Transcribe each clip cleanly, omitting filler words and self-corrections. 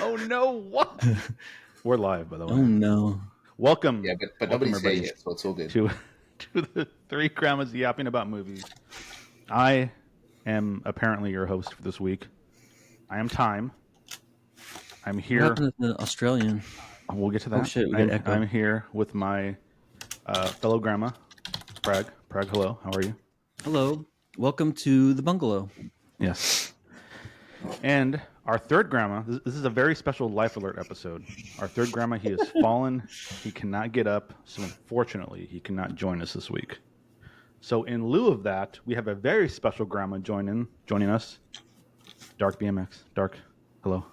Oh no! What? We're live, by the way. Oh no! Welcome. Yeah, but nobody's here yet, so it's all good. To the Three Grandmas Yapping About Movies. I am apparently your host for this week. I am Time. I'm here. What happened to the Australian? We'll get to that. Oh shit! I'm here with my fellow grandma, Prag. Prag, hello. How are you? Hello. Welcome to the bungalow. Yes. And our third grandma, this is a very special Life Alert episode. Our third grandma, he has fallen. He cannot get up. So unfortunately, he cannot join us this week. So in lieu of that, we have a very special grandma joining us. Dark BMX. Dark, hello.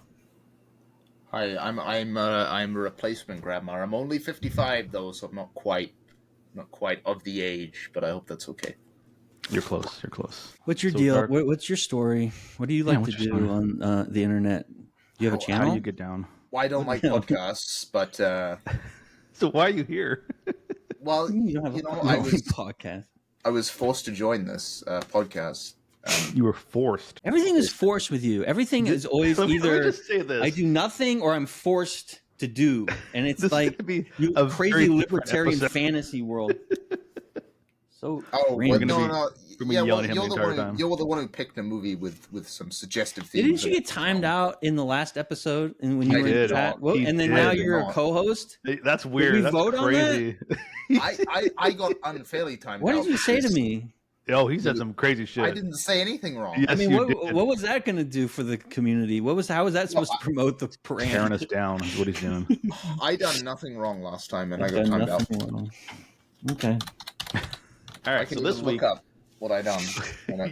Hi, I'm a replacement grandma. I'm only 55 though, so I'm not quite of the age, but I hope that's okay. You're close. You're close. What's your deal? Dark, What's your story? What do you like to do on the internet? Do you have a channel? How do you get down? Well, I don't like podcasts, but so why are you here? Well, podcast. I was forced to join this podcast. You were forced. Everything is forced with you. Everything is always either let me just say this. I do nothing or I'm forced to do, and it's this like a crazy libertarian fantasy world. So you're the one who picked a movie with some suggestive themes. Didn't you get timed out in the last episode? And when you were in the chat, and then now you're a co-host. That's weird. Did we That's vote crazy. on that? I got unfairly timed out. What did you say to me? Oh, he said some crazy shit. I didn't say anything wrong. Yes, I mean, what was that going to do for the community? How was that supposed to promote the brand? Tearing us down is what he's doing. I done nothing wrong last time, and I got timed out. Okay. All right, so this week, look up what I done.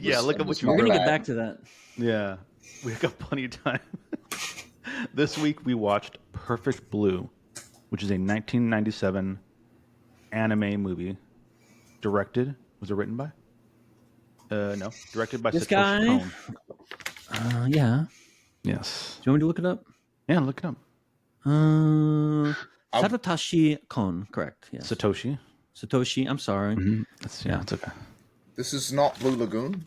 Yeah, look at what you. We're gonna get back to that. Yeah, we got plenty of time. This week we watched Perfect Blue, which is a 1997 anime movie. Was it written by? No, directed by this Satoshi Kon. Yeah. Yes. Do you want me to look it up? Yeah, look it up. Satoshi Kon, correct? Yes. Satoshi, I'm sorry. Mm-hmm. It's okay. This is not Blue Lagoon?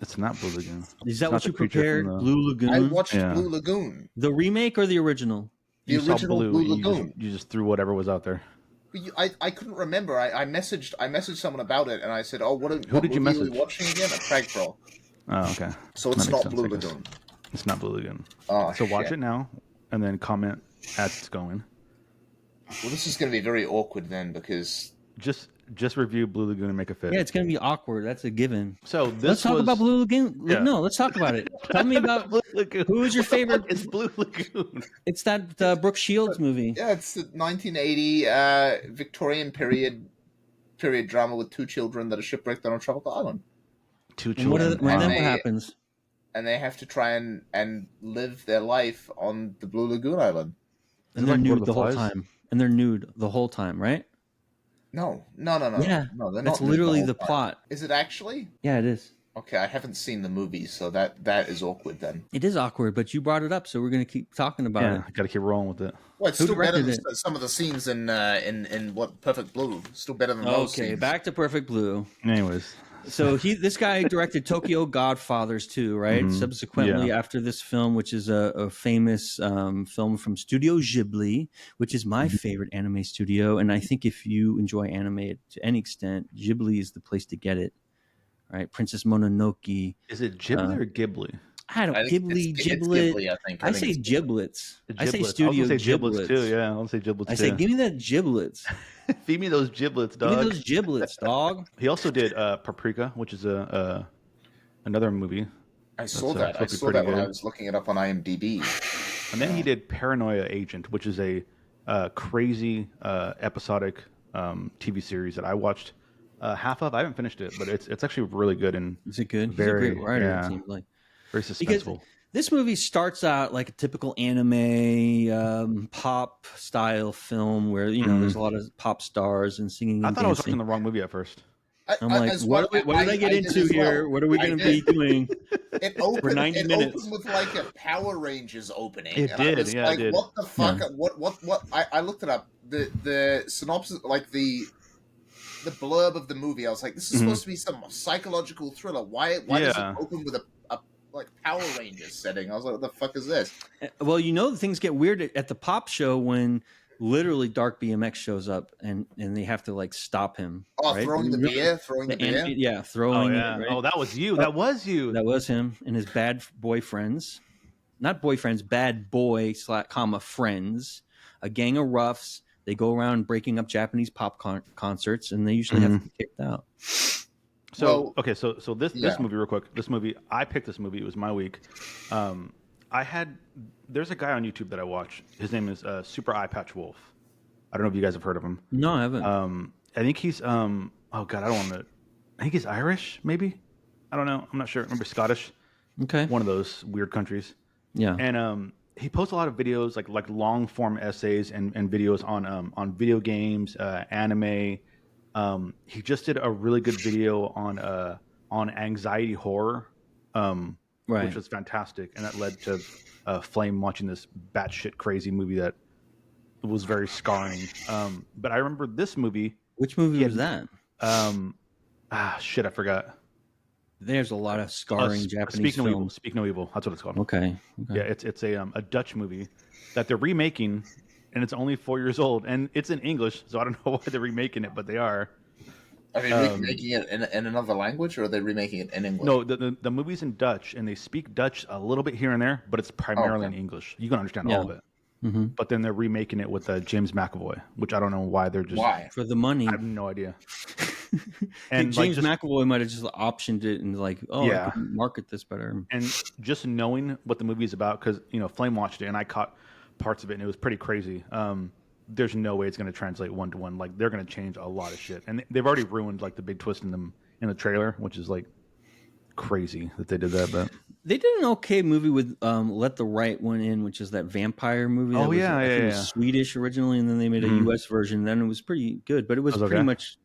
It's not Blue Lagoon. Is that what you prepared? Blue Lagoon? I watched Blue Lagoon. The remake or the original? The original Blue Lagoon. You just threw whatever was out there. I couldn't remember. I messaged someone about it, and I said, "Oh, who did you message? Are we watching again?" At Pragpro. Oh, okay. So it's not Blue Lagoon. It's not Blue Lagoon. Oh, so watch it now, and then comment as it's going. Well, this is going to be very awkward then, because just review Blue Lagoon and make a fit. Yeah, it's going to be awkward. That's a given. So let's talk about Blue Lagoon. Yeah. No, let's talk about it. Tell me about Blue Lagoon. Who is your favorite? It's Blue Lagoon. It's that Brooke Shields movie. Yeah, it's the 1980 Victorian period drama with two children that are shipwrecked on a tropical island. Two children. And then what happens? And they have to try and live their life on the Blue Lagoon island. And they're nude the whole time. And they're nude the whole time, right? No. Yeah, no, they're that's not literally the plot. Is it actually? Yeah, it is. Okay, I haven't seen the movie, so that is awkward then. It is awkward, but you brought it up, so we're going to keep talking about it. I got to keep rolling with it. Well, it's still better than some of the scenes in what Perfect Blue. Still better than those scenes. Okay, back to Perfect Blue. Anyways. So this guy directed Tokyo Godfathers 2, right? Mm-hmm. Subsequently, after this film, which is a famous film from Studio Ghibli, which is my favorite anime studio. And I think if you enjoy anime to any extent, Ghibli is the place to get it. Right? Princess Mononoke. Is it Ghibli or Ghibli? I don't Ghibli, Giblet. I say giblets. I say Studio Giblets too. Yeah, I'll say giblets too. I say, give me that giblets. Feed me those giblets, dog. Give me those giblets, dog. He also did Paprika, which is another movie. I saw that when I was looking it up on IMDb. And then he did Paranoia Agent, which is a crazy episodic TV series that I watched half of. I haven't finished it, but it's actually really good. And is it good? He's a great writer, it seems like. Very suspenseful. Because this movie starts out like a typical anime pop style film where there's a lot of pop stars and singing. I thought I was watching the wrong movie at first. I'm like, what did I get into here? What are we going to be doing for 90 minutes? It opened with like a Power Rangers opening. It did, it did. What the fuck? Yeah. What? I looked it up. The synopsis, like the blurb of the movie. I was like, this is supposed to be some psychological thriller. Why does it open with a like Power Rangers setting. I was like, what the fuck is this? Well, things get weird at the pop show when literally Dark BMX shows up and they have to like stop him. Oh, right? throwing the beer. Yeah, throwing it. Yeah. Right? Oh, that was you. That was you. That was him and his bad boyfriends. Not boyfriends, bad boy / friends. A gang of roughs. They go around breaking up Japanese pop concerts, and they usually have to be kicked out. So so this movie real quick. This movie, I picked this movie. It was my week. There's a guy on YouTube that I watch. His name is Super Eye Patch Wolf. I don't know if you guys have heard of him. No, I haven't. I think he's oh god, I don't want to. I think he's Irish, maybe. I don't know. I'm not sure. Remember Scottish? Okay. One of those weird countries. Yeah. And he posts a lot of videos, like long form essays and videos on video games, anime. He just did a really good video on anxiety horror, which was fantastic, and that led to Flame watching this batshit crazy movie that was very scarring. But I remember this movie. Which movie was that? Shit, I forgot. There's a lot of scarring Japanese films. Speak No Evil. That's what it's called. Okay. Yeah, it's a Dutch movie that they're remaking, and it's only 4 years old, and it's in English, so I don't know why they're remaking it, but they are. Are they remaking it in another language, or are they remaking it in English? No, the movie's in Dutch, and they speak Dutch a little bit here and there, but it's primarily in English. You can understand all of it. Mm-hmm. But then they're remaking it with James McAvoy, which I don't know why they're just... Why? For the money. I have no idea. And James McAvoy might have just optioned it and I can market this better. And just knowing what the movie is about, because Flame watched it and I caught parts of it and it was pretty crazy. There's no way it's going to translate one to one. Like they're going to change a lot of shit, and they've already ruined like the big twist in the trailer, which is like crazy that they did that. But they did an okay movie with Let the Right One In, which is that vampire movie. That It was Swedish originally, and then they made a U.S. version. Then it was pretty good, but it was pretty much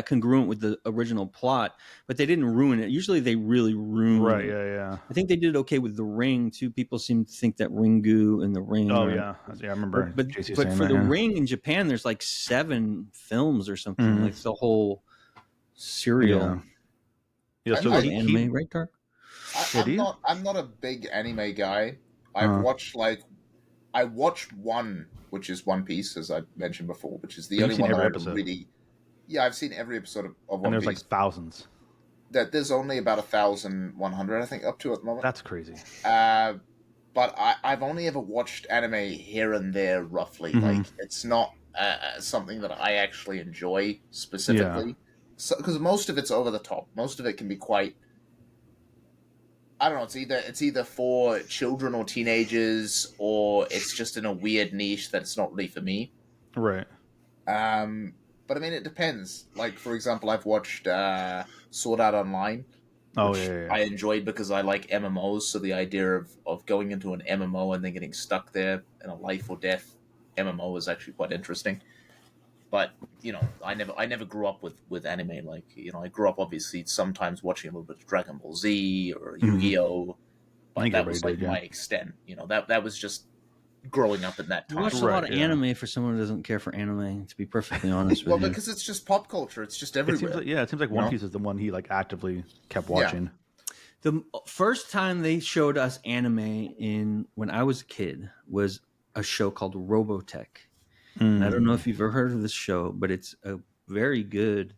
congruent with the original plot. But they didn't ruin it. Usually they really ruin it. Yeah. I think they did okay with The Ring too. People seem to think that Ringu and The Ring. I remember. But for The Ring in Japan, there's like 7 films or something. Like the whole serial. Yeah, so anime, right, Dark? I'm not a big anime guy. I watched one, which is One Piece, as I mentioned before, which is the only one I really. Yeah, I've seen every episode of One Piece. And there's like thousands. There's only about 1,100, I think, up to at the moment. That's crazy. But I've only ever watched anime here and there, roughly. Like it's not something that I actually enjoy specifically. Because most of it's over the top. Most of it can be quite. I don't know. It's either for children or teenagers, or it's just in a weird niche that it's not really for me. Right. But I mean, it depends. Like, for example, I've watched Sword Art Online. I enjoyed because I like MMOs. So the idea of going into an MMO and then getting stuck there in a life or death MMO is actually quite interesting. But I never grew up with anime. Like I grew up obviously sometimes watching a little bit of Dragon Ball Z or Yu-Gi-Oh. But that was like my extent. That was just growing up in that time. You watched a lot of anime for someone who doesn't care for anime, to be perfectly honest with you. Well, because it's just pop culture. It's just everywhere. It seems like One Piece is the one he like actively kept watching. Yeah. The first time they showed us anime when I was a kid was a show called Robotech. And I don't know if you've ever heard of this show, but it's a very good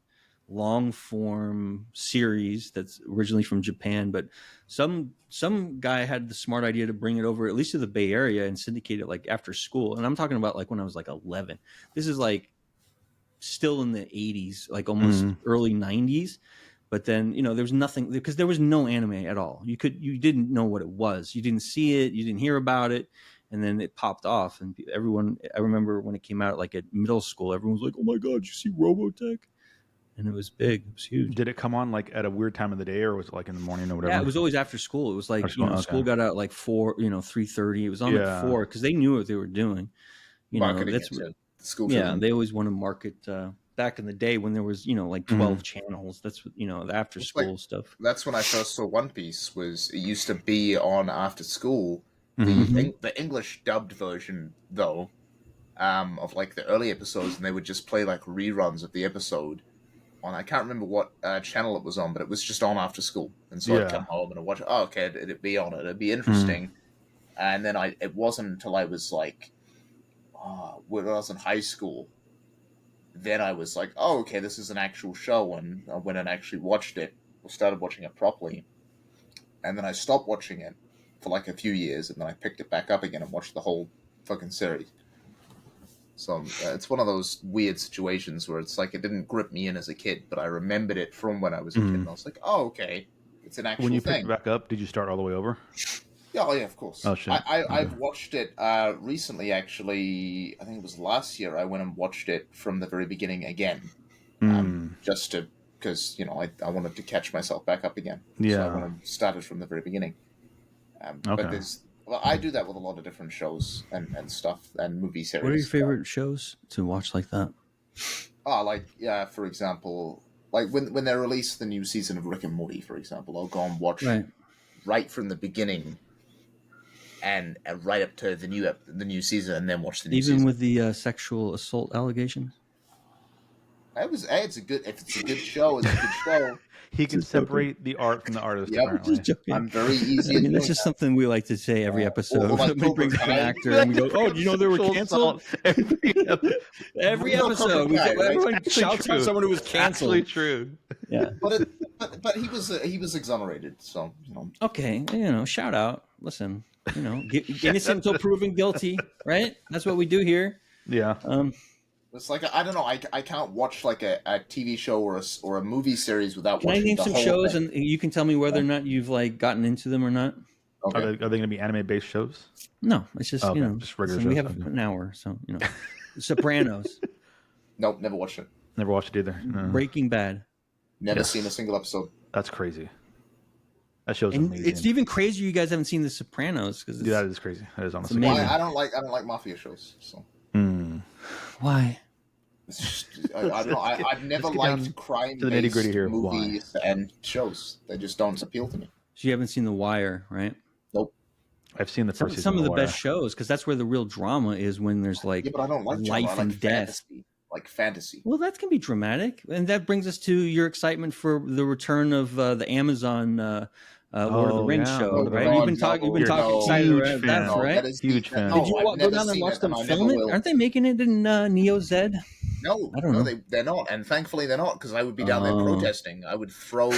long form series that's originally from Japan, but some guy had the smart idea to bring it over at least to the Bay Area and syndicate it like after school. And I'm talking about like when I was like 11. This is like still in the 80s, like almost early 90s. But then, there was nothing because there was no anime at all. You didn't know what it was. You didn't see it. You didn't hear about it. And then it popped off, and I remember when it came out like at middle school, everyone was like, "Oh my god, you see Robotech?" And it was big. It was huge. Did it come on like at a weird time of the day, or was it like in the morning or whatever? Yeah, it was always after school. It was like school got out like 4, 3:30. It was on at 4 because they knew what they were doing. That's what school. Yeah, they always want to market. Back in the day when there was like 12 channels, that's what the after school stuff. That's when I first saw One Piece. It used to be on after school. The English dubbed version, though, of like the early episodes, and they would just play like reruns of the episode. on. I can't remember what channel it was on, but it was just on after school, and so I'd come home and I'd watch it. Oh, okay, it'd be on it. It'd be interesting. And then it wasn't until I was like, when I was in high school, then I was like, oh, okay, this is an actual show, and I went and actually watched it, or started watching it properly. And then I stopped watching it for like a few years, and then I picked it back up again and watched the whole fucking series. So it's one of those weird situations where it's like it didn't grip me in as a kid, but I remembered it from when I was a kid, and I was like, oh, okay, it's an actual thing. When you picked it back up, did you start all the way over? Oh, yeah, of course. Oh, shit. I've watched it recently, actually. I think it was last year. I went and watched it from the very beginning again. Just to, because, I wanted to catch myself back up again. Yeah. So I went and started from the very beginning. But I do that with a lot of different shows and stuff and movie series. What are your favorite shows to watch like that? For example, like when they release the new season of Rick and Morty, for example, I'll go and watch right from the beginning. And right up to the new season, and then watch the new season. Even with the sexual assault allegations. It's a good show. It's a good show. He can separate the art from the artist. Yep. Apparently, Just joking. I'm very easy. I mean, that's just something we like to say every episode. We bring up an actor and we go, "Oh, do you know they were canceled?" Every episode, everyone shouts out someone who was canceled. Actually true. Yeah, but he was exonerated. So okay, shout out. Listen. Innocent until proven guilty, right? That's what we do here. Yeah. It's like I don't know. I can't watch like a TV show or a movie series without watching. Can I name some shows thing. and you can tell me whether or not you've like gotten into them or not? Okay. Are they going to be anime-based shows? No, it's just just regular shows. We have an hour, so Sopranos. Nope, never watched it. Never watched it either. No. Breaking Bad. Never seen a single episode. That's crazy. That show's and amazing. It's even crazier you guys haven't seen The Sopranos because that is crazy. That is honestly amazing. I don't like mafia shows. So why? I don't know. I've never liked crime-based movies and shows. They just don't appeal to me. So you haven't seen The Wire, right? Nope. I've seen the first season. Some of the Wire. best shows because that's where the real drama is when there's like but I don't like life and death. Fantasy. Like fantasy. Well, that can be dramatic, and that brings us to your excitement for the return of the Amazon Lord of the Rings show, right? You've been talking excited about that, right? Huge fan. Did you go down and watch them film it? Aren't they making it in Neo Z? No, I don't know. They're not, and thankfully they're not, because I would be down there protesting. I would throw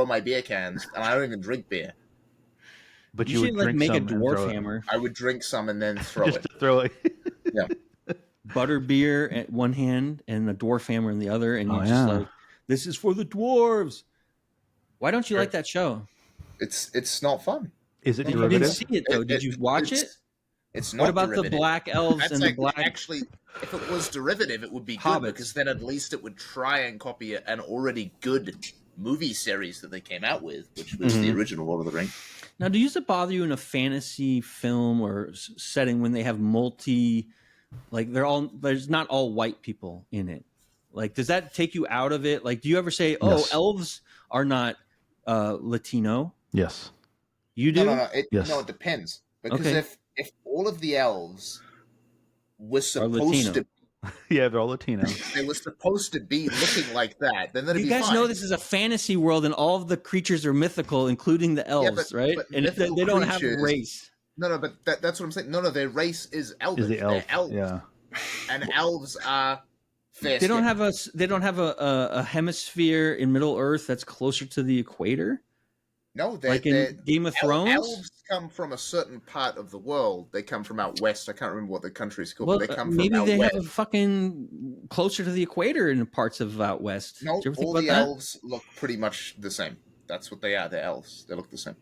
my beer cans, and I don't even drink beer. But you would should like drink make a some dwarf hammer. I would drink some and then throw just it. To throw it. Yeah. Butter beer at one hand and a dwarf hammer in the other, and you're just like, "This is for the dwarves." Why don't you like that show? It's not fun. Is it derivative? You didn't see it though. Did you watch it? It's not. What about derivative. the black elves That's and the black? Actually, if it was derivative, it would be good because then at least it would try and copy an already good movie series that they came out with, which was the original Lord of the Rings. Now, does it bother you in a fantasy film or setting when they have there's not all white people in it? Like, does that take you out of it? Like, do you ever say, elves are not Latino? Yes. You do? No. Yes. No, it depends. Because if all of the elves were supposed to... Yeah, they're all Latino. They were supposed to be looking like that, then that'd be fine. You guys know this is a fantasy world and all of the creatures are mythical, including the elves, right? But and they don't have a race. No, but that's what I'm saying. No, their race is elvish. Is the elf. They're elves. Yeah. And elves are fair They don't have a hemisphere in Middle Earth that's closer to the equator. No, like in Game of Thrones. Elves come from a certain part of the world. They come from out west. I can't remember what the country's called. Well, but they come from maybe out they west. have fucking closer to the equator in parts of out west. No, all the elves look pretty much the same. That's what they are. They're elves. They look the same.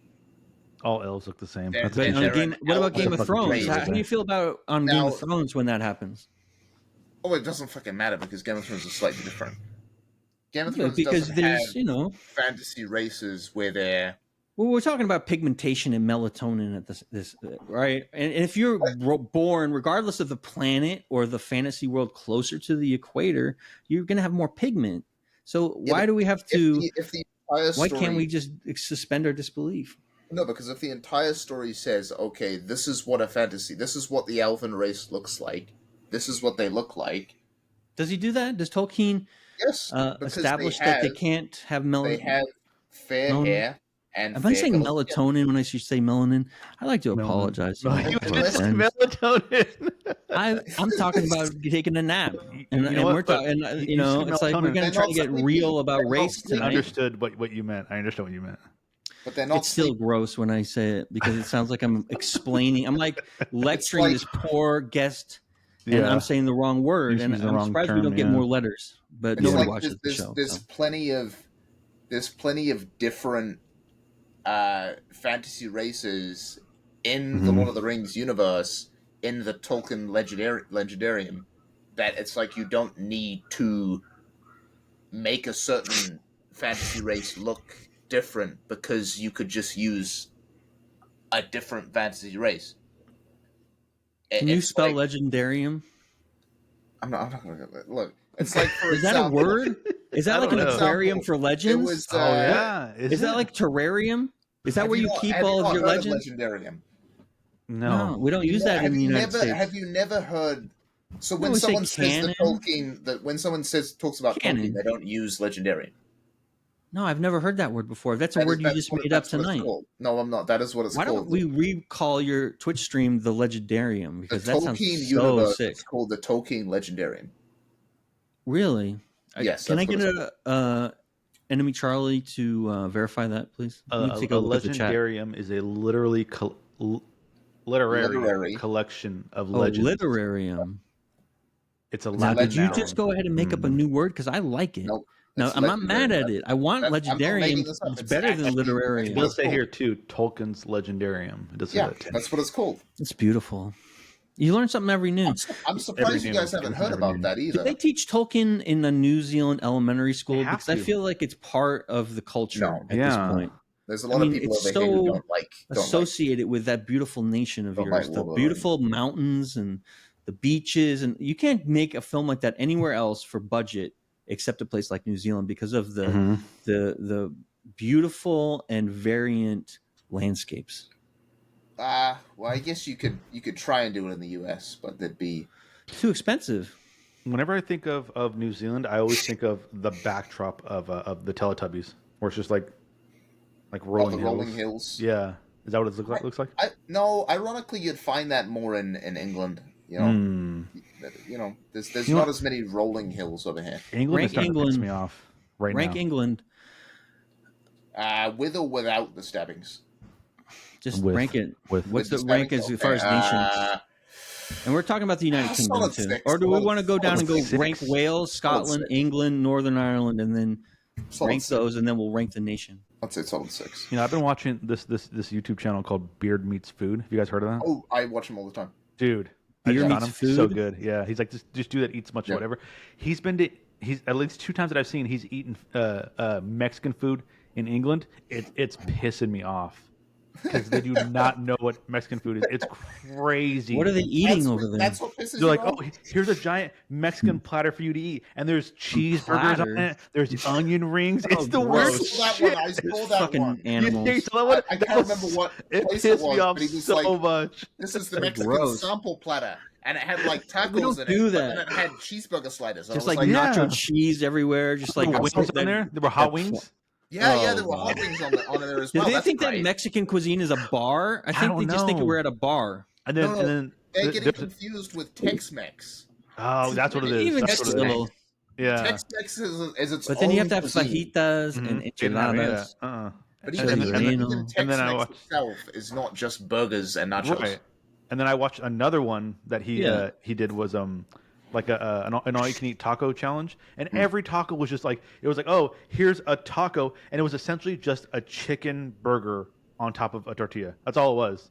All elves look the same. What about Game of Thrones? How do you feel about Game of Thrones when that happens? Oh, it doesn't fucking matter because Game of Thrones is slightly different. Game of Thrones because doesn't there's have fantasy races where they're... Well, we're talking about pigmentation and melatonin at this right? And if you're born, regardless of the planet or the fantasy world closer to the equator, you're going to have more pigment. So why do we have to... If the entire story, why can't we just suspend our disbelief? No, because if the entire story says, okay, this is what this is what the elven race looks like, this is what they look like. Does he do that? Does Tolkien Yes, because established that they can't have they have fair hair and Am fair I saying colored skin. melatonin when I should say melanin? I like to apologize to You my just said friends. melatonin. I'm talking about taking a nap, and You know what? we're talking. You said It's like we're melatonin. going to try to get real about race I tonight. understood what you meant. I understand what you meant. But they're not. It's still gross when I say it because it sounds like I'm explaining. I'm like lecturing this poor guest, and I'm saying the wrong word. And I'm surprised we don't get more letters. But nobody watches the show. There's plenty of different fantasy races in the Lord of the Rings universe, in the Tolkien legendarium, that it's like you don't need to make a certain fantasy race look different because you could just use a different fantasy race. Can you spell legendarium? I'm not gonna look. It's like, for is that a word? Is that like an aquarium for legends? Was, is that like terrarium? Is that where you keep all of your legends? Legendarium? No, we don't use that in the United States. Have you never heard? So when someone says the Tolkien, when someone talks about Tolkien, they don't use legendarium. No, I've never heard that word before. That's a word you just made up tonight. No, I'm not. That is what it's called. Why don't we recall your Twitch stream the Legendarium? Because that sounds so sick. It's called the Tolkien Legendarium. Really? Yes. Can I get a Enemy Charlie to verify that, please? A legendarium is a literary collection of legends. Literarium. It's a Latin Did you just go ahead and make up a new word? Because I like it. Nope. No, I'm not mad at it. I want legendarium. It's better than literarium. It does say here too, Tolkien's Legendarium. It does say that too. That's what it's called. It's beautiful. You learn something every noon. I'm surprised you guys haven't heard about that either. Do they teach Tolkien in a New Zealand elementary school? Because I feel like it's part of the culture at this point. There's a lot of people over here who don't associated with that beautiful nation of yours, the beautiful mountains and the beaches, and you can't make a film like that anywhere else for budget except a place like New Zealand because of the beautiful and variant landscapes. Well, I guess you could try and do it in the U.S., but that'd be too expensive. Whenever I think of New Zealand, I always think of the backdrop of the Teletubbies, where it's just like rolling hills. Yeah, is that what it looks like? No, ironically, you'd find that more in England. You know, there's not as many rolling hills over here. England is starting to piss me off right now. Rank England. With or without the stabbings. Just rank it. What's the rank as far as nations? And we're talking about the United Kingdom too. Or do we want to go down and go rank Wales, Scotland, England, Northern Ireland, and then rank those, and then we'll rank the nation? I'd say solid 6. I've been watching this YouTube channel called Beard Meets Food. Have you guys heard of that? Oh, I watch him all the time. Dude, Beard Meets Food? So good. Yeah, he's like, just do that, eat as much whatever. He's at least 2 times that I've seen, he's eaten Mexican food in England. It's pissing me off. Because they do not know what Mexican food is. It's crazy. What are they eating over there? That's what pisses They're like, off. oh, here's a giant Mexican platter for you to eat, and there's cheeseburgers on it. There's onion rings. It's the worst shit. I saw that one. Animals. I can't remember what place it was, but he was so much. This is the Mexican sample platter. And it had like tacos in it, and it had cheeseburger sliders. Just like nacho cheese everywhere. Just like wings on there. There were hot wings. Yeah, there were hot wings on there as well. Do they think that Mexican cuisine is a bar? I think they just think we're at a bar. And then they're getting confused with Tex-Mex. Oh, that's what it is. Even that's what it is. Yeah. Tex-Mex is its But then you have to have fajitas and enchiladas. But even Tex-Mex itself is not just burgers and nachos. Right. And then I watched another one that he did was like an all-you-can-eat taco challenge, and every taco was just like, it was like, oh, here's a taco, and it was essentially just a chicken burger on top of a tortilla. That's all it was.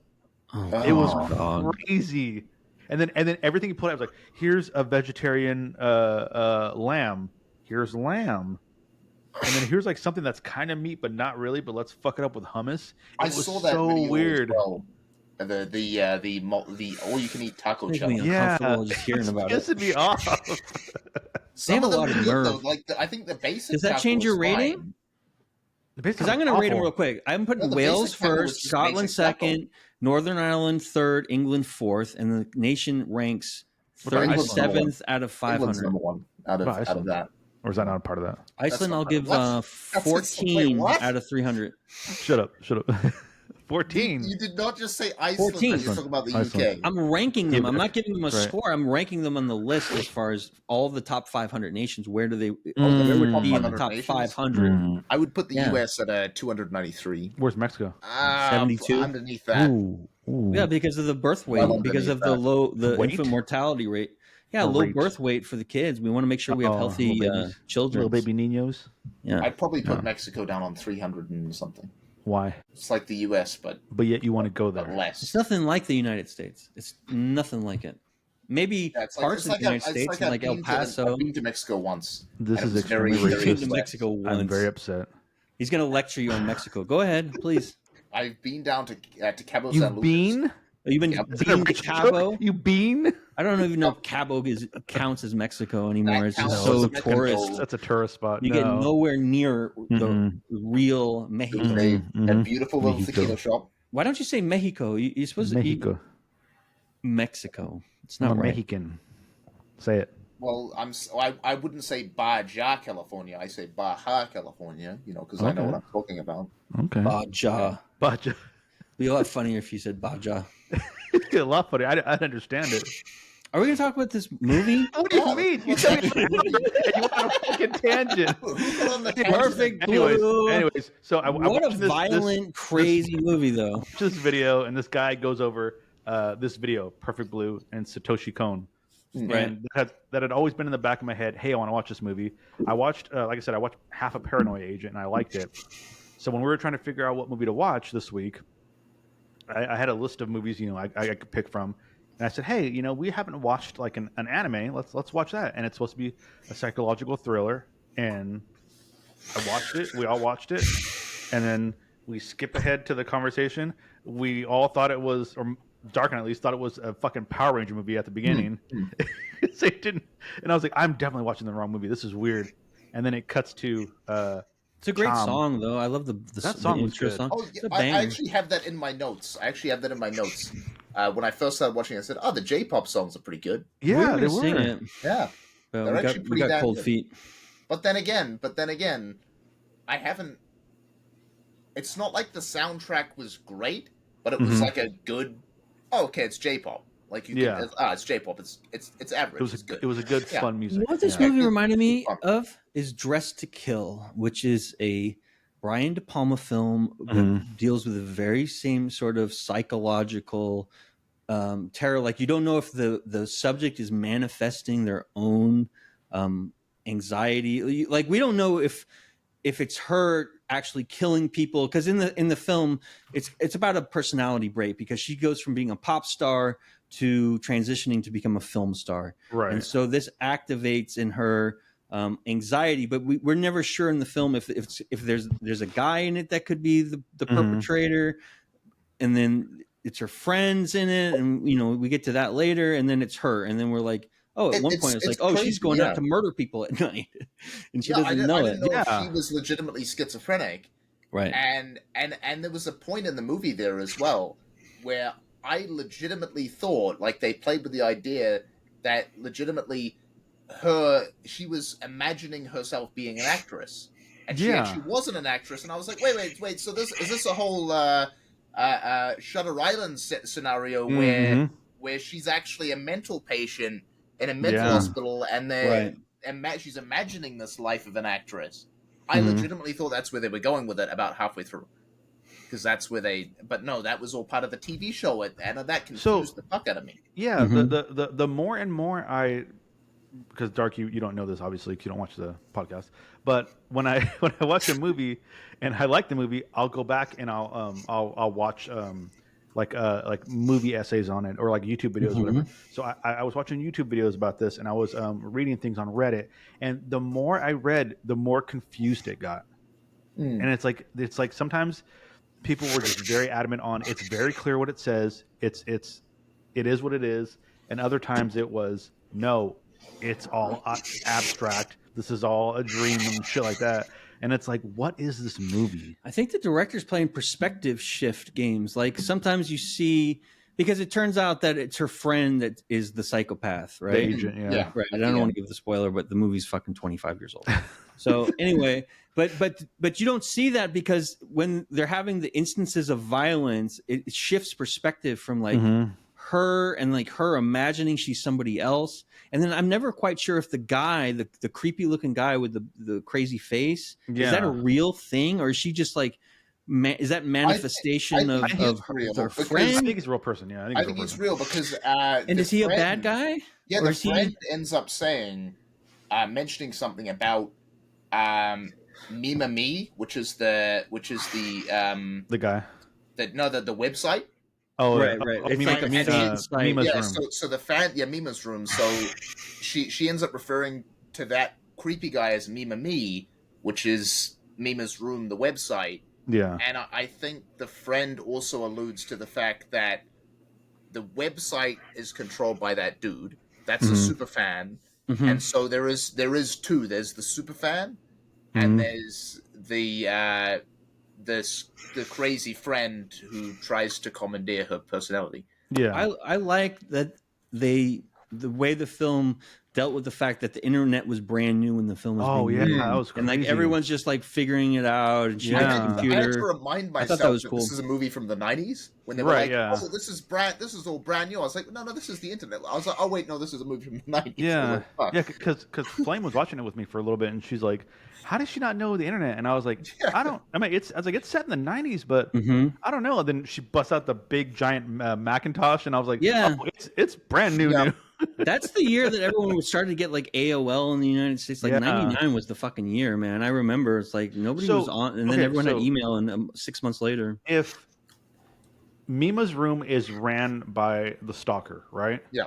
It was crazy. And then everything he put out was like, here's a vegetarian lamb. Here's lamb. And then here's like something that's kind of meat but not really, but let's fuck it up with hummus. I saw that so video weird. As well. The all-you-can-eat taco challenge. Just hearing about it. Pissing me off. They have a lot of nerve. I think the basic. Does that change your rating? Because I'm going to rate them real quick. I'm putting Wales first, Scotland second, Northern Ireland third, England fourth, and the nation ranks 37th out of 500. England's number 1 out of that. Or is that not a part of that? Iceland, I'll give 14 out of 300. Shut up. 14. You did not just say Iceland. 14. You're talking about the Iceland. UK. I'm ranking them. I'm not giving them a Right. score. I'm ranking them on the list as far as all the top 500 nations. Where do they? Where would be in the top 500? I would put the US at 293. Where's Mexico? 72. Underneath that. Ooh. Yeah, because of the birth weight, because of the infant mortality rate. Yeah, low birth weight for the kids. We want to make sure we have healthy children, little baby niños. Yeah, I'd probably put Mexico down on 300 and something. Why? It's like the US, but yet you want to go there. less. it's nothing like the United States. It's nothing like it. Maybe parts of the United States, like El Paso. I've been to Mexico once. This is very extremely to Mexico once. I'm very upset. He's going to lecture you on Mexico. Go ahead, please. I've been down to Cabo You San Lucas. been? You've been to Cabo? You been? I don't even know if Cabo counts as Mexico anymore. That It's just counts so as Mexico. tourist. That's a tourist spot. You get nowhere near the real Mexico. A beautiful little tequila shop. Why don't you say Mexico? You're supposed to Mexico. Mexico. It's not right. Mexican. Say it. Well, I wouldn't say Baja, California. I say Baja, California. Because I know what I'm talking about. Okay. Baja. Baja. It'd be a lot funnier if you said Baja. It'd be a lot funny. I'd understand it. Are we going to talk about this movie? What do you mean? You tell me and you went on a fucking tangent. Perfect. Anyways, so I what watched a violent, crazy movie, though. This video, and this guy goes over this video, Perfect Blue, and Satoshi Kon. Right. And that had always been in the back of my head. Hey, I want to watch this movie. I watched, like I said, I watched half a Paranoia Agent, and I liked it. So when we were trying to figure out what movie to watch this week, I had a list of movies, I could pick from. And I said, hey, we haven't watched like an anime. Let's watch that. And it's supposed to be a psychological thriller. And I watched it. We all watched it. And then we skip ahead to the conversation. We all thought it was, or Darkin at least thought it was a fucking Power Ranger movie at the beginning. So it didn't. And I was like, I'm definitely watching the wrong movie. This is weird. And then it cuts to it's a great song, though. I love the song was intro good. song. Oh, yeah, I actually have that in my notes. When I first started watching, I said, "Oh, the J-pop songs are pretty good." Yeah, they sing were. it. Yeah, but we got cold feet. But then again, I haven't. It's not like the soundtrack was great, but it was like a good. Oh, okay, it's J-pop. Like it's J-pop. It's average. It was a good fun music. What this movie reminded me of is Dressed to Kill, which is a Brian De Palma film that deals with the very same sort of psychological terror. Like you don't know if the subject is manifesting their own anxiety. Like we don't know if it's her actually killing people, because in the film it's about a personality break, because she goes from being a pop star to transitioning to become a film star, right? And so this activates in her anxiety, but we're never sure in the film if there's a guy in it that could be the perpetrator, and then it's her friends in it, and we get to that later, and then it's her, and then we're like, oh, at one point it's like, crazy, she's going out to murder people at night, and she doesn't know it. If she was legitimately schizophrenic, right? And there was a point in the movie there as well where I legitimately thought, like, they played with the idea that legitimately she was imagining herself being an actress, and she actually wasn't an actress. And I was like, wait, so is this a whole Shutter Island scenario where she's actually a mental patient in a mental hospital, and she's imagining this life of an actress? I legitimately thought that's where they were going with it about halfway through. Because that's where but no, that was all part of the TV show, and that confused the fuck out of me. Yeah, the more and more because Dark, you don't know this obviously because you don't watch the podcast, but when I watch a movie and I like the movie, I'll go back and I'll watch like movie essays on it, or like YouTube videos, whatever. So I was watching YouTube videos about this, and I was reading things on Reddit, and the more I read, the more confused it got. And it's like sometimes people were just very adamant on it's very clear what it says, it is what it is, and other times it was no, it's all abstract, this is all a dream and shit like that. And it's like, what is this movie? I think the director's playing perspective shift games. Like sometimes you see Because it turns out that it's her friend that is the psychopath, right? The agent, yeah. Right. I don't want to give the spoiler, but the movie's fucking 25 years old. So anyway, but you don't see that because when they're having the instances of violence, it shifts perspective from like her and like her imagining she's somebody else. And then I'm never quite sure if the guy, the creepy looking guy with the crazy face, is that a real thing or is she just like, is that manifestation of her friend? I think he's a real person. Yeah, I think he's real because. And is he a bad guy? Yeah, the friend ends up saying, mentioning something about Mima Me, which is the guy. The website. Oh right. It's like Mima's room. So the fan, Mima's room. So she ends up referring to that creepy guy as Mima Me, which is Mima's room, the website. Yeah. And I think the friend also alludes to the fact that the website is controlled by that dude. That's a super fan. And so there is two. There's the super fan, and there's the crazy friend who tries to commandeer her personality. Yeah. I like that the way the film dealt with the fact that the internet was brand new when the film was being made. That was crazy. And like everyone's just like figuring it out and she had a computer. I had to remind myself that this is a movie from the 90s when they were oh, this is all brand new. I was like, no, this is the internet. I was like, oh wait, no, this is a movie from the 90s. Yeah, because Flame was watching it with me for a little bit, and she's like, how does she not know the internet? And I was like, it's set in the 90s, but I don't know. And then she busts out the big giant Macintosh, and I was like, it's brand new. New. That's the year that everyone was starting to get like AOL in the United States. Like 99 was the fucking year, man. I remember it's like nobody was on, and then everyone had email, and 6 months later. If Mima's room is ran by the stalker, right? Yeah.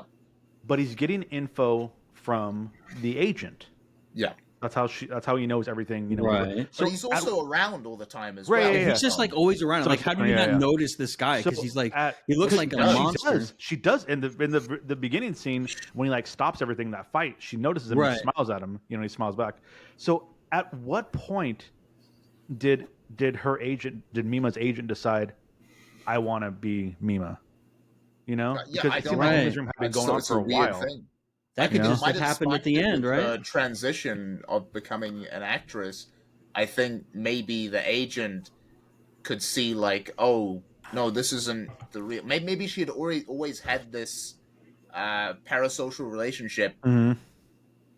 But he's getting info from the agent. Yeah. That's how he knows everything, Right. So he's also around all the time as well. Yeah. He's just like always around. So like, how do you not notice this guy? Because he's like, he looks like a monster. She does in the beginning scene when he like stops everything in that fight. She notices him and smiles at him. He smiles back. So at what point did Mima's agent decide, I want to be Mima? Because I it don't seemed like Mima's room had been going on for a while. That could just have happened at the end, right? The transition of becoming an actress, I think maybe the agent could see like, oh no, this isn't the real. Maybe she had always had this parasocial relationship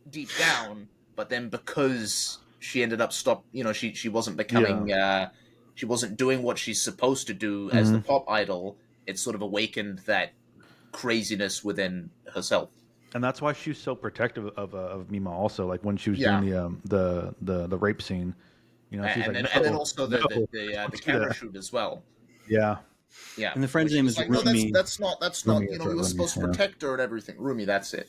deep down, but then because she ended up she wasn't becoming, she wasn't doing what she's supposed to do as the pop idol. It sort of awakened that craziness within herself. And that's why she was so protective of Mima. Also, like when she was doing the rape scene, she's and then also the camera shoot as well. Yeah. And the friend's name is Rumi. No, that's not. We were supposed to protect her and everything. Rumi, that's it.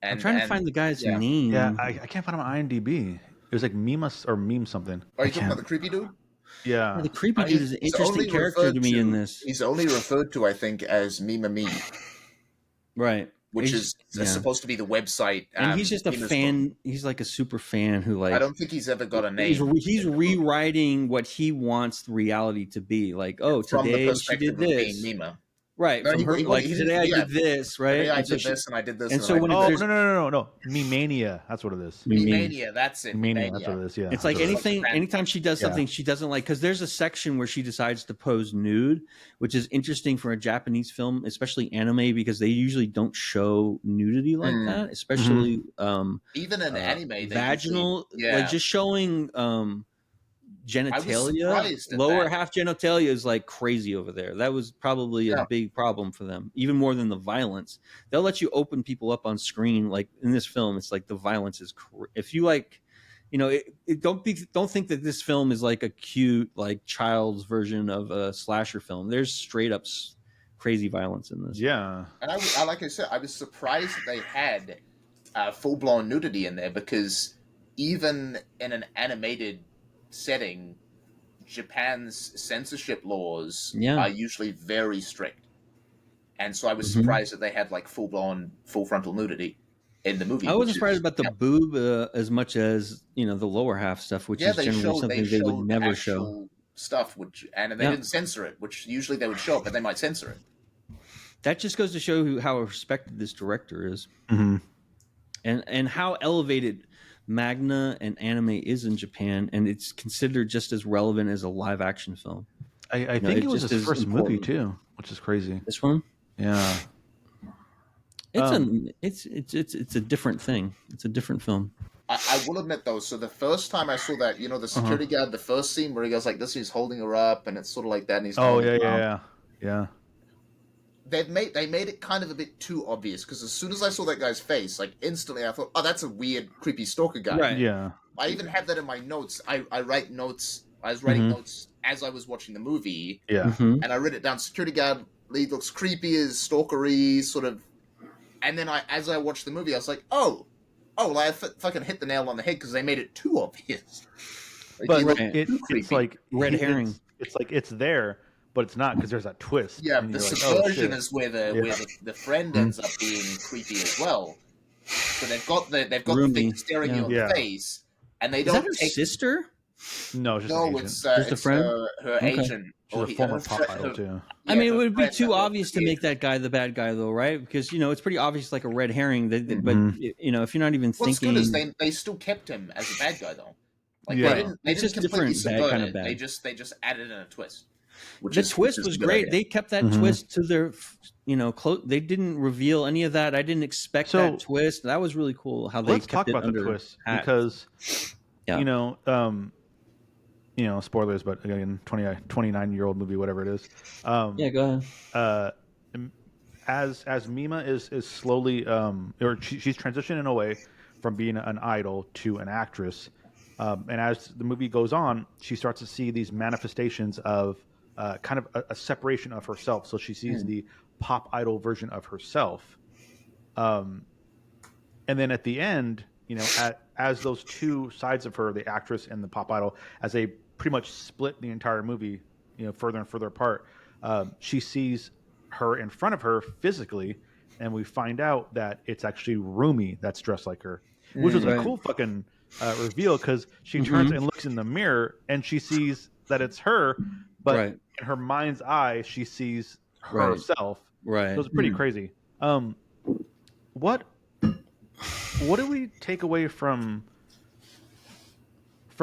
I'm trying to find the guy's name. Yeah, I can't find him on IMDb. It was like Mima or Meme something. Are you talking about the creepy dude? Yeah. The creepy dude is an interesting character to me in this. He's only referred to, I think, as Mima Me. Right. Which is supposed to be the website. And he's just a fan. He's like a super fan who like. I don't think he's ever got a name. He's rewriting what he wants the reality to be. Like, today she did this. Mima. Right. No, today I did this, right? Today I did this and I did this. And so when no. Me-mania. That's what it is. Me-mania, that's it. Me-mania, that's what it is, yeah. It's like anytime she does something she doesn't like, because there's a section where she decides to pose nude, which is interesting for a Japanese film, especially anime, because they usually don't show nudity like that, especially even in anime. Vaginal, like just showing genitalia, lower half genitalia is like crazy over there. That was probably a big problem for them, even more than the violence. They'll let you open people up on screen. Like in this film, it's like the violence is if you like, don't think that this film is like a cute like child's version of a slasher film. There's straight up crazy violence in this. Yeah, and like I said, I was surprised that they had full blown nudity in there, because even in an animated setting, Japan's censorship laws are usually very strict, and so I was surprised that they had like full frontal nudity in the movie. I wasn't surprised about the boob as much as the lower half stuff, which is generally something they would never show stuff. And they didn't censor it, which usually they would show it, but they might censor it. that just goes to show you how respected this director is, Mm-hmm. and how elevated manga and anime is in Japan, and it's considered just as relevant as a live action film. I think it was his first movie too, which is crazy. This one, yeah, it's a different thing. It's a different film. I will admit though, so the first time I saw that, the security guard, the first scene where he goes like this, he's holding her up, and it's sort of like that, and he's yeah. They made it kind of a bit too obvious, because as soon as I saw that guy's face, like instantly I thought, oh, that's a weird, creepy stalker guy. Right. Yeah. I even have that in my notes. I write notes. I was writing notes as I was watching the movie. Yeah. And I wrote it down. Security guard lead looks creepy, is stalkery, sort of. And then as I watched the movie, I was like, well, I fucking hit the nail on the head, because they made it too obvious. Like, but it's like red herring. It's like it's there, but it's not, because there's that twist. Yeah, the subversion is where the friend ends up being creepy as well. So they've got the thing staring you in the face, and they don't. Is that her sister? No, it's just a friend. Her agent. She's a former pop idol too. I mean, it would be too obvious to make that guy the bad guy, though, right? Because it's pretty obvious, like a red herring. But if you're not even thinking, what's good is they still kept him as a bad guy, though. Like they didn't completely subvert it. They just added in a twist. The twist was great. They kept that twist to their, they didn't reveal any of that. I didn't expect that twist. That was really cool. How they kept it under the twist, because, spoilers, but again, 29-year-old movie, whatever it is. Go ahead. As Mima is slowly, or she's transitioning away from being an idol to an actress, and as the movie goes on, she starts to see these manifestations of kind of a separation of herself. So she sees the pop idol version of herself. And then at the end, as those two sides of her, the actress and the pop idol, as they pretty much split the entire movie, further and further apart, she sees her in front of her physically, and we find out that it's actually Rumi that's dressed like her, which was a cool fucking reveal, because she turns and looks in the mirror and she sees that it's her, but in her mind's eye she sees herself. Right. So it's pretty crazy. What do we take away from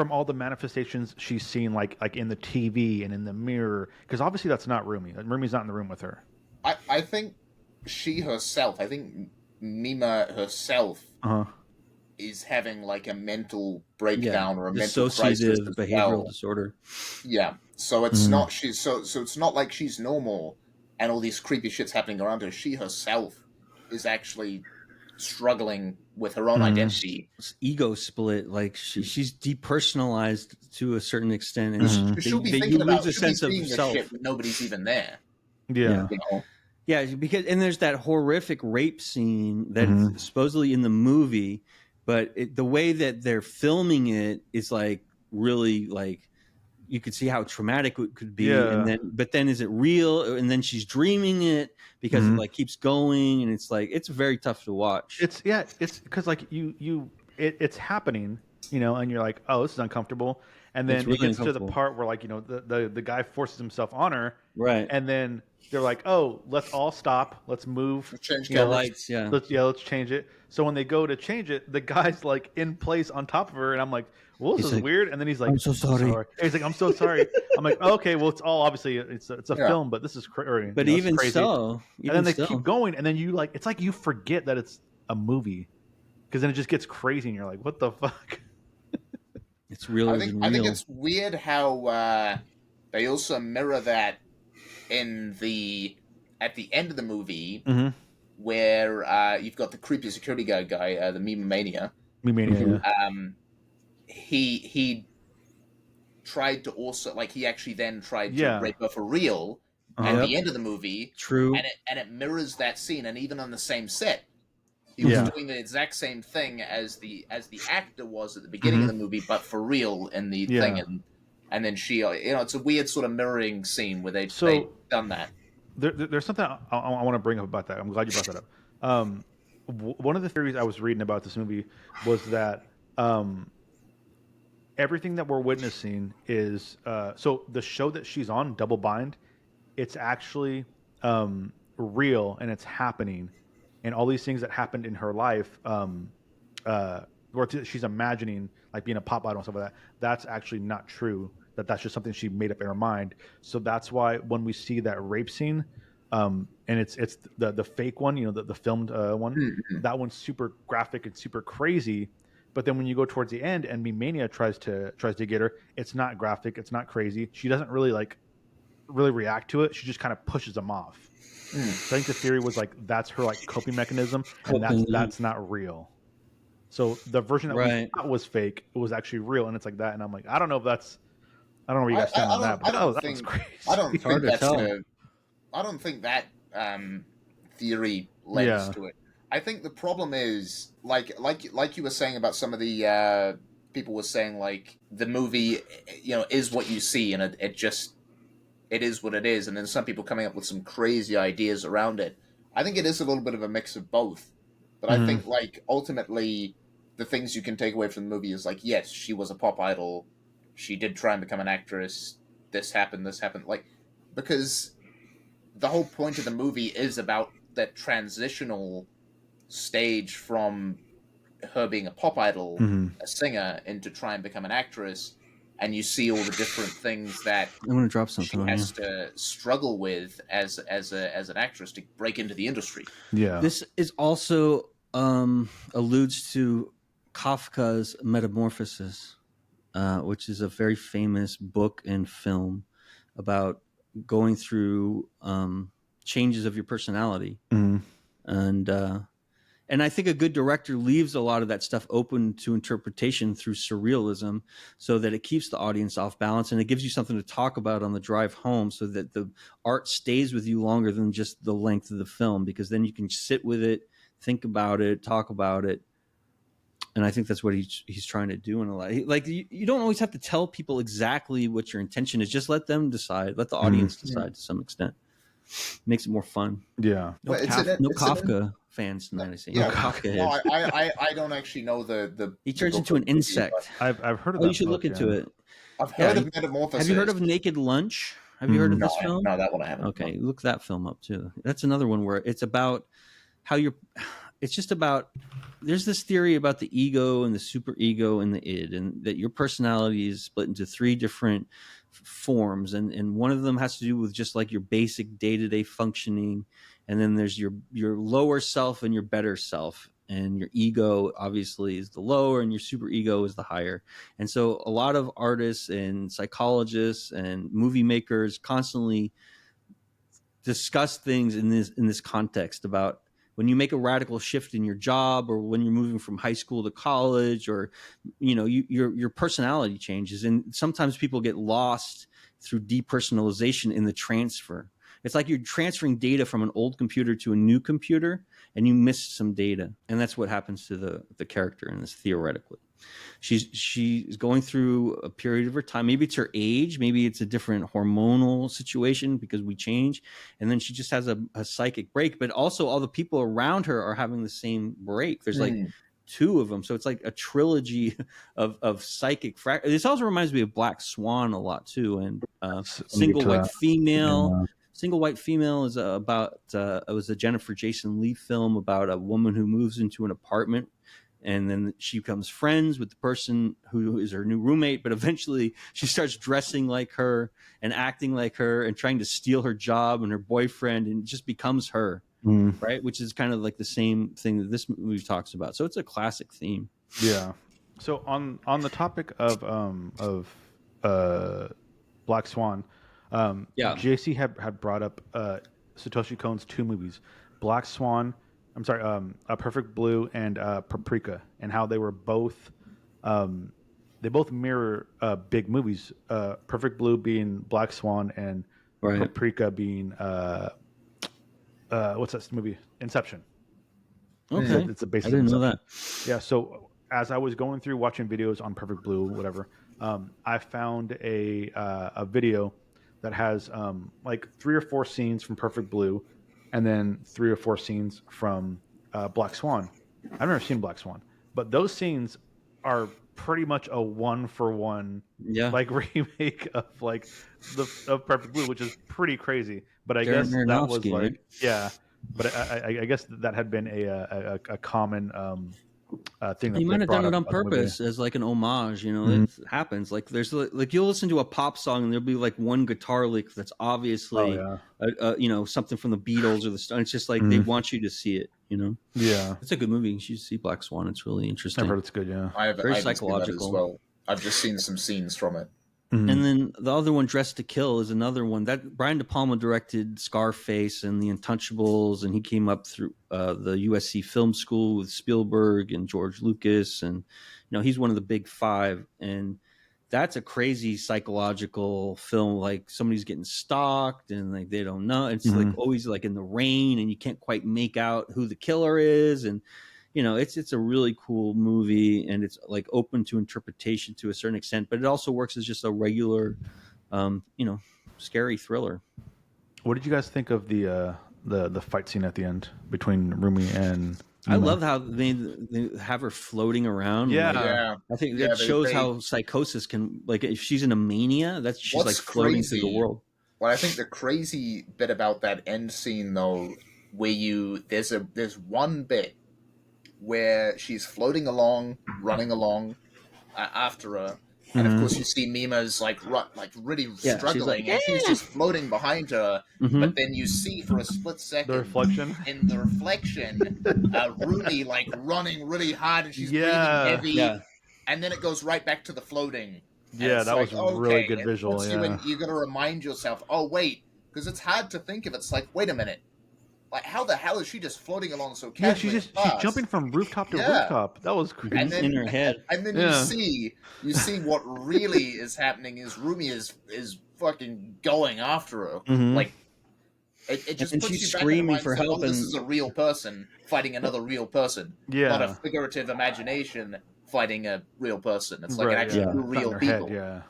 all the manifestations she's seen, like in the TV and in the mirror? Because obviously that's not Rumi. Rumi's not in the room with her. I think she herself, I think Mima herself is having like a mental breakdown or a mental crisis, behavioral disorder. Yeah. So it's not so it's not like she's normal and all these creepy shit's happening around her. She herself is actually struggling with her own identity. It's ego split, like she's depersonalized to a certain extent, and she'll be thinking about a sense of self. Nobody's even there. Yeah. Yeah, because there's that horrific rape scene that's supposedly in the movie, but the way that they're filming it is like really like you could see how traumatic it could be, but then is it real? And then she's dreaming it because it like keeps going, and it's like it's very tough to watch. It's because like it's happening, and you're like, oh, this is uncomfortable, and then it gets to the part where like the guy forces himself on her, right, and then they're like, oh, let's all stop, let's move, change the lights, let's change it. So when they go to change it, the guy's like in place on top of her, and I'm like, well, this is weird. And then he's like, I'm so sorry. He's like, I'm so sorry. I'm like, oh, okay, well, it's all obviously it's a film, but this is crazy. But even so, and then they keep going, and then you like, it's like you forget that it's a movie, because then it just gets crazy, and you're like, what the fuck? It's real. I think it's weird how they also mirror that at the end of the movie, where you've got the creepy security guard guy, the Meme Mania. He tried to also he actually then tried to rape her for real at the end of the movie. True. And it mirrors that scene, and even on the same set, he was doing the exact same thing as the actor was at the beginning of the movie, but for real in the thing. And then she, it's a weird sort of mirroring scene where they've done that. There's something I want to bring up about that. I'm glad you brought that up. One of the theories I was reading about this movie was that everything that we're witnessing is so the show that she's on, Double Bind, it's actually real and it's happening, and all these things that happened in her life, or she's imagining like being a pop idol and stuff like that. That's actually not true. That's just something she made up in her mind. So that's why when we see that rape scene, and it's the fake one, the filmed one, that one's super graphic and super crazy. But then when you go towards the end and Mania tries to get her, it's not graphic, it's not crazy. She doesn't really react to it. She just kind of pushes them off. So I think the theory was like that's her like coping mechanism, and that's not real. So the version that we thought was fake, it was actually real, and it's like that. And I'm like, I don't know where you guys stand on that. But that was crazy. I don't think that theory lends to it. I think the problem is like you were saying about some of the people were saying like the movie, is what you see, and it is what it is, and then some people coming up with some crazy ideas around it. I think it is a little bit of a mix of both, but I think like ultimately the things you can take away from the movie is like, yes, she was a pop idol, she did try and become an actress, this happened, like, because the whole point of the movie is about that transitional stage from her being a pop idol, a singer, into try and become an actress, and you see all the different things that I'm going to drop something she has to struggle with as an actress to break into the industry. Yeah, this is also alludes to Kafka's Metamorphosis, which is a very famous book and film about going through changes of your personality, and I think a good director leaves a lot of that stuff open to interpretation through surrealism, so that it keeps the audience off balance, and it gives you something to talk about on the drive home, so that the art stays with you longer than just the length of the film, because then you can sit with it, think about it, talk about it. And I think that's what he's trying to do in a lot. Like you don't always have to tell people exactly what your intention is. Just let them decide. Let the audience decide to some extent. Makes it more fun. Yeah. No Kafka fans tonight. I see. Yeah, no Kafka no, heads. I don't actually know the. He turns into an insect. I've heard of that. You should look into it. I've heard of Metamorphosis. Have you heard of Naked Lunch? Have you heard of this film? No, that one I haven't. Okay, look that film up too. That's another one where it's about how you're. It's just about. There's this theory about the ego and the super ego and the id, and that your personality is split into three different forms, and one of them has to do with just like your basic day-to-day functioning, and then there's your lower self and your better self, and your ego obviously is the lower and your super ego is the higher. And so a lot of artists and psychologists and movie makers constantly discuss things in this context about when you make a radical shift in your job, or when you're moving from high school to college, or your personality changes, and sometimes people get lost through depersonalization in the transfer. It's like you're transferring data from an old computer to a new computer, and you miss some data, and that's what happens to the character in this theoretically. She's going through a period of her time. Maybe it's her age, maybe it's a different hormonal situation because we change, and then she just has a psychic break. But also all the people around her are having the same break. There's like two of them, so it's like a trilogy of psychic this also reminds me of Black Swan a lot too, and Single White Female. Single White Female is about it was a Jennifer Jason Leigh film about a woman who moves into an apartment, and then she becomes friends with the person who is her new roommate, but eventually she starts dressing like her and acting like her and trying to steal her job and her boyfriend, and just becomes her, right? Which is kind of like the same thing that this movie talks about. So it's a classic theme. Yeah. So on the topic of Black Swan, JC had brought up Satoshi Kon's two movies, Black Swan. I'm sorry, Perfect Blue and Paprika, and how they were both, they both mirror big movies. Perfect Blue being Black Swan, and Paprika being what's that movie? Inception. Okay, it's a basic. I didn't know that. Yeah. So as I was going through watching videos on Perfect Blue, whatever, I found a video that has like 3 or 4 scenes from Perfect Blue, and then 3 or 4 scenes from Black Swan. I've never seen Black Swan, but those scenes are pretty much a 1-for-1 like remake of like of Perfect Blue, which is pretty crazy. but I Darren guess that was Aronofsky, like right? yeah. But I guess that had been a common thing that He they might have brought done it up on about the movie. purpose as like an homage. It happens. Like there's like you'll listen to a pop song and there'll be like one guitar lick that's obviously something from the Beatles or the Stones. It's just like they want you to see it. Yeah, it's a good movie. You should see Black Swan. It's really interesting. I've heard it's good. Yeah, I Very haven't seen that as psychological. well. I've just seen some scenes from it. And then the other one, Dressed to Kill, is another one that Brian De Palma directed Scarface and The Untouchables, and he came up through the USC Film School with Spielberg and George Lucas, and he's one of the big five. And that's a crazy psychological film. Like somebody's getting stalked, and like they don't know. It's like always like in the rain, and you can't quite make out who the killer is, and it's a really cool movie, and it's like open to interpretation to a certain extent, but it also works as just a regular, scary thriller. What did you guys think of the fight scene at the end between Rumi and Mima? I love how they have her floating around. Yeah, yeah. I think that shows how psychosis can, like, if she's in a mania, she's like floating through the world. Well, I think the crazy bit about that end scene, though, where there's one bit where she's floating along, running along after her, and of course you see Mima's like really struggling, and she's just floating behind her. But then you see for a split second the reflection in the reflection, Rumi like running really hard, and she's breathing heavy, and then it goes right back to the floating. Yeah, that was really good visual. You got to remind yourself, oh wait, because it's hard to think of. It's like, wait a minute. Like, how the hell is she just floating along so casually? Yeah, she's jumping from rooftop to rooftop. That was crazy. And then, in her head. And then you see what really is happening is Rumi is fucking going after her. Like, it just puts she's you back screaming in for help. This is a real person fighting another real person, not a figurative imagination fighting a real person. It's like actually real people. Head,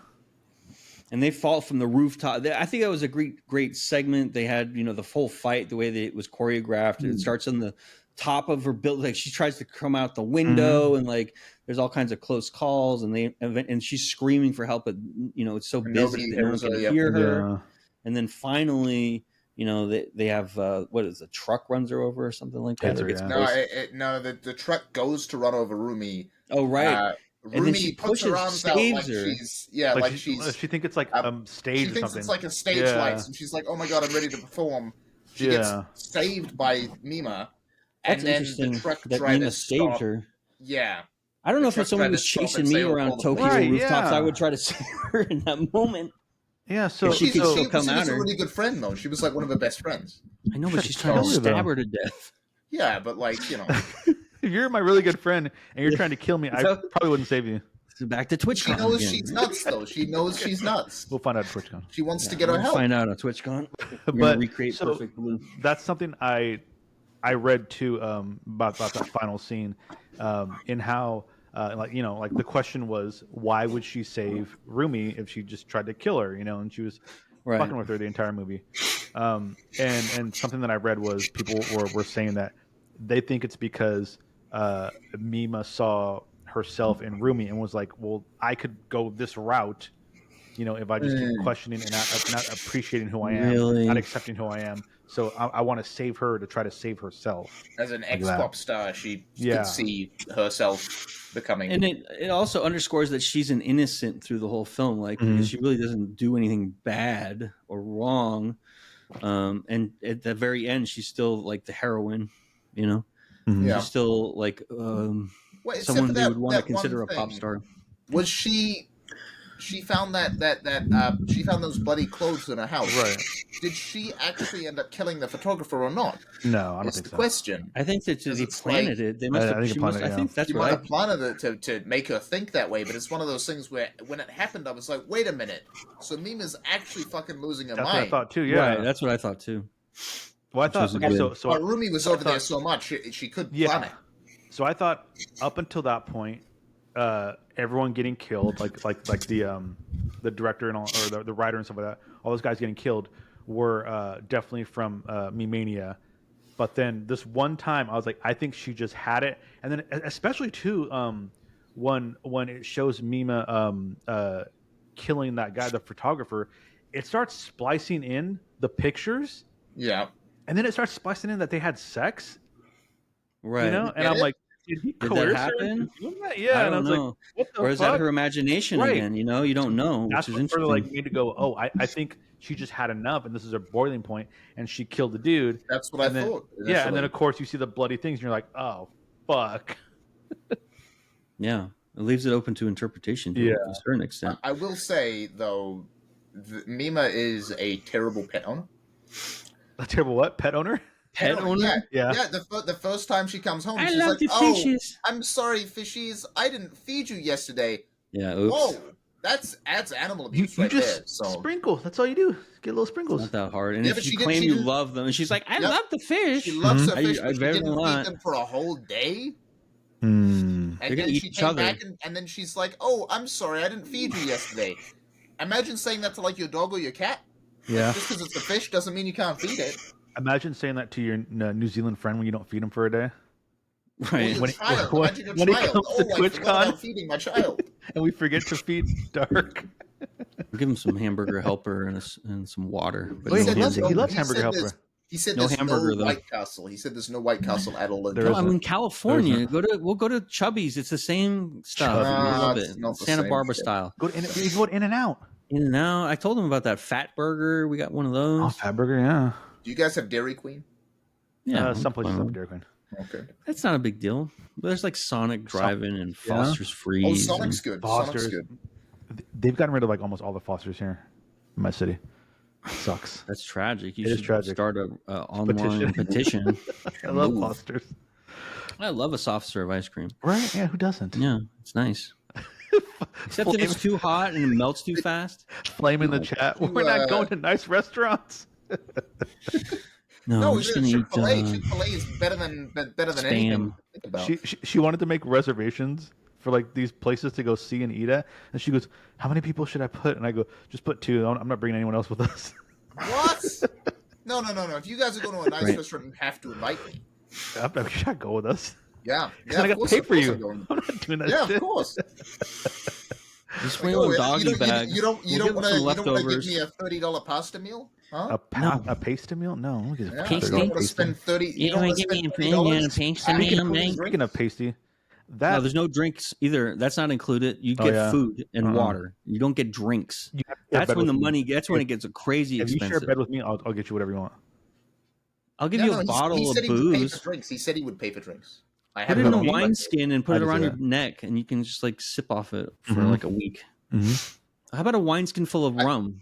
and they fall from the rooftop. I think that was a great segment. They had, the full fight, the way that it was choreographed. It starts on the top of her building. Like she tries to come out the window, and like there's all kinds of close calls, and she's screaming for help, but it's so busy that no one can hear her. And then finally, they have a truck runs her over or something like that. The truck goes to run over Rumi. Oh right. And then she puts her arms out like she's she thinks it's like stage. She thinks something. it's like a stage lights, and she's like, "Oh my god, I'm ready to perform." She gets saved by Mima, and then the truck driver saved her. Yeah, I don't know if someone was chasing me around Tokyo rooftops, I would try to save her in that moment. Yeah, so she was a really good friend though. She was like one of her best friends. I know, but she's trying to stab her to death. Yeah, but like if you're my really good friend and you're trying to kill me, I probably wouldn't save you. So back to TwitchCon. She knows she's nuts, though. She knows she's nuts. We'll find out at TwitchCon. She wants to get her help. Find out at TwitchCon. But recreate Perfect Blue. That's something I read too about that final scene, in how like the question was, why would she save Rumi if she just tried to kill her, and she was fucking with her the entire movie. And something that I read was people were saying that they think it's because Mima saw herself in Rumi and was like, well, I could go this route, if I just keep questioning and not appreciating who I am, not accepting who I am. So I want to save her to try to save herself. As an ex-pop star, she could see herself becoming... And it also underscores that she's an innocent through the whole film, like, because she really doesn't do anything bad or wrong. And at the very end, she's still, like, the heroine, She's still, like, someone they would want to consider a pop star. Was she found she found those bloody clothes in her house. Right. Did she actually end up killing the photographer or not? No, I don't think so. That's the question. I think that they planted it. They must have. I think that's what I planted it to make her think that way. But it's one of those things where when it happened, I was like, wait a minute. So Mima's actually fucking losing her mind. That's what I thought too. Yeah, right, that's what I thought too. Well, I thought but Rumi was over there so much she could plan it. So I thought up until that point, everyone getting killed, like the director and all, or the writer and stuff like that, all those guys getting killed were definitely from Mimania. But then this one time, I was like, I think she just had it, and then especially too, when it shows Mima killing that guy, the photographer, it starts splicing in the pictures Yeah. And then it starts splicing in that they had sex. Right. You know? And I'm like, did he coerce her into doing that? Yeah. I don't know. Like, what the or is fuck? that her imagination again? You know, you don't know, That's which is what interesting. sort of like made to go, oh, I think she just had enough, and this is her boiling point, and she killed the dude. That's what I thought. Initially. Yeah, and then of course you see the bloody things, and you're like, oh, fuck. Yeah, it leaves it open to interpretation to a certain extent. I will say though, Mima is a terrible pet owner. A terrible what? Pet owner? Pet owner? Yeah. The first time she comes home, she's love like, the fishies. I'm sorry, fishies. I didn't feed you yesterday. Yeah, oops. Whoa. That's animal abuse you right just there. So sprinkle. That's all you do. Get little sprinkles. It's not that hard. And Yeah, if but you she claim did- you she did- love them, and she's like, I love the fish. she loves her I- fish, I but she very didn't lot. feed them for a whole day. Hmm. And They're gonna then eat she each came other. back and then she's like, "Oh, I'm sorry, I didn't feed you yesterday." Imagine saying that to like your dog or your cat. Yeah. Just because it's a fish doesn't mean you can't feed it. Imagine saying that to your New Zealand friend when you don't feed him for a day. Right. Or your child. when- Imagine your when he child. comes to I forgot TwitchCon. about feeding my child. And we forget to feed Dark. Give him some hamburger helper and some water. But Oh, no he loves hamburger. he loves hamburger said helper. He said No there's hamburger, no though. White Castle. He said there's no White Castle at all. There No, isn't. I'm in California. There We'll go to Chubby's. It's the same stuff. Chubby's. I love It's it. not the Santa same Barbara shit. style. You go in and out. And now I told him about that fat burger. We got one of those. Oh, fat burger, yeah. Do you guys have Dairy Queen? Yeah, Some places have Dairy Queen. Okay. That's not a big deal. There's like Sonic Drive-In and Foster's Freeze. Oh, Sonic's good. Foster's. Sonic's good. They've gotten rid of like almost all the Fosters here in my city. It sucks. That's tragic. You It is should tragic. start a online petition. I love Move. Fosters. I love a soft serve ice cream. Right? Yeah, who doesn't? Yeah, it's nice. Except if it's too hot and it melts too fast. Flame in the chat. We're not going to nice restaurants. No, I'm No, just gonna eat Chick-fil-A is better than anything. Spam. to think about. She wanted to make reservations for like these places to go see and eat at, and she goes, "How many people should I put?" And I go, "Just put 2. I'm not bringing anyone else with us." What? No. If you guys are going to a nice Right. restaurant, you have to invite me. You should go with us. Yeah. Because I of got to course- pay of for course you. I'm going. I'm not doing that Yeah, shit. of course. Just bring Oh, one doggy bag. You don't We'll want get some to give leftovers. me a $30 pasta meal? Huh? A pasta meal? No. Look at Yeah, pasty? you don't want to spend $30. You don't want to spend $30. Speaking of pasty, that No, there's no drinks either. That's not included. You Oh, get yeah. food and water. You don't get drinks. you have to share That's bed when the with me. money. That's when it gets crazy If you expensive. share bed with me, I'll get you whatever you want. I'll give you a bottle he of said he would pay booze. for drinks. He said he would pay for drinks. I Put it haven't in a got wineskin and put I it just around do your that. neck, and you can just like sip off it for Mhm. like a week. Mm-hmm. How about a wineskin full of rum?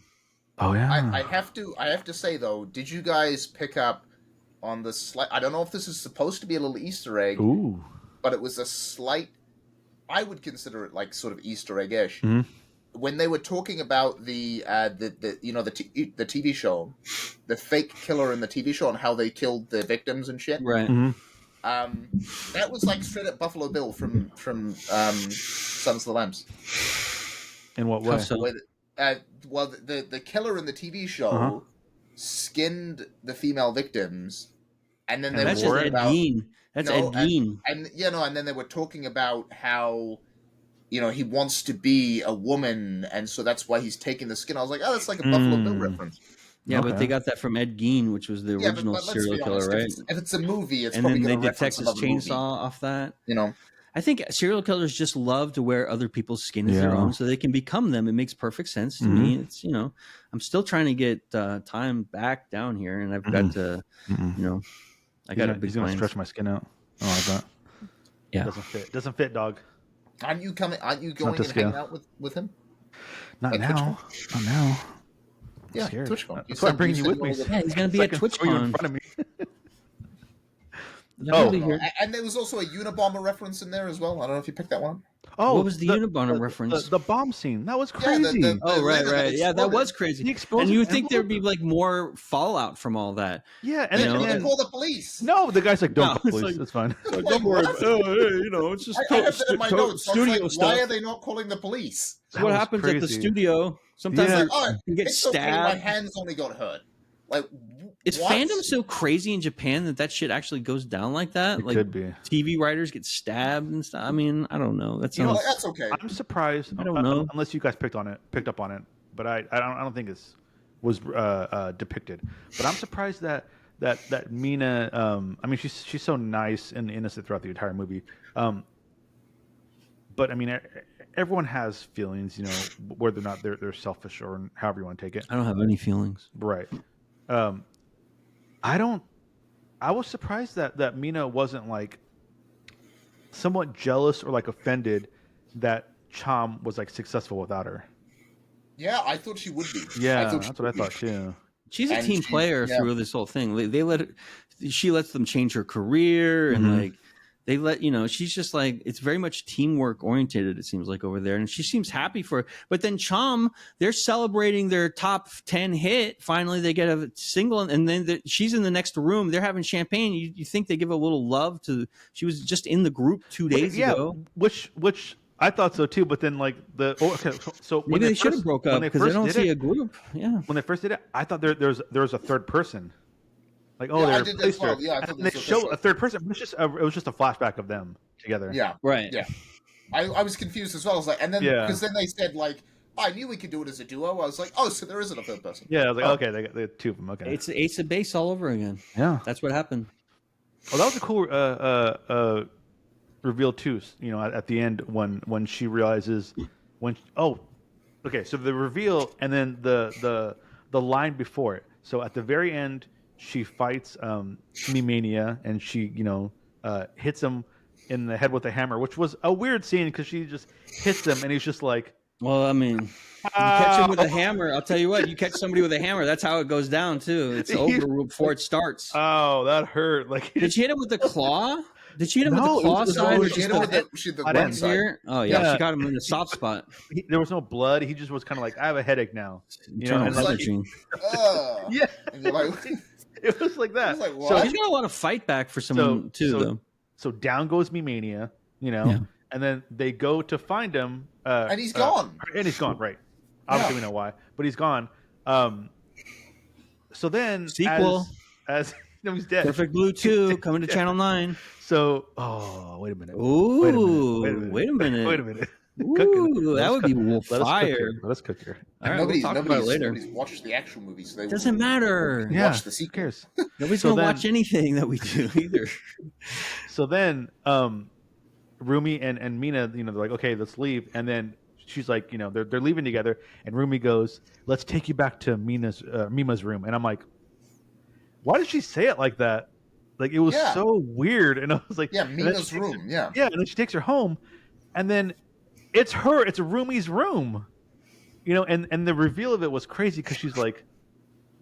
Oh yeah. I have to say though, did you guys pick up on the slight? I don't know if this is supposed to be a little Easter egg, Ooh. but it was a slight. I would consider it like sort of Easter egg-ish. Mhm. When they were talking about the TV show, the fake killer in the TV show, and how they killed the victims and shit. Right. Mhm. That was like straight up Buffalo Bill from Sons of the Lambs. In what How way? so? Well, the killer in the TV show Uh-huh. skinned the female victims, and then And they That's were just Ed about Gein. That's No, Ed Gein. and then they were talking about how he wants to be a woman, and so that's why he's taking the skin. I was like, oh, that's like a Buffalo Bill reference. Yeah, but Okay. they got that from Ed Gein, which was the Yeah, original but let's serial be killer, honest, right? if it's a movie, it's And probably then they going to did reference Texas another movie. Chainsaw off that. You I think serial killers just love to wear other people's skin as their Yeah. own, so they can become them. It makes perfect sense to me. It's I'm still trying to get time back down here, and I've got to, I got a big He's gonna plans. stretch my skin out. I like that. Yeah. Doesn't fit, dog. aren't you going to and scale. hanging out with him? Not At now. Not now. Yeah, scared. TwitchCon. That's why I'm bringing you with me. Yeah, he's gonna be at So I can throw you in TwitchCon. front of me. I'll Oh. be here. And there was also a Unabomber reference in there as well. I don't know if you picked that one. Oh, What was the Unabomber reference? The bomb scene. That was Yeah, crazy. Oh, right. laser Yeah, that exploded. was crazy. He exploded And you would the think there'd envelope. be like more fallout from all that. Yeah, and They You know, didn't then, call the police. no, the guy's like, "Don't No, call it's police. like- It's fine." Like, Wait, don't worry. what? It's just I have that in my notes. I was studio like, stuff. why are they not calling the police? It's what That was happens at the crazy. studio. Sometimes Yeah. like, Oh, you get it's okay. My stabbed. hands only got hurt. Like, Is what? fandom so crazy in Japan that shit actually goes down like that? It Like could be. TV writers get stabbed and stuff. I mean, I don't know. That You know, sounds. that's okay. I'm surprised. I don't know. unless you guys picked up on it. But I don't think it's was depicted. But I'm surprised that Mina. I mean, she's so nice and innocent throughout the entire movie. But I mean, everyone has feelings, whether or not they're selfish or however you want to take it. I don't have any feelings. Right. I don't. I was surprised that Mina wasn't like somewhat jealous or like offended that Cham was like successful without her. Yeah, I thought she would be. Yeah, that's what I thought too. She's a team player through this whole thing. She lets them change her career and like they let she's just like, it's very much teamwork oriented, it seems like, over there, and she seems happy for it. But then Cham, they're celebrating their top 10 hit. Finally they get a single, and then she's in the next room, they're having champagne. You think they give a little love to, she was just in the group 2 days ago, which I thought so too, but then like so maybe they should have broke up because they don't see a group. Yeah, when they first did it, I thought there was a third person. Like, I did as well. Yeah, I thought they show a third person. It was just a flashback of them together. Yeah, right. Yeah, I was confused as well. I was like, and then because then they said like, I knew we could do it as a duo. I was like, oh, so there isn't a third person. Yeah, I was like, okay, they got two of them. Okay, it's Ace of Base all over again. Yeah, that's what happened. Oh, that was a cool reveal too. At the end when she realizes so the reveal and then the line before it. So at the very end, she fights Me-Mania and she hits him in the head with a hammer, which was a weird scene because she just hits him and he's just like, well, I mean, you catch him with a hammer. I'll tell you what, you catch somebody with a hammer, that's how it goes down too. It's over before it starts. Oh, that hurt! Like, did she hit him with the claw? Did she hit him with the claw side? Or she hit him with the right side? Oh yeah, she got him in the soft spot. There was no blood. He just was kind of like, I have a headache now. And like, yeah. And you're like, it was like that. Like, so he's got a lot of fight back for someone though. So down goes Me-Mania, and then they go to find him, and he's gone. And he's gone, right? Obviously, we know why, but he's gone. So then, sequel, as he's dead. Perfect Blue 2 coming to Channel 9. So, wait a minute. Ooh, wait a minute. Ooh, that would be fire. Let us cook here. All right, we'll talk about it later. Nobody's watched the actual movie, so they doesn't matter. Watch the sequel. Who cares? Nobody's gonna watch anything that we do either. So then, Rumi and Mina, they're like, okay, let's leave, and then she's like, they're leaving together, and Rumi goes, "Let's take you back to Mima's room," and I'm like, why did she say it like that? Like, it was so weird, and I was like, Mima's room, yeah, and then she takes her home, and then it's Rumi's room, and the reveal of it was crazy because she's like,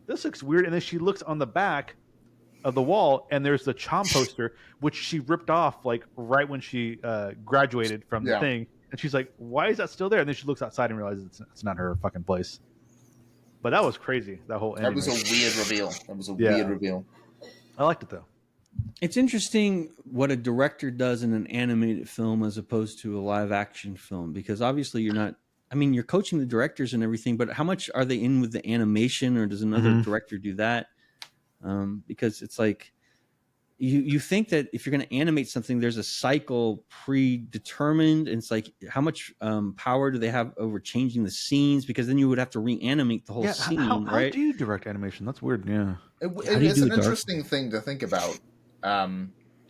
this looks weird, and then she looks on the back of the wall, and there's the Cham poster, which she ripped off like right when she graduated from the thing, and she's like, why is that still there? And then she looks outside and realizes it's not her fucking place. But that was crazy. That whole ending. That was a weird reveal. I liked it though. It's interesting what a director does in an animated film as opposed to a live action film, because obviously you're coaching the directors and everything, but how much are they in with the animation, or does another director do that? Because it's like you think that if you're going to animate something, there's a cycle predetermined, and it's like, how much power do they have over changing the scenes? Because then you would have to reanimate the whole scene, right? How do you direct animation? That's weird. Yeah, it's an interesting thing to think about. Are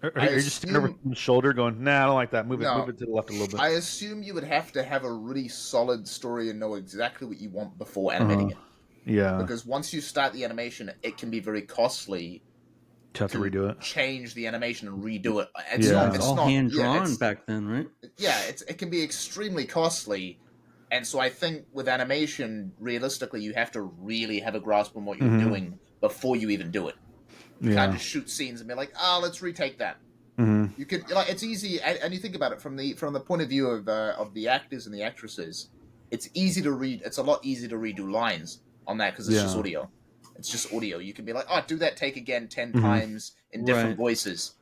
you just standing over the shoulder going, nah, I don't like that. Move it to the left a little bit. I assume you would have to have a really solid story and know exactly what you want before animating it. Yeah. Because once you start the animation, it can be very costly to have to redo it. Change the animation and redo it. It's all hand drawn back then, right? Yeah, it can be extremely costly. And so I think with animation, realistically, you have to really have a grasp on what you're doing before you even do it. You can't just shoot scenes and be like, let's retake that. You could, it's easy, and you think about it from the point of view of the actors and the actresses. It's easy to read. It's a lot easier to redo lines on that because it's just audio. It's just audio. You can be like, do that take again 10 times in different voices,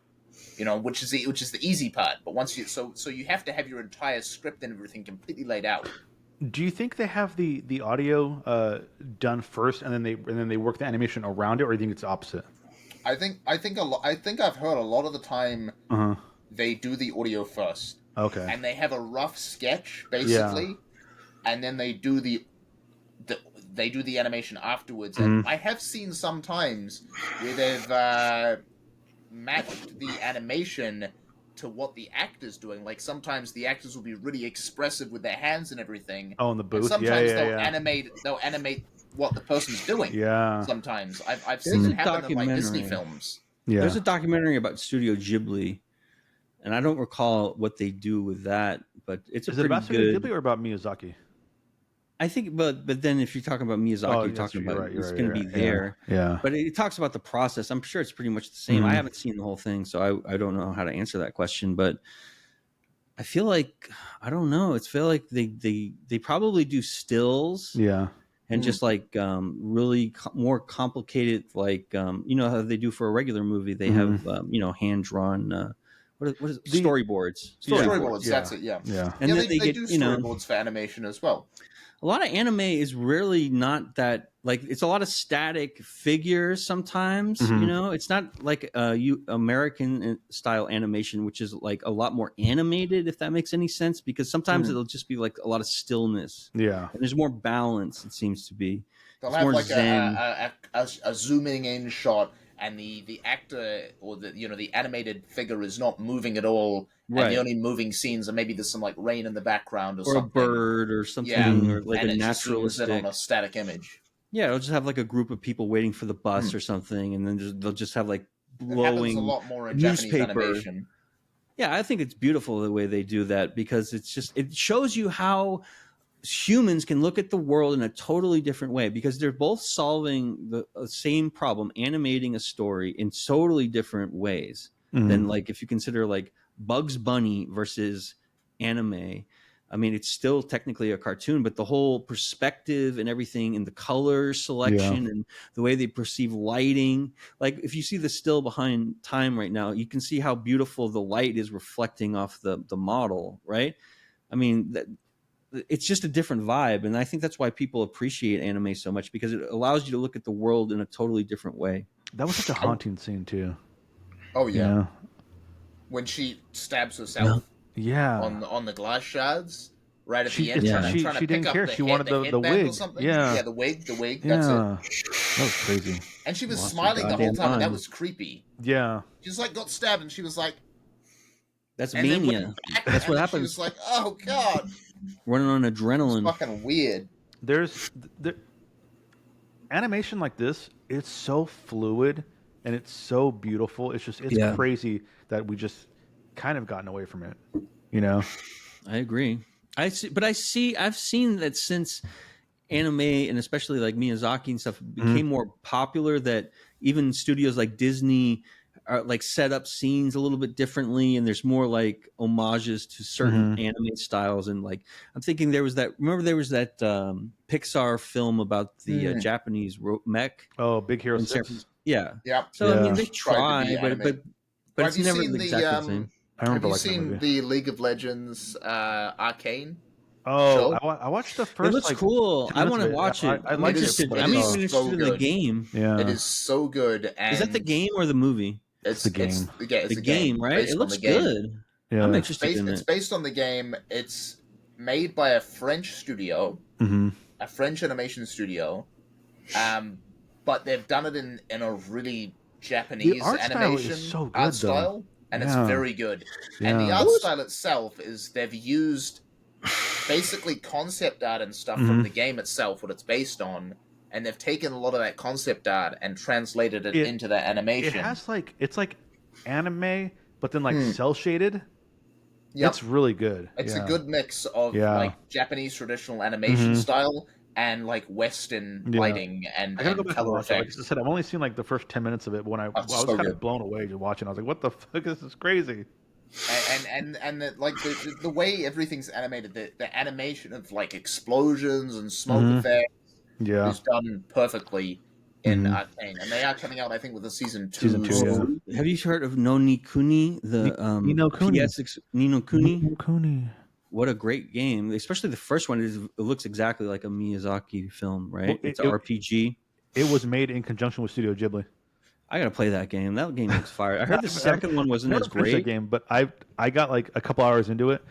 which is the easy part. But once you so you have to have your entire script and everything completely laid out. Do you think they have the audio done first and then they work the animation around it, or do you think it's the opposite? I think I've heard a lot of the time they do the audio first. Okay. And they have a rough sketch basically, and then they do the they do the animation afterwards. And I have seen sometimes where they've matched the animation to what the actor's doing. Like sometimes the actors will be really expressive with their hands and everything. Oh, in the booth. And sometimes yeah. they'll animate what the person's doing. Yeah. Sometimes I've seen it happen in like Disney films. Yeah. There's a documentary about Studio Ghibli, and I don't recall what they do with that, but it's Is it about Studio Ghibli or about Miyazaki? I think, but then if you're talking about Miyazaki, you're talking about it's going to be there. Yeah. But it talks about the process. I'm sure it's pretty much the same. I haven't seen the whole thing, so I don't know how to answer that question. But I feel like I don't know. It's feel like they probably do stills. Yeah. And just like really more complicated, like you know how they do for a regular movie. They have hand drawn. What is it? Storyboards? Storyboards. That's it. Yeah. And yeah, then they do storyboards for animation as well. A lot of anime is really not that, like, it's a lot of static figures sometimes. You know, it's not like American style animation, which is like a lot more animated, if that makes any sense, because sometimes it'll just be like a lot of stillness. Yeah. And there's more balance, it seems to be. They'll have like a zooming in shot, and the actor or the animated figure is not moving at all, and the only moving scenes are maybe there's some like rain in the background or something, a bird or something, or like a naturalistic on a static image. Yeah, it'll just have like a group of people waiting for the bus or something, and then they'll just have like blowing a lot more in newspaper. Japanese animation. Yeah, I think it's beautiful the way they do that, because it shows you how humans can look at the world in a totally different way, because they're both solving the same problem, animating a story in totally different ways than, like, if you consider like Bugs Bunny versus anime. I mean, it's still technically a cartoon, but the whole perspective and everything, and the color selection and the way they perceive lighting. Like, if you see the still behind Time right now, you can see how beautiful the light is reflecting off the model, right? I mean, it's just a different vibe, and I think that's why people appreciate anime so much, because it allows you to look at the world in a totally different way. That was such a haunting scene too. Oh yeah, when she stabs herself. Yeah, on the glass shards right at the end. She didn't care. She wanted the wig. Yeah, the wig. That's it. That was crazy. And she was smiling the whole time, and that was creepy. Yeah, she just like got stabbed, and she was like, "That's mania." That's what happens. She was like, "Oh god." Running on adrenaline. It's fucking weird. There's animation like this. It's so fluid and it's so beautiful. It's crazy that we just kind of gotten away from it. You know. I agree. I've seen that since anime, and especially like Miyazaki and stuff, became more popular, that even studios like Disney are like set up scenes a little bit differently, and there's more like homages to certain anime styles. And like, I'm thinking there was that Pixar film about the Japanese mech. Oh, Big Hero 6. Yeah. So I mean, they try, but it's never exactly the same. Have you seen the League of Legends Arcane? Oh, I watched the first. It looks like, cool. I want to watch it. I'm interested in the game. Yeah, it is so good. And is that the game or the movie? It's the game. It's the game, right? It looks good. Yeah. I'm interested in it. It's based on the game. It's made by a French studio, a French animation studio, but they've done it in a really Japanese animation art style, and it's very good. And the art style itself is they've used basically concept art and stuff from the game itself, what it's based on. And they've taken a lot of that concept art and translated it into the animation. It has it's like anime, but then like cell shaded. Yep. It's really good. It's a good mix of like Japanese traditional animation style and like Western lighting and color effects. Like I said, I've only seen like the first 10 minutes of it. When I was kind of blown away just watching. I was like, "What the fuck? This is crazy." And the way everything's animated, the animation of like explosions and smoke effects. Yeah, is done perfectly in Arcane, and they are coming out, I think, with a season 2. Season 2, yeah. Have you heard of No Ni Kuni? The Ni no Kuni. Ni no Kuni. Ni no Kuni. What a great game! Especially the first one. It looks exactly like a Miyazaki film, right? Well, it's an RPG. It was made in conjunction with Studio Ghibli. I gotta play that game. That game looks fire. I heard the second one wasn't as great. That game, but I got like a couple hours into it.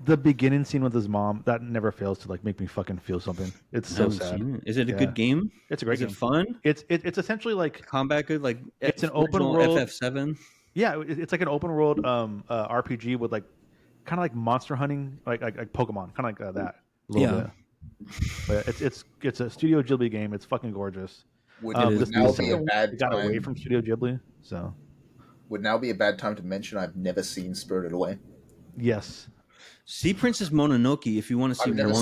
The beginning scene with his mom, that never fails to like make me fucking feel something. It's so sad. Is it a good game? It's a great game. Is it fun? It's essentially like combat good, like it's an open world FF7. Yeah, it's like an open world RPG with like kind of like monster hunting, like Pokemon, kind of like that. A little bit. But it's a Studio Ghibli game. It's fucking gorgeous. Would now be a bad got time. away from Studio Ghibli, so would now be a bad time to mention I've never seen Spirited Away. Yes. See Princess Mononoke if you want to see. I've never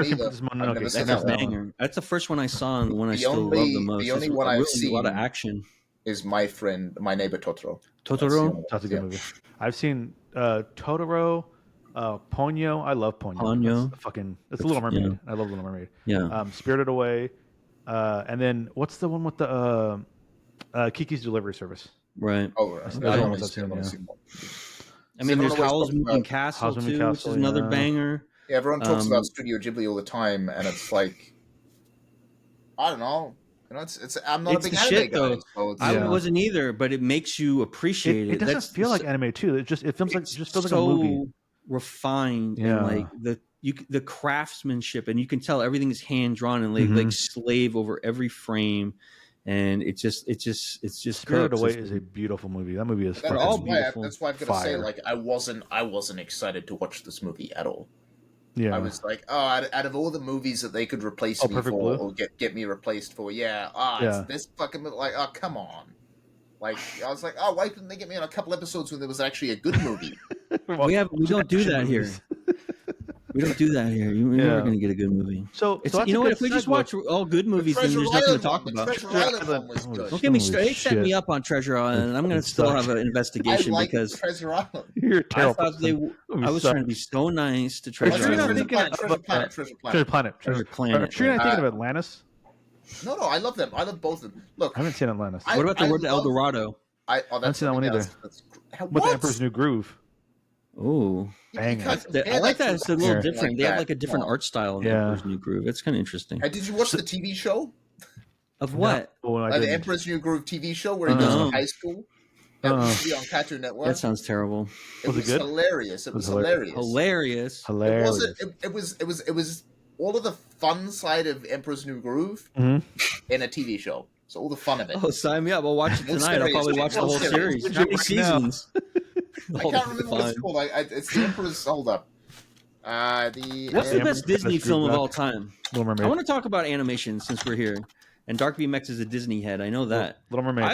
seen Princess Mononoke. That's a banger. That's the first one I saw and the one I still love the most. The only one I've seen a lot of action is My Neighbor Totoro. That's a good movie. I've seen Totoro, Ponyo. I love Ponyo. Ponyo. It's a Little Mermaid. Yeah. I love Little Mermaid. Yeah. Spirited Away, and then what's the one with the Kiki's Delivery Service? Right. Oh, right. I mean, there's Howl's Moving Castle too, which is another banger. Yeah, everyone talks about Studio Ghibli all the time, and it's like, I don't know. You know, I'm not a big anime guy. So I wasn't either, but it makes you appreciate it. It doesn't feel like anime too. It feels like a movie. Refined and like the craftsmanship, and you can tell everything is hand drawn and like slave over every frame. And it's just Spirited Away is a beautiful movie. That movie is beautiful. That's why I've got to say, like, I wasn't excited to watch this movie at all. Yeah, I was like, out of all the movies that they could replace me for, or get me replaced for, it's this fucking movie. Like, oh, come on. Like, I was like, oh, why couldn't they get me on a couple episodes when there was actually a good movie? we don't do that here. We don't do that here. You're never going to get a good movie. So you know what? If we just watch all good movies, then there's nothing to talk about. Don't get me straight. Set me up on Treasure Island, and I'm going to still have an investigation because Treasure Island. You're terrible. I was trying to be so nice to Treasure Island. Treasure Planet. Are you not thinking of Atlantis? No, I love them. I love both of them. Look, I haven't seen Atlantis. What about the Road to El Dorado? I haven't seen that one either. With the Emperor's New Groove. Oh, I like that. It's a little different. They have like a different art style in the Emperor's New Groove. It's kind of interesting. Did you watch the TV show? Of what? No, the Emperor's New Groove TV show where he goes to high school. That used to be on Cartoon Network. That sounds terrible. It was hilarious. It was hilarious. It was all of the fun side of Emperor's New Groove in a TV show. So all the fun of it. Oh, sign me up! I'll watch it tonight. I'll probably watch the whole series. How many seasons? I can't remember what it's called. It's the Emperor's. Hold up. What's the best Disney film of all time? Little Mermaid. I want to talk about animation since we're here. And Dark BMX is a Disney head. I know that. Little Mermaid.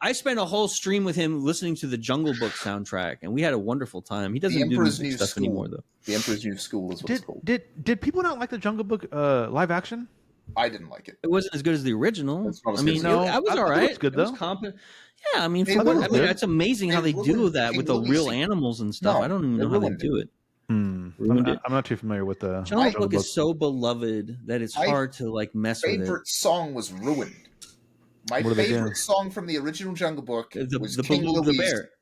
I spent a whole stream with him listening to the Jungle Book soundtrack, and we had a wonderful time. He doesn't do music stuff anymore, though. The Emperor's New School is what it's called. Did people not like the Jungle Book live action? I didn't like it. It wasn't as good as the original. I mean, I was all right. It was good, though. Yeah, I mean, it's amazing how they do that with the real animals and stuff. I don't even know how they do it. I'm not too familiar with the Jungle Book is so beloved that it's hard to like mess with it. My favorite song was ruined. My favorite song from the original Jungle Book was King Louis.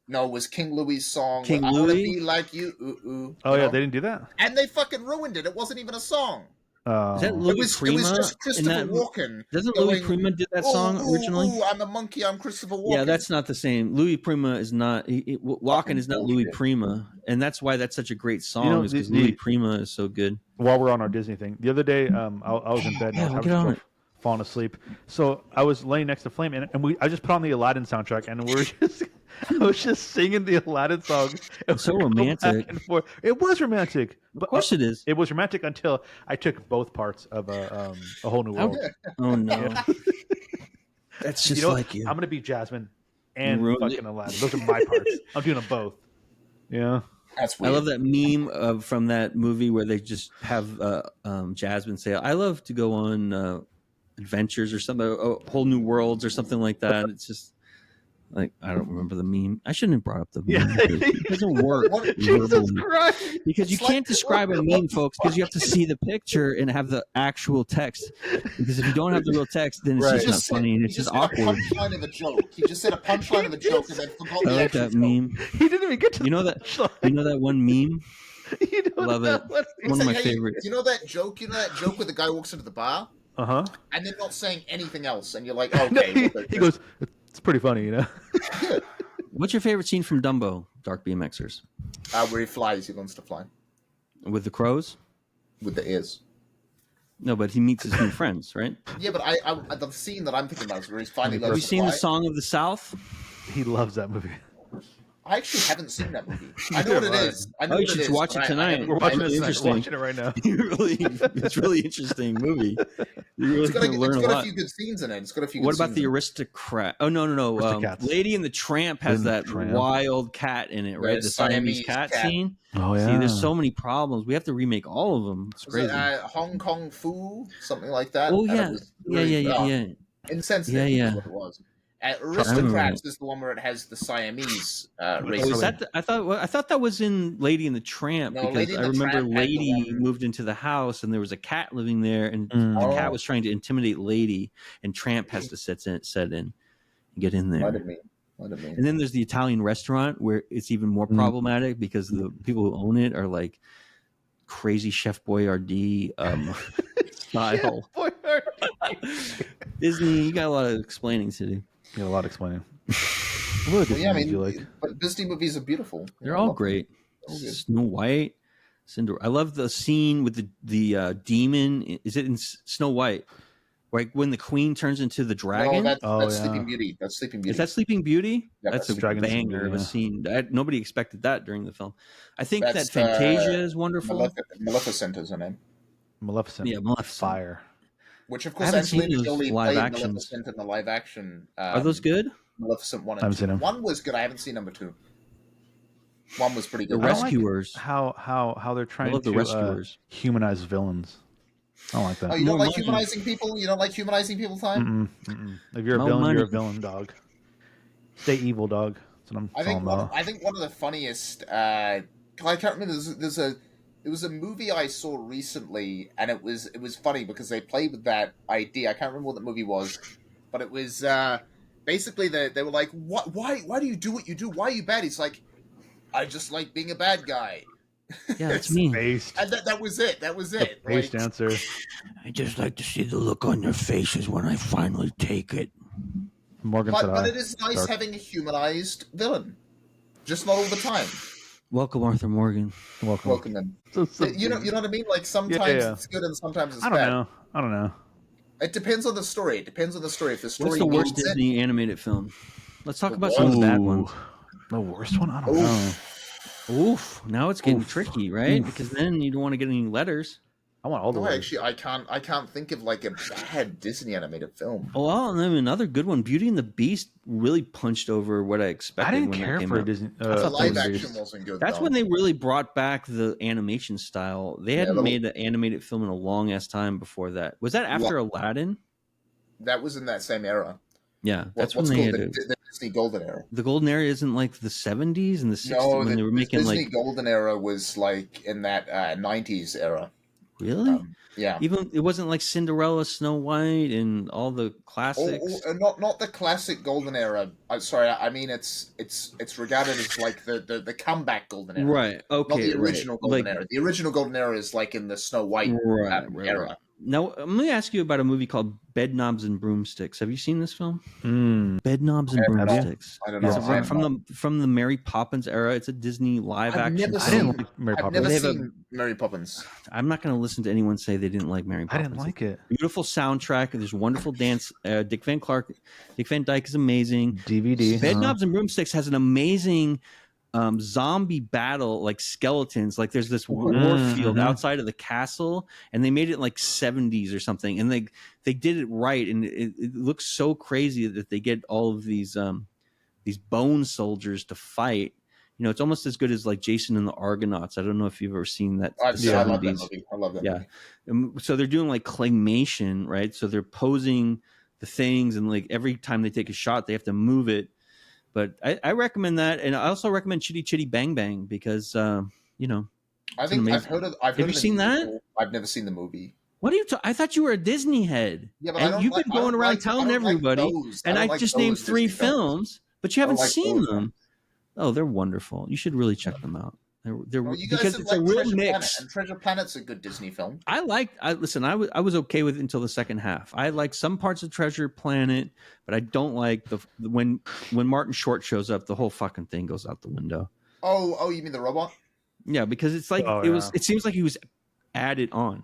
No, it was King Louis' song. King I Louis? wanna be like you. Oh, yeah, they didn't do that? And they fucking ruined it. It wasn't even a song. Is that Louis Prima? It was just Christopher Walken. Doesn't Louis Prima do that song originally? I'm a monkey. I'm Christopher Walken. Yeah, that's not the same. Louis Prima is not. Walken is not Louis Prima, and that's why that's such a great song. Is because Louis Prima is so good. While we're on our Disney thing, the other day, I was in bed and I was falling asleep. So I was laying next to Flame, and I just put on the Aladdin soundtrack, and I was just singing the Aladdin song. It's so romantic. It was romantic. Of course it is. It was romantic until I took both parts of a whole new world. Oh no, that's just like you. I'm gonna be Jasmine and fucking Aladdin. Those are my parts. I'm doing them both. Yeah. That's weird. I love that meme from that movie where they just have Jasmine say, "I love to go on adventures" or something, whole new worlds or something like that. It's just like, I don't remember the meme. I shouldn't have brought up the meme. It doesn't work. Jesus Christ. Because you can't describe a meme, folks, because you have to see the picture and have the actual text. Because if you don't have the real text, then it's just not funny and it's just awkward. He just said a punchline of a joke. He just said a punchline of a joke and then forgot the I like that meme. He didn't even get to You know that one meme? Love it. One of my favorites. You know that joke where the guy walks into the bar? Uh-huh. And they're not saying anything else, and you're like, okay. He goes, it's pretty funny, you know? What's your favorite scene from Dumbo, Dark BMXers? Where he flies, he wants to fly. With the crows? With the ears. No, but he meets his new friends, right? Yeah, but I the scene that I'm thinking about is where he's finally learns Have you to seen fly. The Song of the South? He loves that movie. I actually haven't seen that movie. I know what it is. I know you what it should is. watch it tonight. We're watching Interesting. it right now. It's really interesting movie. You're really going to learn it's a got lot. a few good scenes in it. It's got a few. What good about scenes the Aristocrat? Oh no. Aristocats. Lady and the Tramp has that wild cat in it, right? The Siamese cat scene. Oh yeah. See, there's so many problems. We have to remake all of them. It's crazy. Hong Kong Foo, something like that. Oh yeah, yeah. Insensitive. Yeah. Is what it was. Aristocrats is the one where it has the Siamese race. Oh, is that? I thought that was in Lady and the Tramp, because I remember Lady moved into the house and there was a cat living there, and the cat was trying to intimidate Lady, and Tramp has to set in and get in there. Might have been. And then there's the Italian restaurant where it's even more problematic because the people who own it are like crazy Chef Boyardee style. Disney, you got a lot of explaining to do. You got a lot of explaining. But Disney movies are beautiful. They're all great. Snow White, Cinderella. I love the scene with the demon. Is it in Snow White? Like when the queen turns into the dragon? No, that's Sleeping Beauty. That's Sleeping Beauty. Is that Sleeping Beauty? Yeah, that's a banger of a scene. Nobody expected that during the film. I think that Fantasia is wonderful. Maleficent is her name. Maleficent. Yeah, Maleficent. Fire. Which, of course, Angelina Jolie played Maleficent in the live action. Are those good? Maleficent 1 and 2. I haven't seen them. 1 was good. I haven't seen number 2. 1 was pretty good. The Rescuers. Like how they're trying to Rescuers. Humanize villains. I don't like that. Oh, you don't like humanizing people? You don't like humanizing people, Time? If you're a villain, you're a villain, dog. Stay evil, dog. That's what I'm talking about. I think one of the funniest... I can't remember. There was a movie I saw recently, and it was funny because they played with that idea. I can't remember what the movie was, but it was basically they were like, Why do you do what you do? Why are you bad?" He's like, "I just like being a bad guy." Yeah, it's me. And that was it. That was it. Based answer. I just like to see the look on their faces when I finally take it. Morgan said, but it is nice having a humanized villain, just not all the time. Welcome, Arthur Morgan. Welcome them. So you know what I mean? Like sometimes it's good and sometimes it's bad. I don't know. It depends on the story. If the story. What's the worst Disney animated film? Let's talk about some of the bad ones. The worst one? I don't know. Oof! Now it's getting tricky, right? Because then you don't want to get any letters. I want all the way. Actually, I can't think of like a bad Disney animated film. Oh, well, and then another good one, Beauty and the Beast, really punched over what I expected. I didn't care for Disney. The live action wasn't good. That's when they really brought back the animation style. They hadn't made an animated film in a long ass time before that. Was that after Aladdin? That was in that same era. Yeah, that's when they had the Disney Golden Era. The Golden Era isn't like the 70s and the 60s when they were making Disney like Golden Era was like in that 90s era. Really? Yeah. Even it wasn't like Cinderella, Snow White, and all the classics. Not the classic Golden Era. I'm sorry. I mean, it's regarded as like the comeback Golden Era. Right. Okay. Not the original Golden Era. The original Golden Era is like in the Snow White era. Now, let me ask you about a movie called Bedknobs and Broomsticks. Have you seen this film? Bedknobs and Broomsticks. I don't know. It's from the Mary Poppins era. It's a Disney live action. I didn't like Mary Poppins. I've never seen Mary Poppins. I'm not going to listen to anyone say they didn't like Mary Poppins. I didn't like it. Beautiful soundtrack. There's wonderful dance. Dick Van Dyke is amazing. DVD. Bedknobs and Broomsticks has an amazing zombie battle, like skeletons. Like there's this war field outside of the castle, and they made it in like 70s or something, and they did it right, and it looks so crazy that they get all of these bone soldiers to fight. You know, it's almost as good as like Jason and the Argonauts. I don't know if you've ever seen that. I love that movie. I love that movie. So they're doing like claymation, right? So they're posing the things, and like every time they take a shot, they have to move it. But I recommend that, and I also recommend Chitty Chitty Bang Bang because you know. I think I've heard of. Have you seen that? Before. I've never seen the movie. What are you? I thought you were a Disney head. Yeah, but and you've been going around telling everybody, and I just named 3 films, but you haven't seen them. Oh, they're wonderful. You should really check them out. They're because it's a real mix. And Treasure Planet's a good Disney film. I was okay with it until the second half. I like some parts of Treasure Planet, but I don't like when Martin Short shows up, the whole fucking thing goes out the window. Oh, you mean the robot? Yeah, because it's like it seems like he was added on.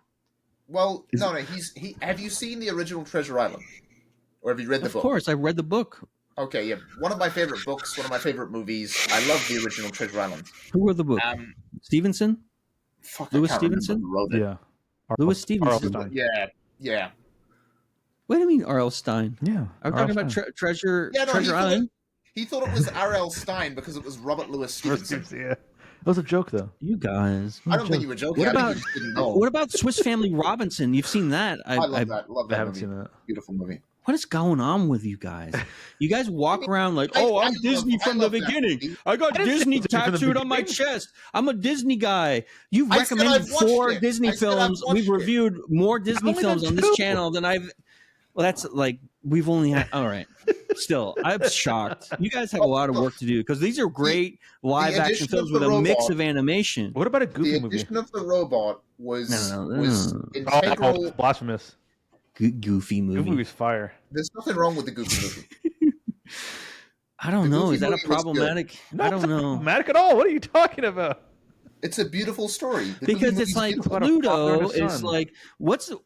Well, no. He. Have you seen the original Treasure Island, or have you read the book? Of course, I read the book. Okay, yeah. One of my favorite books. One of my favorite movies. I love the original Treasure Island. Who wrote the book? Stevenson. Louis Stevenson. Who wrote it. Yeah. Louis Stevenson. Yeah. What do you mean, R.L. Stein? Yeah. I'm talking about Treasure Island. He thought it was R.L. Stein because it was Robert Louis Stevenson. Yeah. It was a joke, though. You guys. I don't think you were joking. What about Swiss Family Robinson? You've seen that? I love that. Love that. I haven't movie. seen that. Beautiful movie. What is going on with you guys? You guys walk around like, I'm Disney from the beginning. I got Disney tattooed on my chest. I'm a Disney guy. You've recommended 4 Disney films. We've reviewed more Disney films on this channel than I've. Well, that's like we've only had. All right. Still, I'm shocked. You guys have a lot of work to do because these are great live action films with a mix of animation. What about a Goofy movie? The addition of the robot was integral. Oh, blasphemous. Goofy movie. Goofy movie's fire. There's nothing wrong with the Goofy movie. I don't know. Is that a problematic? I don't know. Problematic at all? What are you talking about? It's a beautiful story. Because it's like Pluto is like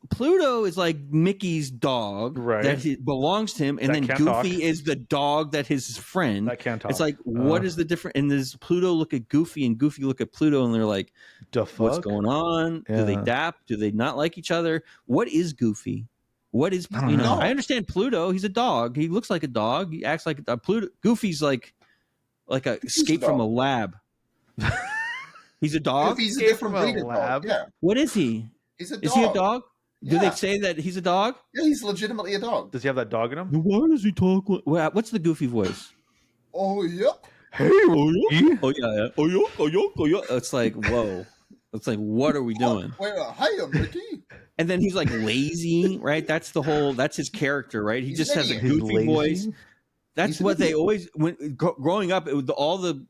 Pluto is like Mickey's dog that belongs to him, and then Goofy is the dog that his friend. That can't talk. It's like what is the difference? And does Pluto look at Goofy and Goofy look at Pluto, and they're like, "What's going on? Yeah. Do they dap? Do they not like each other? What is Goofy? What is I understand Pluto. He's a dog. He looks like a dog. He acts like a Pluto. Goofy's like a escape from a lab." He's a dog? He's a different breed of dog. Yeah. What is he? He's a dog. Is he a dog? Do they say that he's a dog? Yeah, he's legitimately a dog. Does he have that dog in him? Why does he talk? What's the Goofy voice? Oh, yeah. Hey, oh, yeah. Oh, yeah. Oh, yeah. Oh, yeah. Oh, yeah. It's like, whoa. It's like, what are we doing? Hiya, Mickey. And then he's like lazy, right? That's his character, right? He just has a Goofy voice. That's what they always, growing up, it was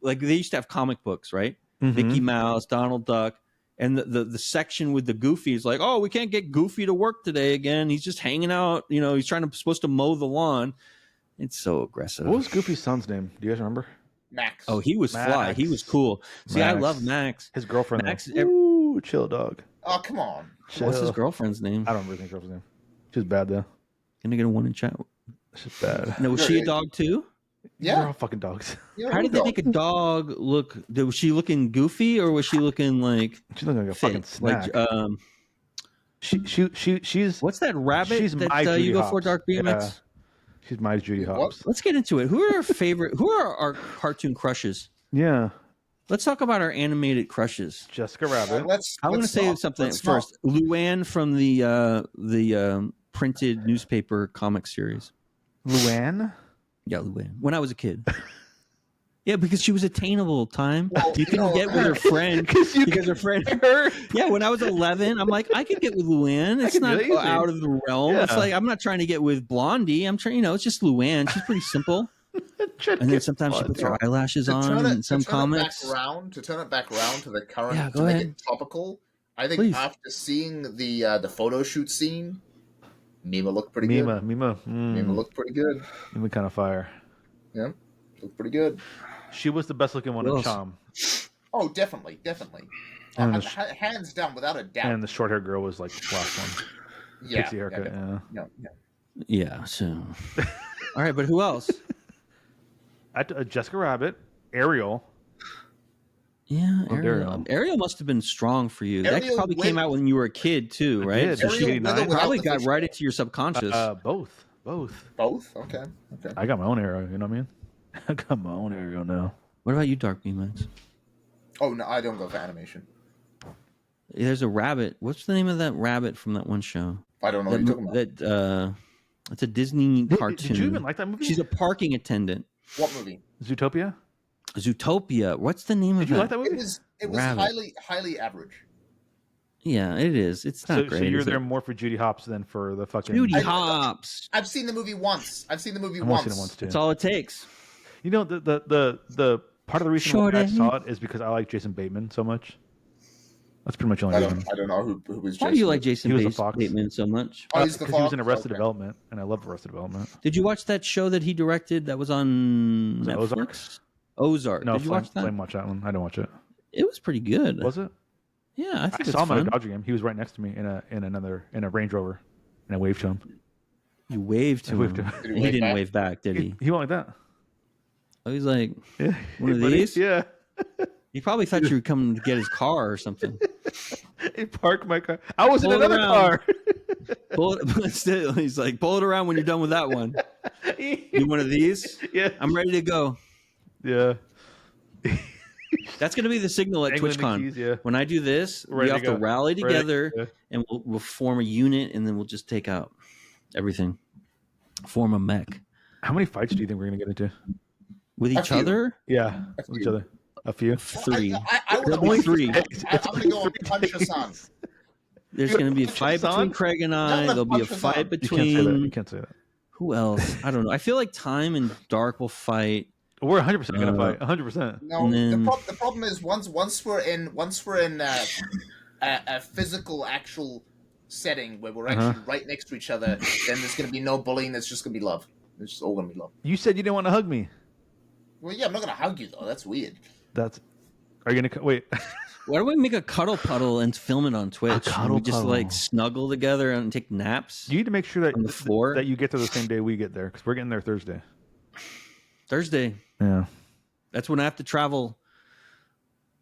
they used to have comic books, right? Mm-hmm. Mickey Mouse, Donald Duck, and the section with the Goofy is like, oh, we can't get Goofy to work today again. He's just hanging out. He's supposed to mow the lawn. It's so aggressive. What was Goofy's son's name? Do you guys remember? Max. Oh, he was Fly. He was cool. See, I love Max. His girlfriend. Max. Ooh, chill dog. Oh, come on. Chill. What's his girlfriend's name? I don't remember his girlfriend's name. She was bad though. Can I get a 1 in chat? She's bad. No, was she a dog too? Yeah, they're all fucking dogs. How did they make a dog look? Was she looking goofy or was she looking like? She's looking like a fucking snack. She's what's that rabbit she's that you go for, Dark BMX? Yeah. She's my Judy Hopps. Let's get into it. Who are our cartoon crushes? Yeah. Let's talk about our animated crushes. Jessica Rabbit. I want to say something first. Luann from the printed newspaper comic series. Luann? Yeah, Luann. When I was a kid. Yeah, because she was attainable. You couldn't get with her friend because her friend. Yeah, when I was 11, I'm like, I could get with Luann. It's not out of the realm. Yeah. It's like I'm not trying to get with Blondie. I'm trying. It's just Luann. She's pretty simple. And then sometimes she puts her eyelashes on in some comics. To turn it back around to the current, yeah, go ahead. Make it topical. I think after seeing the photo shoot scene, Mima looked pretty good. Mima looked pretty good. Mima kind of fire. Yeah, looked pretty good. She was the best looking one in Chom. Oh, definitely. And hands down, without a doubt. And the short hair girl was like the last one. Yeah. Pixie haircut. Yeah. So, all right, but who else? Jessica Rabbit, Ariel. Yeah, Ariel must have been strong for you. That probably came out when you were a kid too, right? So she probably got right into your subconscious. Both. Okay. I got my own Ariel. You know what I mean? I got my own Ariel now. What about you, Dark BMX? Oh no, I don't go for animation. There's a rabbit. What's the name of that rabbit from that one show? I don't know what you're talking about. It's a Disney cartoon. Did you even like that movie? She's a parking attendant. What movie? Zootopia. What's the name of it? Did you like that movie? It was highly average. Yeah, it is. It's not great. So you're there more for Judy Hopps than for the fucking Judy Hopps. I've seen the movie once. I've seen it once too. That's all it takes. You know, the part of the reason why I saw it is because I like Jason Bateman so much. That's pretty much the only reason. I don't know who was Jason. Why do you like Jason Bateman so much? Because he was in Arrested Development, and I love Arrested Development. Did you watch that show that he directed that was on Netflix? Ozark. No, Did you watch that? Flame watch that one. I didn't watch it. It was pretty good. Was it? Yeah, I think I saw him fun. at a Dodger game. He was right next to me in a Range Rover, and I waved to him. You waved to him. He didn't wave back, did he? He went like that. Oh, he's like, one of these? Yeah. He probably thought you were coming to get his car or something. He parked my car. I was in another car. He's like, pull it around when you're done with that one. You one of these? Yeah. I'm ready to go. Yeah. That's going to be the signal at TwitchCon. Keys, yeah. When I do this, we have to rally together and we'll form a unit, and then we'll just take out everything. Form a mech. How many fights do you think we're going to get into? With each other? Yeah, with each other. A few? 3. There'll be 3. I'm going to go and punch Hassan. There's going to be a fight between Craig and I. There'll be a fight between... You can't say that. Who else? I don't know. I feel like Time and Dark will fight. We're 100% going to fight. 100%. No, the problem is once we're in a physical actual setting where we're actually right next to each other, then there's going to be no bullying. There's just going to be love. It's just all going to be love. You said you didn't want to hug me. Well, yeah, I'm not going to hug you though. That's weird. Are you going to wait? Why don't we make a cuddle puddle and film it on Twitch? We just puddle. like snuggle together and take naps. You need to make sure that on the floor that you get there the same day we get there, because we're getting there Thursday. Yeah. That's when I have to travel.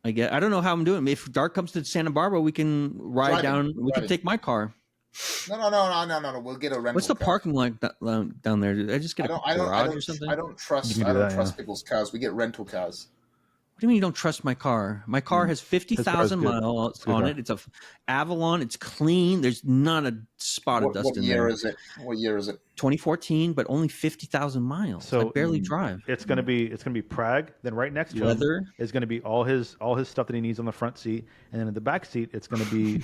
I don't know how I'm doing. If Dark comes to Santa Barbara, we can ride down. We can take my car. No. We'll get a rental. What's the parking lot down there? Did I just get a garage or something? I don't trust people's cars. We get rental cars. What do you mean you don't trust my car? My car has 50,000 miles on it. It's a Avalon. It's clean. There's not a spot of dust in there. What year is it? 2014, but only 50,000 miles. So I barely drive. It's gonna be Prague. Then right next to him is gonna be all his stuff that he needs on the front seat, and then in the back seat it's gonna be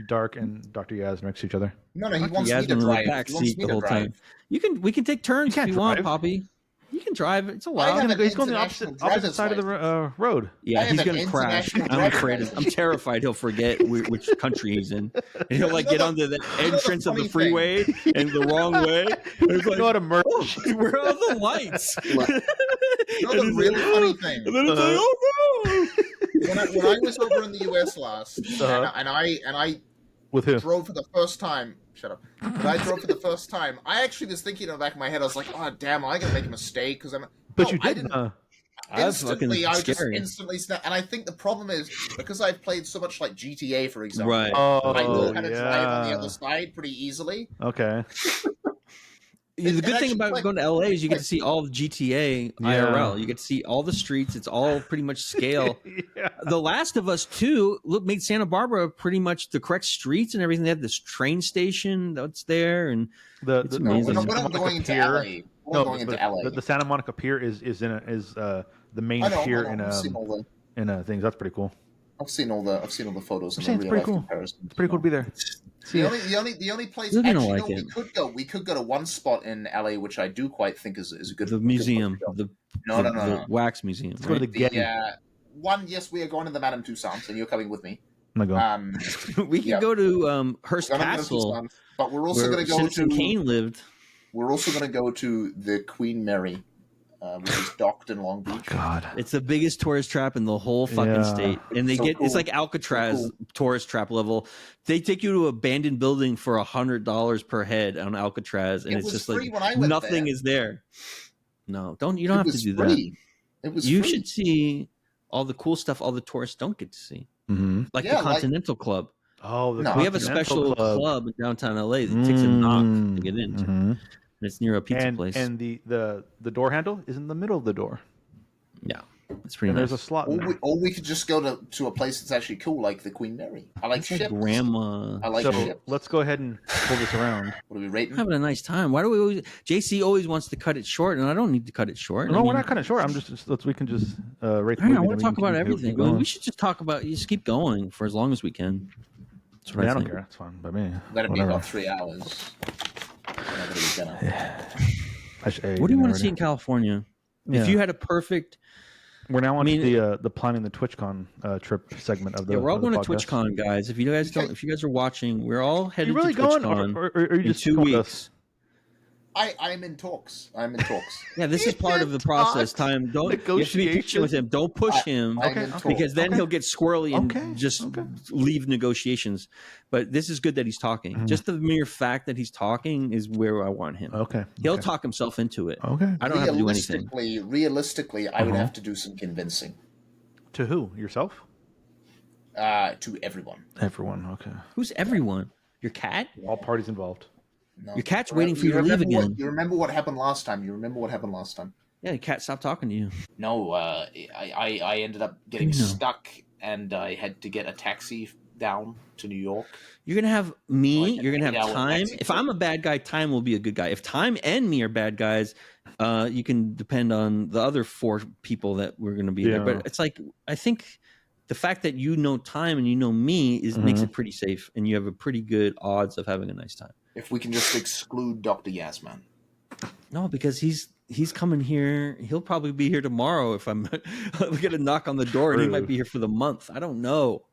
Dark and Dr. Yaz next to each other. No, he wants me to drive. Back seat the whole time. We can take turns if you want, Poppy. You can drive. It's allowed. He's going the opposite side of the road. Yeah, he's going to crash. I'm afraid. I'm terrified he'll forget which country he's in. And he'll get onto the entrance of the freeway and the wrong way. It's like, how to merge. Where are the lights? The really funny thing. And then it's like, oh no! When I was over in the US last, and I with who? drove for the first time. Shut up. When I drove for the first time, I actually was thinking in the back of my head, I was like, oh, damn, am I going to make a mistake? But you didn't. Instantly, I was just instantly and I think the problem is, because I've played so much like GTA, for example, right. I know how to drive on the other side pretty easily. Okay. The good thing about going to LA is you get to see all of GTA IRL. You get to see all the streets. It's all pretty much scale. The Last of Us 2 made Santa Barbara pretty much the correct streets and everything. They have this train station that's there, and it's amazing. We're not going into LA. We're going into LA. The Santa Monica Pier is the main pier in things. That's pretty cool. I've seen all the photos and the real life comparisons. It's pretty cool to be there. The only place we could go to one spot in LA, which I do quite think is a good. The museum, the wax museum. Let's go to the Getty. Yes, we are going to the Madame Tussauds, and you're coming with me. I'm gonna go. We can go to Hearst Castle, but we're also going to go Citizen to. Kane lived. We're also going to go to the Queen Mary, which is docked in Long Beach. Oh, God, it's the biggest tourist trap in the whole fucking state, and it's like Alcatraz tourist trap level. They take you to an abandoned building for $100 per head on Alcatraz, and it's just like nothing is there. No, you don't have to do that. It was. You should see all the cool stuff all the tourists don't get to see, like the Continental Club. Oh, we have a special club in downtown LA that takes a knock to get into. And it's near a pizza place. And the door handle is in the middle of the door. Yeah, it's pretty nice. There's a slot. Or we could just go to a place that's actually cool, like the Queen Mary. I like ships. Like grandma. I like ships. Let's go ahead and pull this around. What are we rating? Having a nice time. Why do we always? JC always wants to cut it short, and I don't need to cut it short. No, we're not cutting it short. We can just rate. I want to talk about everything. We should just talk about. You just keep going for as long as we can. That's what I don't care. It's fine by me. That'd be about 3 hours. What do you want to see in California? If you had a perfect, we're now on the planning the TwitchCon trip segment of the. Yeah, we're all going to podcast. TwitchCon, guys. If you guys are watching, we're all headed to TwitchCon or are you just in 2 weeks. I'm in talks. I'm in talks. Yeah, this is part of the process. Time. Don't you have to be patient with him. Don't push him because then he'll get squirrely and just leave negotiations. But this is good that he's talking. Just the mere fact that he's talking is where I want him. He'll talk himself into it. I don't have to do anything. Realistically, I would have to do some convincing. To who? Yourself? To everyone. Everyone. Okay. Who's everyone? Your cat? All parties involved. No. Your cat's waiting for you to leave again. You remember what happened last time? Yeah, the cat stopped talking to you. No, I ended up getting stuck, and I had to get a taxi down to New York. You're going to have me. You're going to have Time. If I'm a bad guy, Time will be a good guy. If Time and me are bad guys, you can depend on the other 4 people that we're going to be there. But it's like, I think the fact that you know Time and you know me makes it pretty safe, and you have a pretty good odds of having a nice time. If we can just exclude Dr. Yasman. No, because he's coming here. He'll probably be here tomorrow if I'm going to knock on the door, and he might be here for the month. I don't know.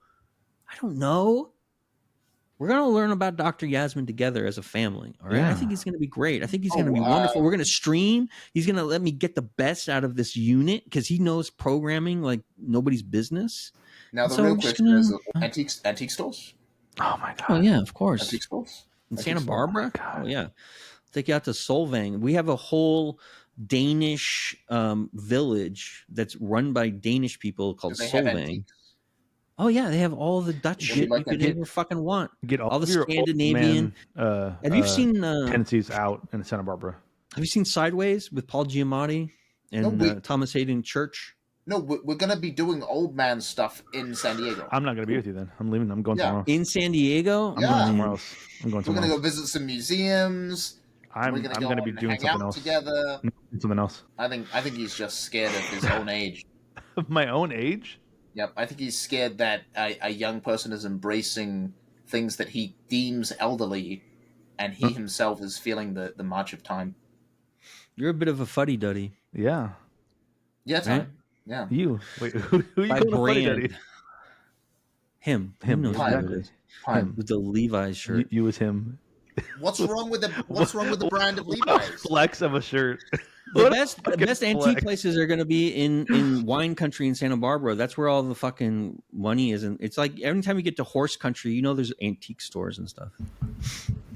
We're going to learn about Dr. Yasmin together as a family. All right. Yeah. I think he's going to be great. I think he's going to be wonderful. We're going to stream. He's going to let me get the best out of this unit because he knows programming like nobody's business. Now, the real question is antique stores? Oh, my God. Oh, yeah, of course. Antique stores? In Santa Barbara? Oh, yeah. Take you out to Solvang. We have a whole Danish village that's run by Danish people called Solvang. Oh yeah, they have all the Dutch shit you could ever fucking want. Get all the Scandinavian. Have you seen tendencies out in Santa Barbara? Have you seen Sideways with Paul Giamatti and Thomas Hayden Church? No, we're gonna be doing old man stuff in San Diego. I'm not gonna be with you then. I'm leaving. I'm going somewhere else. In San Diego? I'm going somewhere else. We're gonna go visit some museums. I'm gonna be doing something else together. Something else. I think he's just scared of his own age. Of my own age? Yep, I think he's scared that a young person is embracing things that he deems elderly, and he himself is feeling the march of time. You're a bit of a fuddy-duddy. Yeah. Yeah, Tom. Right? Yeah. You. Wait, who you calling a fuddy-duddy? Him knows what it is. Him. With the Levi's shirt. You was him. What's wrong with the brand of Levi's? Flex of a shirt. The best antique places are going to be in wine country in Santa Barbara. That's where all the fucking money is. And it's like every time you get to horse country, you know there's antique stores and stuff.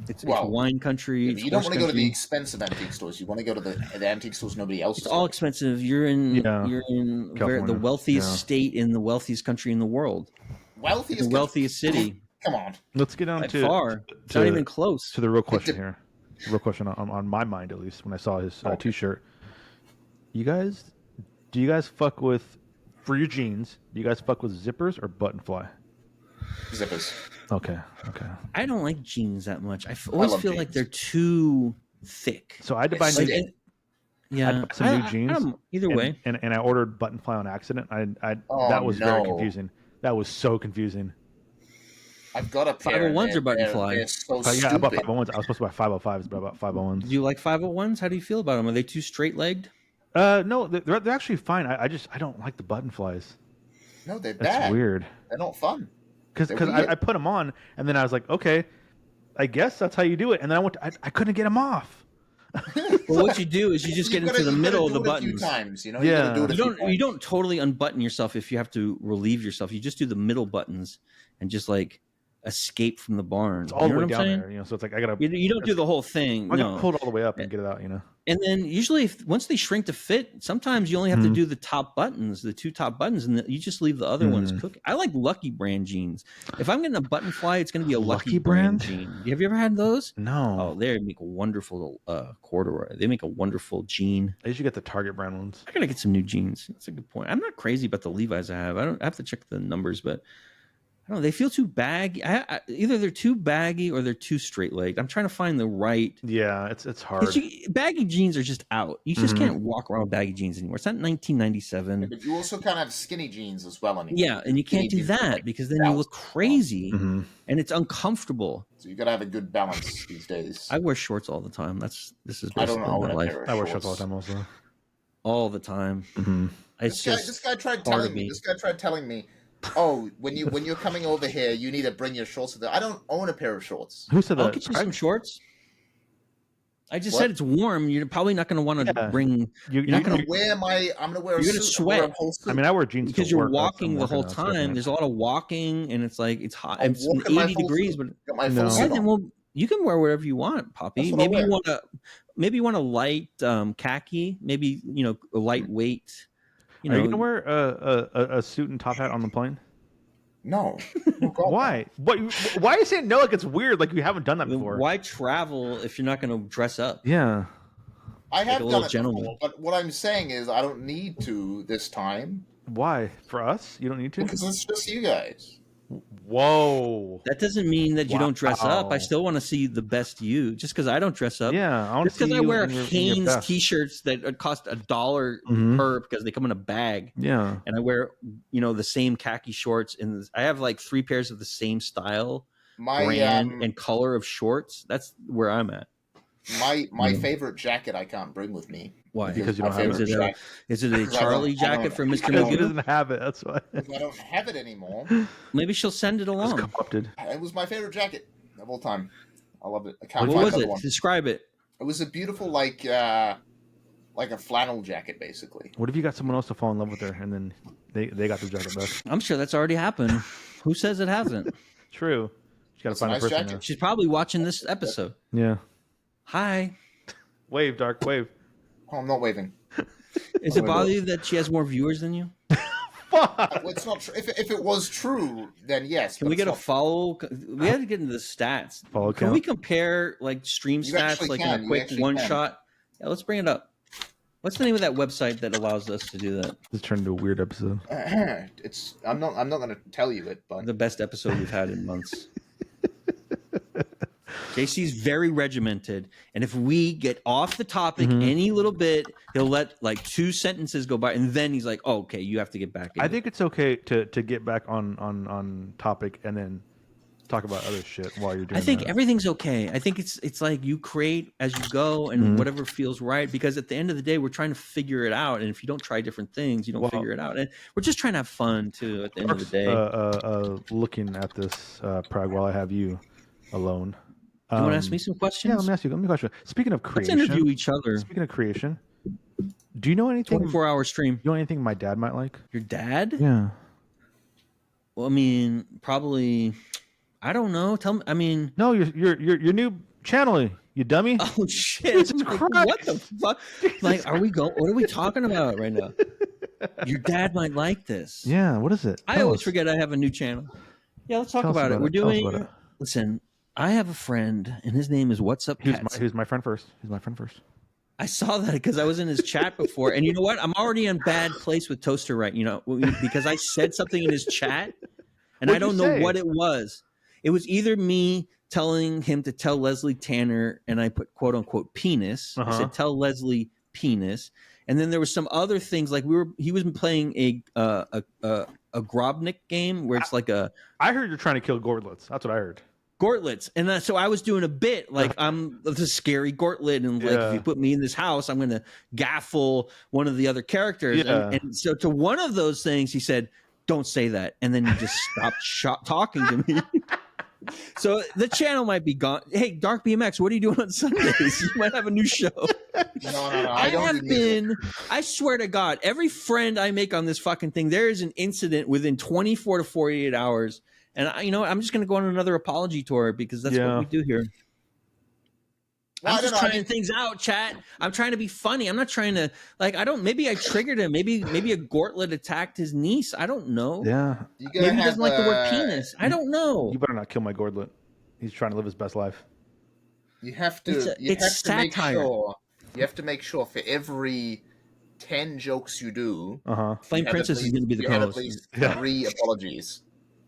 It's wine country. You don't want to go to the expensive antique stores. You want to go to the antique stores nobody else. It's all expensive. You're in the wealthiest state in the wealthiest country in the world. Wealthiest city. Come on. Let's get on to far. It's not even close. To the real question here. The real question on my mind, at least, when I saw his T-shirt. Do you guys fuck with, for your jeans, do you guys fuck with zippers or button fly? Zippers. Okay. I don't like jeans that much. I always feel like they're too thick. So I had to buy some new jeans. Either way. And I ordered button fly on accident. That was very confusing. That was so confusing. I've got a pair. 501s or button fly? Yeah, I bought 501s. I was supposed to buy 505s, but I bought 501s. Do you like 501s? How do you feel about them? Are they too straight-legged? No, they're actually fine. I don't like the button flies. No, they're bad. That's weird. They're not fun. Because I put them on, and then I was like, okay, I guess that's how you do it. And then I couldn't get them off. Well, what you do is you just get into the middle of the buttons. A few times, you know? Yeah. You don't totally unbutton yourself if you have to relieve yourself. You just do the middle buttons and just like escape from the barn. It's all the way down there, so it's like I gotta. You don't do the whole thing. I gotta pull it all the way up and get it out, And then usually, once they shrink to fit, sometimes you only have to do the top buttons, the 2 top buttons, and you just leave the other ones cooking. I like Lucky Brand jeans. If I'm getting a button fly, it's going to be a Lucky Brand jean. Have you ever had those? No. Oh, they make a wonderful corduroy. They make a wonderful jean. I usually get the Target brand ones. I gotta get some new jeans. That's a good point. I'm not crazy about the Levi's I have. I have to check the numbers, but. I don't know, they feel too baggy. Either they're too baggy or they're too straight-legged. I'm trying to find the right. Yeah, it's hard. Baggy jeans are just out. You just can't walk around with baggy jeans anymore. It's not 1997. Yeah, but you also can't have skinny jeans as well anymore. Yeah, and you can't do that because then you look crazy and it's uncomfortable. So you gotta have a good balance these days. I wear shorts all the time. This is basically my life. I wear shorts all the time also. All the time. This guy tried telling me. Oh, when you're coming over here, you need to bring your shorts with you. I don't own a pair of shorts. Who said that? I'll get you some shorts. I just said it's warm. You're probably not going to want to bring. You're not going to wear my. I'm going to wear a suit. You're going to sweat. I mean, I wear jeans because you're walking the whole time. There's a lot of walking, and it's like it's hot. It's 80 degrees, but then you can wear whatever you want, Poppy. Maybe you want a light khaki. Maybe a lightweight. Are you gonna wear a suit and top hat on the plane? No. Why? Why are you saying no? Like it's weird. Like you haven't done that before. Why travel if you're not going to dress up? Yeah, I have done it before, but what I'm saying is I don't need to this time. Why? For us, you don't need to because it's just you guys. Whoa! That doesn't mean that you don't dress up. I still want to see the best you. Just because I don't dress up, just because I wear Hanes t-shirts that cost $1 per because they come in a bag. Yeah, and I wear the same khaki shorts, and I have like 3 pairs of the same style, brand, and color of shorts. That's where I'm at. My favorite jacket I can't bring with me. Why? Because you don't have it. Is it a Charlie jacket for Mr. Magoo? He doesn't have it. That's why. I don't have it anymore. Maybe she'll send it along. It was my favorite jacket of all time. I love it. I can't find another one. Describe it. It was a beautiful, like a flannel jacket, basically. What if you got someone else to fall in love with her, and then they got the jacket back? I'm sure that's already happened. Who says it hasn't? True. You got to find a person. Jacket. She's probably watching this episode. Yeah. Hi. Wave, Dark, wave. Oh, I'm not waving. Is it bother you that she has more viewers than you? Fuck. It's not true. If it was true, then yes. Can we get a follow? We have to get into the stats. Follow Can we compare like stream stats, like in a quick one shot? Yeah, let's bring it up. What's the name of that website that allows us to do that? This turned into a weird episode. I'm not going to tell you it, but the best episode we've had in months. JC's very regimented, and if we get off the topic any little bit, he'll let like 2 sentences go by, and then he's like, oh, okay, you have to get back in. I think it's okay to get back on topic and then talk about other shit while you're doing I think everything's okay. I think it's like you create as you go and whatever feels right, because at the end of the day, we're trying to figure it out, and if you don't try different things, you don't figure it out. And we're just trying to have fun, too, at the end of the day. Looking at this, Prag, while I have you alone. You want to ask me some questions? Yeah, let me ask you a question. Speaking of creation. Let's interview each other. Speaking of creation, do you know anything? 24-hour stream. Do you know anything my dad might like? Your dad? Yeah. Well, I mean, probably. I don't know. Tell me. I mean, no, your new channel, you dummy. Oh shit! Like, what the fuck? Like, are we going? What are we talking about right now? Your dad might like this. Yeah. What is it? I always forget I have a new channel. Yeah, let's talk about it. We're doing. Listen. I have a friend, and his name is What's Up Cats. Who's my friend first? He's my friend first. I saw that because I was in his chat before, and you know what? I'm already in bad place with Toaster, right? Because I said something in his chat, and I don't know what it was. It was either me telling him to tell Leslie Tanner, and I put quote unquote penis. I said tell Leslie penis, and then there was some other things like he was playing a Grobnik game where it's like a. I heard you're trying to kill Gordlets. That's what I heard. Gortlets, and so I was doing a bit like I'm the scary Gortlet, and like if you put me in this house, I'm going to gaffle one of the other characters. Yeah. And so to one of those things, he said, "Don't say that," and then he just stopped talking to me. So the channel might be gone. Hey, Dark BMX, what are you doing on Sundays? You might have a new show. No. I swear to God, every friend I make on this fucking thing, there is an incident within 24 to 48 hours. And I'm just going to go on another apology tour because that's what we do here. Well, I'm just trying things out, chat. I'm trying to be funny. I'm not trying to maybe I triggered him. Maybe a Gortlet attacked his niece. I don't know. Yeah. Maybe he doesn't like the word penis. I don't know. You better not kill my Gordlet. He's trying to live his best life. You have to. You have to make sure for every 10 jokes you do, Flame Princess is going to be the co-host. At least 3 apologies.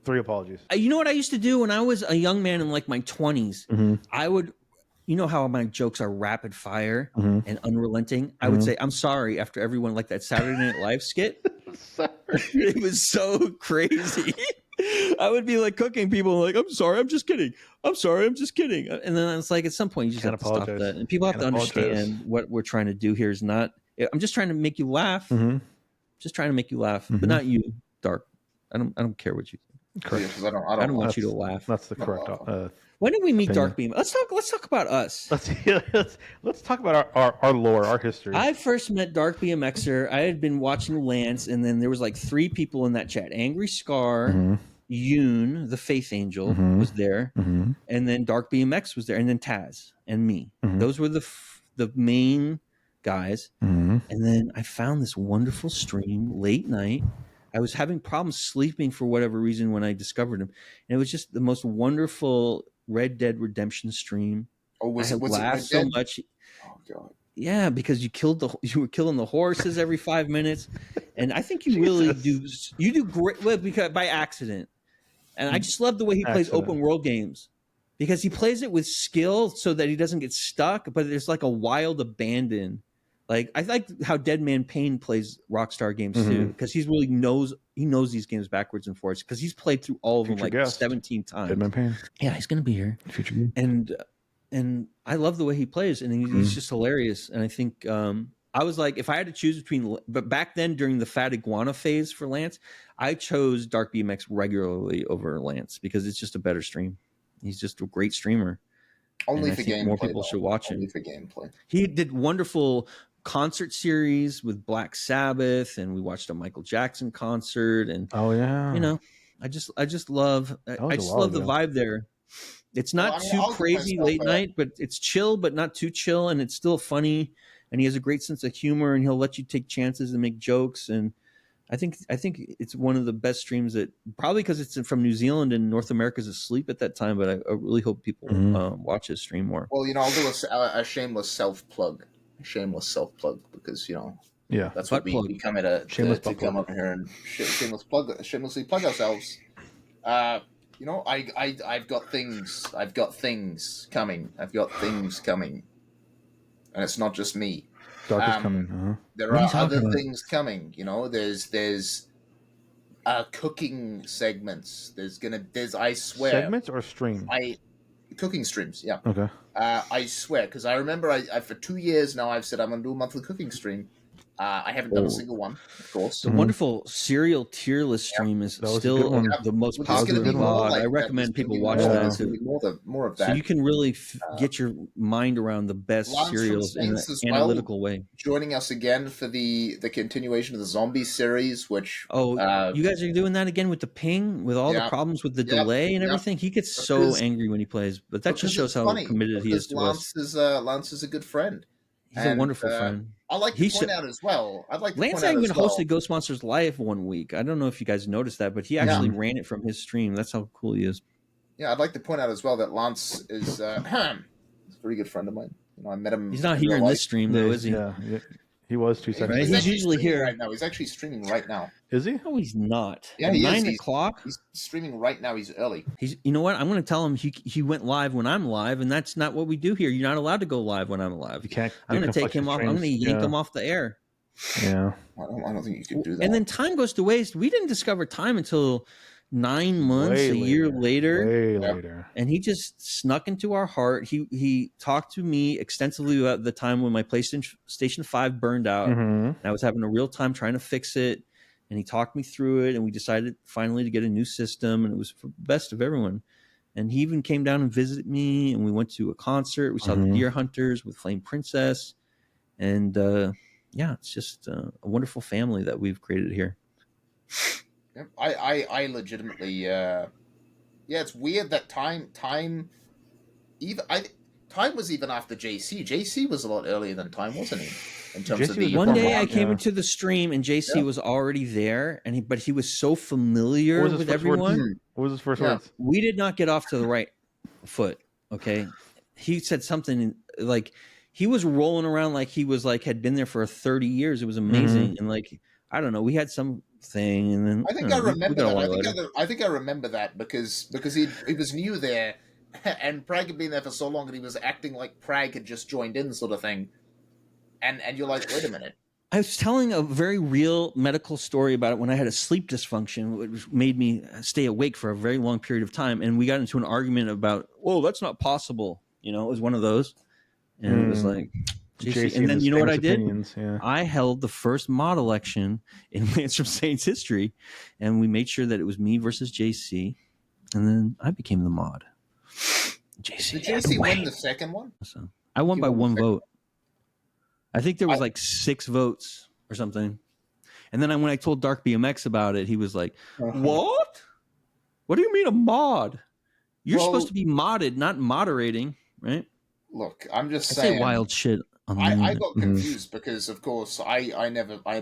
3 apologies. You know what I used to do when I was a young man in like my 20s? I would, you know how my jokes are rapid fire and unrelenting? I would say, I'm sorry after everyone, like that Saturday Night Live skit. It was so crazy. I would be like cooking people like, I'm sorry, I'm just kidding. I'm sorry, I'm just kidding. And then it's like at some point you just have to stop that. And people have to understand what we're trying to do here is not, I'm just trying to make you laugh. Just trying to make you laugh, but not you, Dark. I don't care what you think. Correct. Because I don't want you to laugh. That's the correct. When did we meet opinion. Darkbeam? Let's talk about us. Let's talk about our lore, our history. I first met Dark BMXer. I had been watching Lance, and then there was like 3 people in that chat. Angry Scar, Yoon, the Faith Angel, was there, and then Dark BMX was there, and then Taz and me. Those were the main guys. And then I found this wonderful stream late night. I was having problems sleeping for whatever reason when I discovered him, and it was just the most wonderful Red Dead Redemption stream. Oh, was it laughed so much. Oh god. Yeah, because you were killing the horses every 5 minutes, and I think you really do great. Well, because by accident, and I just love the way he plays open world games, because he plays it with skill so that he doesn't get stuck, but there's like a wild abandon. Like I like how Deadman Payne plays Rockstar games too, because he knows these games backwards and forwards, because he's played through all of them like 17 times. Deadman Payne. Yeah, he's gonna be here. Future. And I love the way he plays, and he's just hilarious. And I think I was like, if I had to choose between, but back then during the Fat Iguana phase for Lance, I chose Dark BMX regularly over Lance because it's just a better stream. He's just a great streamer. Only for gameplay. More people should watch him. Only for gameplay. He did wonderful concert series with Black Sabbath, and we watched a Michael Jackson concert. And I just love the vibe there. It's not too crazy late night, but it's chill, but not too chill, and it's still funny. And he has a great sense of humor, and he'll let you take chances and make jokes. And I think it's one of the best streams that, probably because it's from New Zealand and North America's asleep at that time. But I really hope people watch his stream more. Well, I'll do a shameless self plug, because that's what we come at to come up here and shamelessly plug ourselves. I've got things coming, and it's not just me. Dark is coming. There are other things coming. There's cooking segments. I swear, segments or stream. Cooking streams. Yeah. Okay. I swear, because I remember I for 2 years now I've said I'm going to do a monthly cooking stream. I haven't done a single one, of course. The wonderful cereal tier list stream is still the most popular vlog. I recommend people watch that too. More of that. So you can really get your mind around the best cereals in an analytical way. Joining us again for the continuation of the zombie series, which... you guys are doing that again with the ping, with all the problems with the delay and everything? He gets so angry when he plays, but that just shows how committed he is to us. Lance is a good friend. He's a wonderful friend. I like to point out as well. Lance even hosted Ghost Monsters Live one week. I don't know if you guys noticed that, but he actually ran it from his stream. That's how cool he is. Yeah, I'd like to point out as well that Lance is a very good friend of mine. I met him. He's not here in this stream, though, is he? Yeah, he was 2 seconds. He's usually here right now. He's actually streaming right now. Is he? No, he's not. Yeah, at he 9 o'clock. He's streaming right now. He's early. You know what? I'm going to tell him he went live when I'm live, and that's not what we do here. You're not allowed to go live when I'm live. You can't. I'm going to take him off. I'm going to yank him off the air. Yeah. I don't think you can do that. And then Time Goes to Waste. We didn't discover Time until 9 months, a year later. Way later. And he just snuck into our heart. He talked to me extensively about the time when my PlayStation 5 burned out. And I was having a real time trying to fix it. And he talked me through it. And we decided finally to get a new system. And it was for the best of everyone. And he even came down and visited me. And we went to a concert. We saw the Deer Hunters with Flame Princess. And it's just a wonderful family that we've created here. I legitimately, it's weird that time was even after JC. JC was a lot earlier than Time, wasn't he? In terms of the one day I came into the stream and JC was already there, but he was so familiar with everyone. What was his first words? We did not get off to the right foot. Okay, he said something like he was rolling around like he was had been there for 30 years. It was amazing, and I don't know, we had some thing, and then I think I remember that. I think I remember that because he was new there, and Prag had been there for so long, and he was acting like Prag had just joined in, sort of thing. And you're like, wait a minute. I was telling a very real medical story about it when I had a sleep dysfunction, which made me stay awake for a very long period of time, and we got into an argument about, that's not possible. It was one of those, and it was like, JC. And then you know what I did? Yeah. I held the first mod election in Lance from Saints history, and we made sure that it was me versus JC, and then I became the mod. JC, did JC win the second one? So I won by one vote. I think there was like 6 votes or something. And then when I told Dark BMX about it, he was like, "What? What do you mean a mod? You're supposed to be modded, not moderating, right?" Look, I'm just saying. Say wild shit. I got confused because, of course, I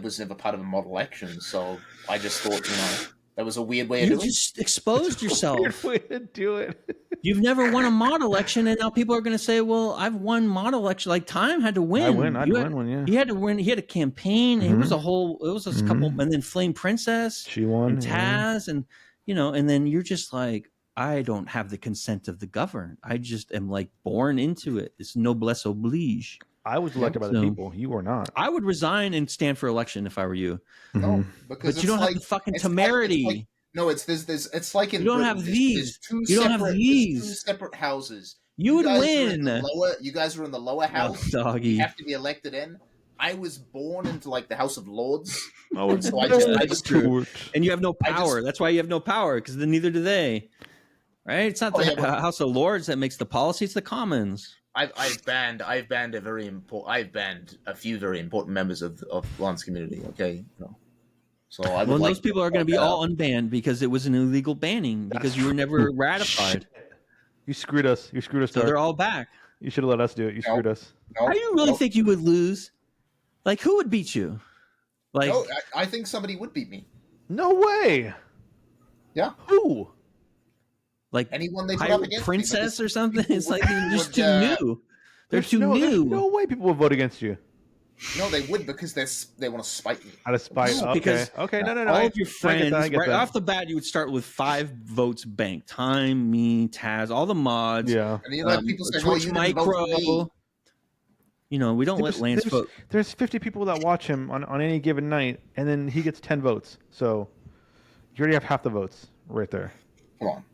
was never part of a mod election, so I just thought, that was a weird way of doing it. You just exposed yourself. Weird way to do it. You've never won a mod election, and now people are going to say, "Well, I've won mod election." Like Time had to win. I'd win one. Yeah, he had to win. He had a campaign. It was a couple, and then Flame Princess. She won. And Taz, and and then you're just like, I don't have the consent of the governed. I just am like born into it. It's noblesse oblige. I was elected by the people. You were not. I would resign and stand for election if I were you. No, because but you don't have the fucking temerity. It's like in you don't have these. You don't have these. 2 separate houses. You would win. You guys were in the lower house. Doggy. You have to be elected in. I was born into like the House of Lords. Oh, so I just true. And you have no power. That's why you have no power, because then neither do they. Right? It's not the House of Lords that makes the policy; it's the Commons. I've banned a few very important members of Lance community. Okay, so those people are going to be all unbanned because it was an illegal banning because you were never ratified. You screwed us. So they're all back. You should have let us do it. You screwed us. How do you really think you would lose? Like, who would beat you? Like, no, I think somebody would beat me. No way. Yeah. Who? Like anyone they put up against Princess or something? It's like they're just too new. They're too new. There's no way people would vote against you. No, they would because they want to spite me. Out of spite. No, okay. Because No. All of your friends, right off the bat, you would start with 5 votes banked. Time, me, Taz, all the mods. Yeah. And you let people say, Twitch Micro. We don't let Lance vote. There's 50 people that watch him on any given night, and then he gets 10 votes. So you already have half the votes right there. Come on.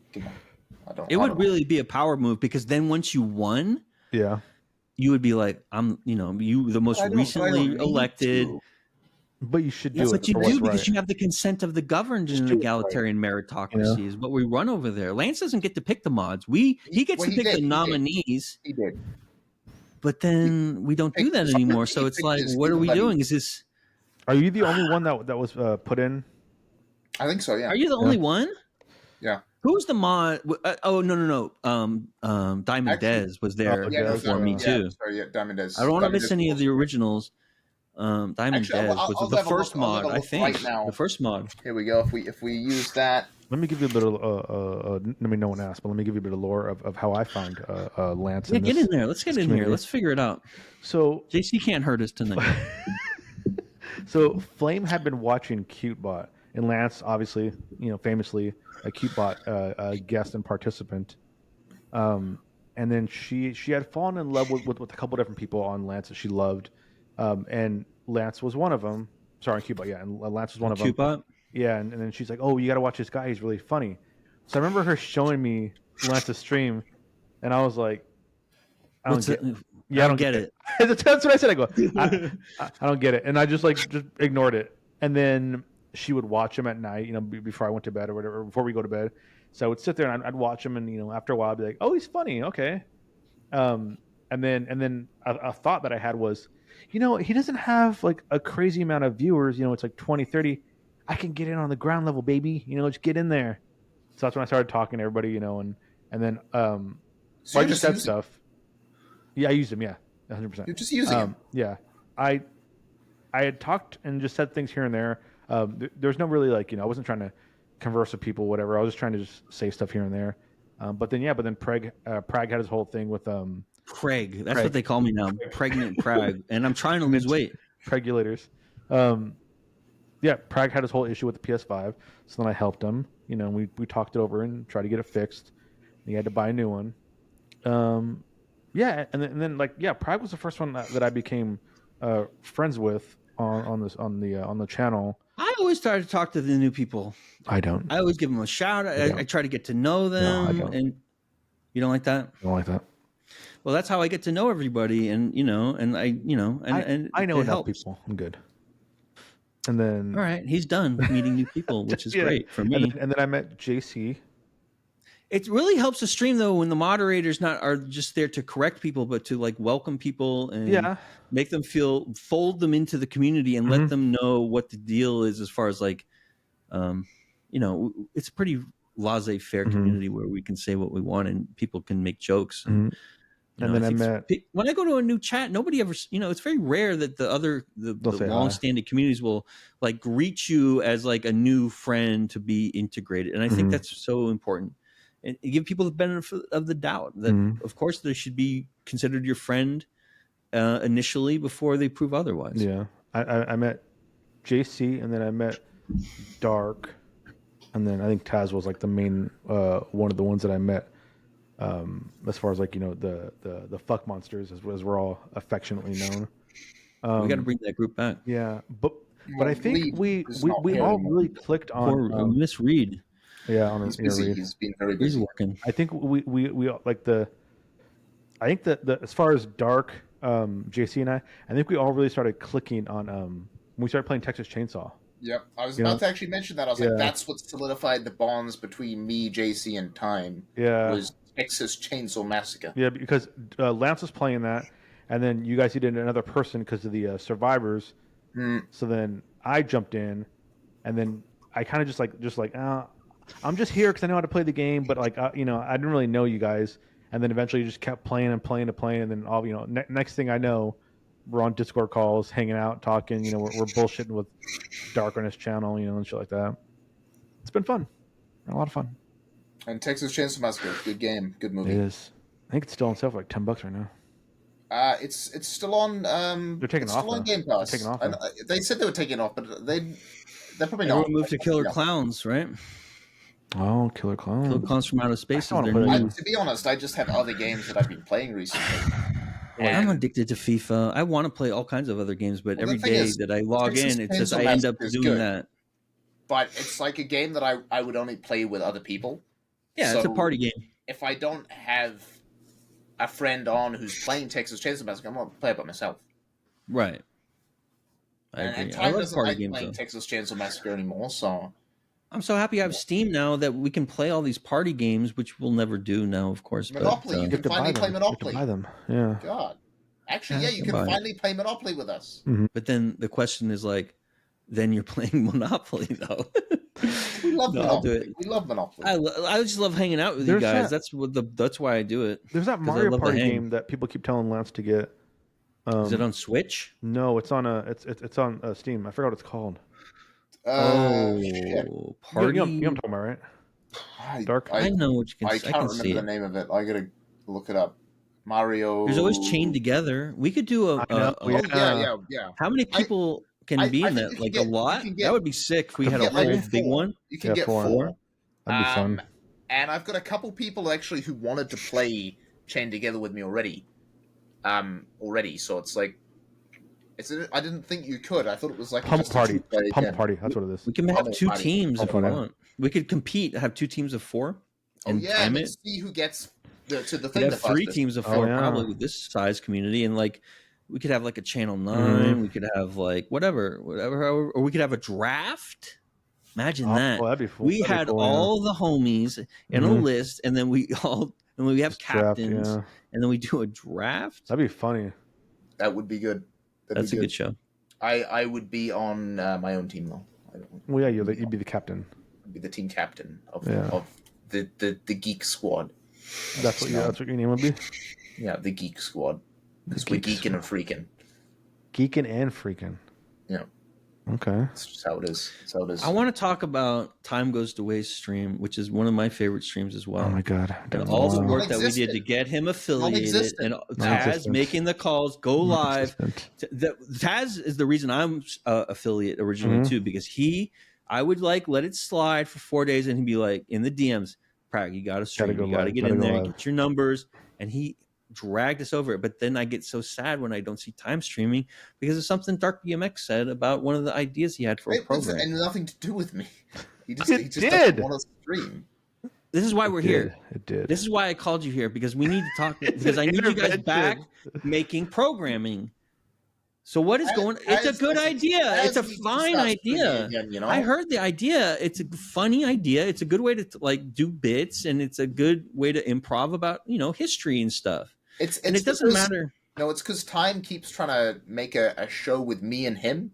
It would really be a power move because then once you won, you would be like, I'm, you the most recently elected. But you should do That's it. what you do because you have the consent of the governed in an egalitarian meritocracy is what we run over there. Lance doesn't get to pick the mods. He gets to pick the nominees. He did. But then we don't do that anymore. So it's like, what are we doing? Is this? Are you the only one that was put in? I think so. Yeah. Are you the only one? Yeah. Who's the mod? No. Diamond Dez was there for me too. Sorry, Diamond Dez. I don't want to miss any of the originals. Diamond Dez was the first mod, I think. Right now. The first mod. Here we go. If we use that. Let me give you a bit of. No one asked, but let me give you a bit of lore of how I found Lance. Yeah, get in there. Let's get in here. Let's figure it out. So JC can't hurt us tonight. So Flame had been watching CuteBot, and Lance, obviously, famously a CuteBot guest and participant. And then she had fallen in love with a couple different people on Lance that she loved, and Lance was one of them. Sorry, CuteBot, yeah, and Lance was one of them. CuteBot. Yeah, and then she's like, "Oh, you got to watch this guy. He's really funny." So I remember her showing me Lance's stream, and I was like, "I don't get it." That's what I said. I go, I don't get it, and I just ignored it. And then she would watch him at night, before I went to bed or whatever, before we go to bed. So I would sit there and I'd watch him, and after a while, I'd be like, "Oh, he's funny, okay." And then a thought that I had was, he doesn't have like a crazy amount of viewers. It's like 20, 30. I can get in on the ground level, baby. Just get in there. So that's when I started talking to everybody, and then so I just said stuff. Yeah, I used him. Yeah, 100%. You're just using him. Yeah, I had talked and just said things here and there. There's no really I wasn't trying to converse with people, whatever. I was just trying to just say stuff here and there. But then Prag had his whole thing with Prag. That's what they call me now, pregnant Prag, and I'm trying to lose weight. Regulators. Yeah, Prag had his whole issue with the PS5, so then I helped him. We talked it over and tried to get it fixed. He had to buy a new one. Yeah, and then Prag was the first one that I became friends with on the channel. I always try to talk to the new people. I don't. I always give them a shout. I try to get to know them. No, I don't. And you don't like that? I don't like that. well, that's how I get to know everybody, and I know enough people. I'm good. And then, all right, he's done meeting new people, which is great for me. And then I met JC. It really helps the stream though when the moderators are just there to correct people, but to like welcome people and make them fold them into the community and let them know what the deal is as far as like, it's a pretty laissez-faire community where we can say what we want and people can make jokes. And then I met when I go to a new chat, nobody ever, it's very rare that the long-standing communities will like greet you as like a new friend to be integrated. And I think that's so important. And give people the benefit of the doubt that, of course, they should be considered your friend initially before they prove otherwise. Yeah, I met JC, and then I met Dark, and then I think Taz was like the main one of the ones that I met. As far as like the fuck monsters, as we're all affectionately known. We got to bring that group back. Yeah, but I think we all really clicked on Miss Reed. Yeah, on he's busy. He's been very busy. He's working. I think we like the. I think that as far as Dark, JC and I think we all really started clicking on when we started playing Texas Chainsaw. Yep, I was about to actually mention that. I was like, that's what solidified the bonds between me, JC, and Time. Yeah, was Texas Chainsaw Massacre. Yeah, because Lance was playing that, and then you guys needed another person because of the survivors. So then I jumped in, and then I kind of just like I'm just here because I know how to play the game, but like I didn't really know you guys, and then eventually just kept playing and playing and playing, and then all next thing I know, we're on Discord calls, hanging out, talking. We're bullshitting with Dark on his channel, and shit like that. It's been fun, a lot of fun. And Texas Chainsaw Massacre, good game, good movie. It is. I think it's still on sale for like $10 right now. It's still on. They're taking off. Still on Game Pass. They're taking off. They said they were taking off, but they're probably Everyone not. moved to Killer Clowns, right? Oh, Killer Clowns. Killer Clowns from Outer Space. To be honest, I just have other games that I've been playing recently. I'm addicted to FIFA. I want to play all kinds of other games, but every day that I log in, it says I end up doing that. But it's like a game that I would only play with other people. Yeah, it's a party game. If I don't have a friend on who's playing Texas Chainsaw Massacre, I'm going to play it by myself. Right. I agree. And Time doesn't like playing Texas Chainsaw Massacre anymore, so... I'm so happy I have Steam now that we can play all these party games, which we'll never do now, of course. Monopoly, you can finally play Monopoly. You can buy them, yeah. God. Actually, you can finally play Monopoly with us. But then the question is like, then you're playing Monopoly, though. We love Monopoly. We love Monopoly. I just love hanging out with you guys. That's why I do it. There's that Mario Party game that people keep telling Lance to get. Is it on Switch? No, it's on it's on Steam. I forgot what it's called. Party. You know what I'm talking about, right? Dark. I know what you can. I can't remember the name of it. I gotta look it up. Mario. There's always Chained Together. We could do a. Yeah. How many people can be in that? Like a lot. That would be sick if we had a whole big one. You can get four. That'd be fun. And I've got a couple people actually who wanted to play Chained Together with me already. So it's like. I didn't think you could. I thought it was like Pump Party. Pump Party. That's what it is. We can have two teams if we want. We could compete. Have two teams of four. And time it. See who gets to the thing. We'd have three teams of four, probably with this size community, and like we could have like a Channel 9. We could have like whatever, or we could have a draft. Imagine that. Well, that'd be we had all the homies in a list, and then we have captains, and then we do a draft. That'd be funny. That would be good. That's a good show. I would be on my own team though. Well, yeah, you'd be the captain. I'd be the team captain of the Geek Squad. That's what your name would be. Yeah, the Geek Squad, because we're geeking and freaking. Geeking and freaking. Yeah. Okay. That's just how it is. That's how it is. I want to talk about Time Goes to Waste stream, which is one of my favorite streams as well. Oh my god! And all the work that we did to get him affiliated, and Taz making the calls, go live. Taz is the reason I'm affiliate originally too, because I would like let it slide for 4 days, and he'd be like in the DMs, Prag, you got to stream, you got to get in there, get your numbers, and he dragged us over it. But then I get so sad when I don't see Time streaming because of something Dark BMX said about one of the ideas he had for a program. And nothing to do with me. He just did. doesn't want to stream. This is why we're here. It did. This is why I called you here, because we need to talk. Because I need you guys back making programming. So what is going? It's a good idea. It's a fine idea. Again, you know? I heard the idea. It's a funny idea. It's a good way to like do bits, and it's a good way to improv about history and stuff. And it doesn't matter. No, it's because Time keeps trying to make a show with me and him.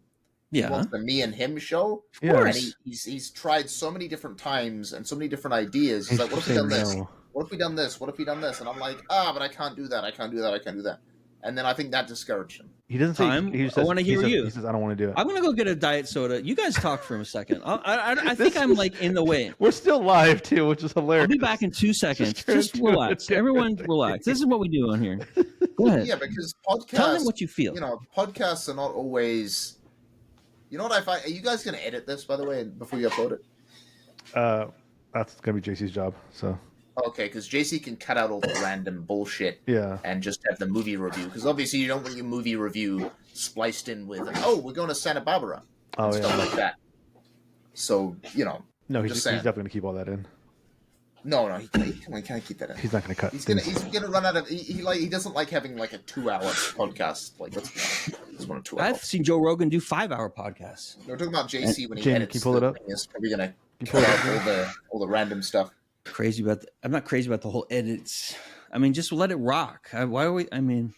Yeah, he wants the me and him show. Of course. And he's tried so many different times and so many different ideas. He's like, what if we done this? What if we done this? What if we done this? And I'm like, but I can't do that. I can't do that. I can't do that. And then I think that discouraged him. He doesn't say. I want to hear you. He says, I don't want to do it. I'm gonna go get a diet soda. You guys talk for a second. I think I'm like in the way. We're still live too, which is hilarious. I'll be back in 2 seconds. Just relax. Everyone relax. This is what we do on here. Go ahead. Yeah, because podcasts. Tell them what you feel. Podcasts are not always. You know what I find? Are you guys gonna edit this, by the way, before you upload it? That's gonna be JC's job. So. Okay, because JC can cut out all the random bullshit, and just have the movie review. Because obviously you don't want your movie review spliced in with, we're going to Santa Barbara, and stuff like that. So no, he's definitely gonna keep all that in. No, he can't keep that in. He's not gonna cut. He's gonna run out of. He doesn't like having like a 2-hour podcast. Like let's want a 2 hour. I've seen Joe Rogan do 5-hour podcasts. We're talking about JC when he Jim, edits. can you pull it up? He's probably gonna cut out all the random stuff. I'm not crazy about the whole edits. I mean, just let it rock. Why are we? I mean,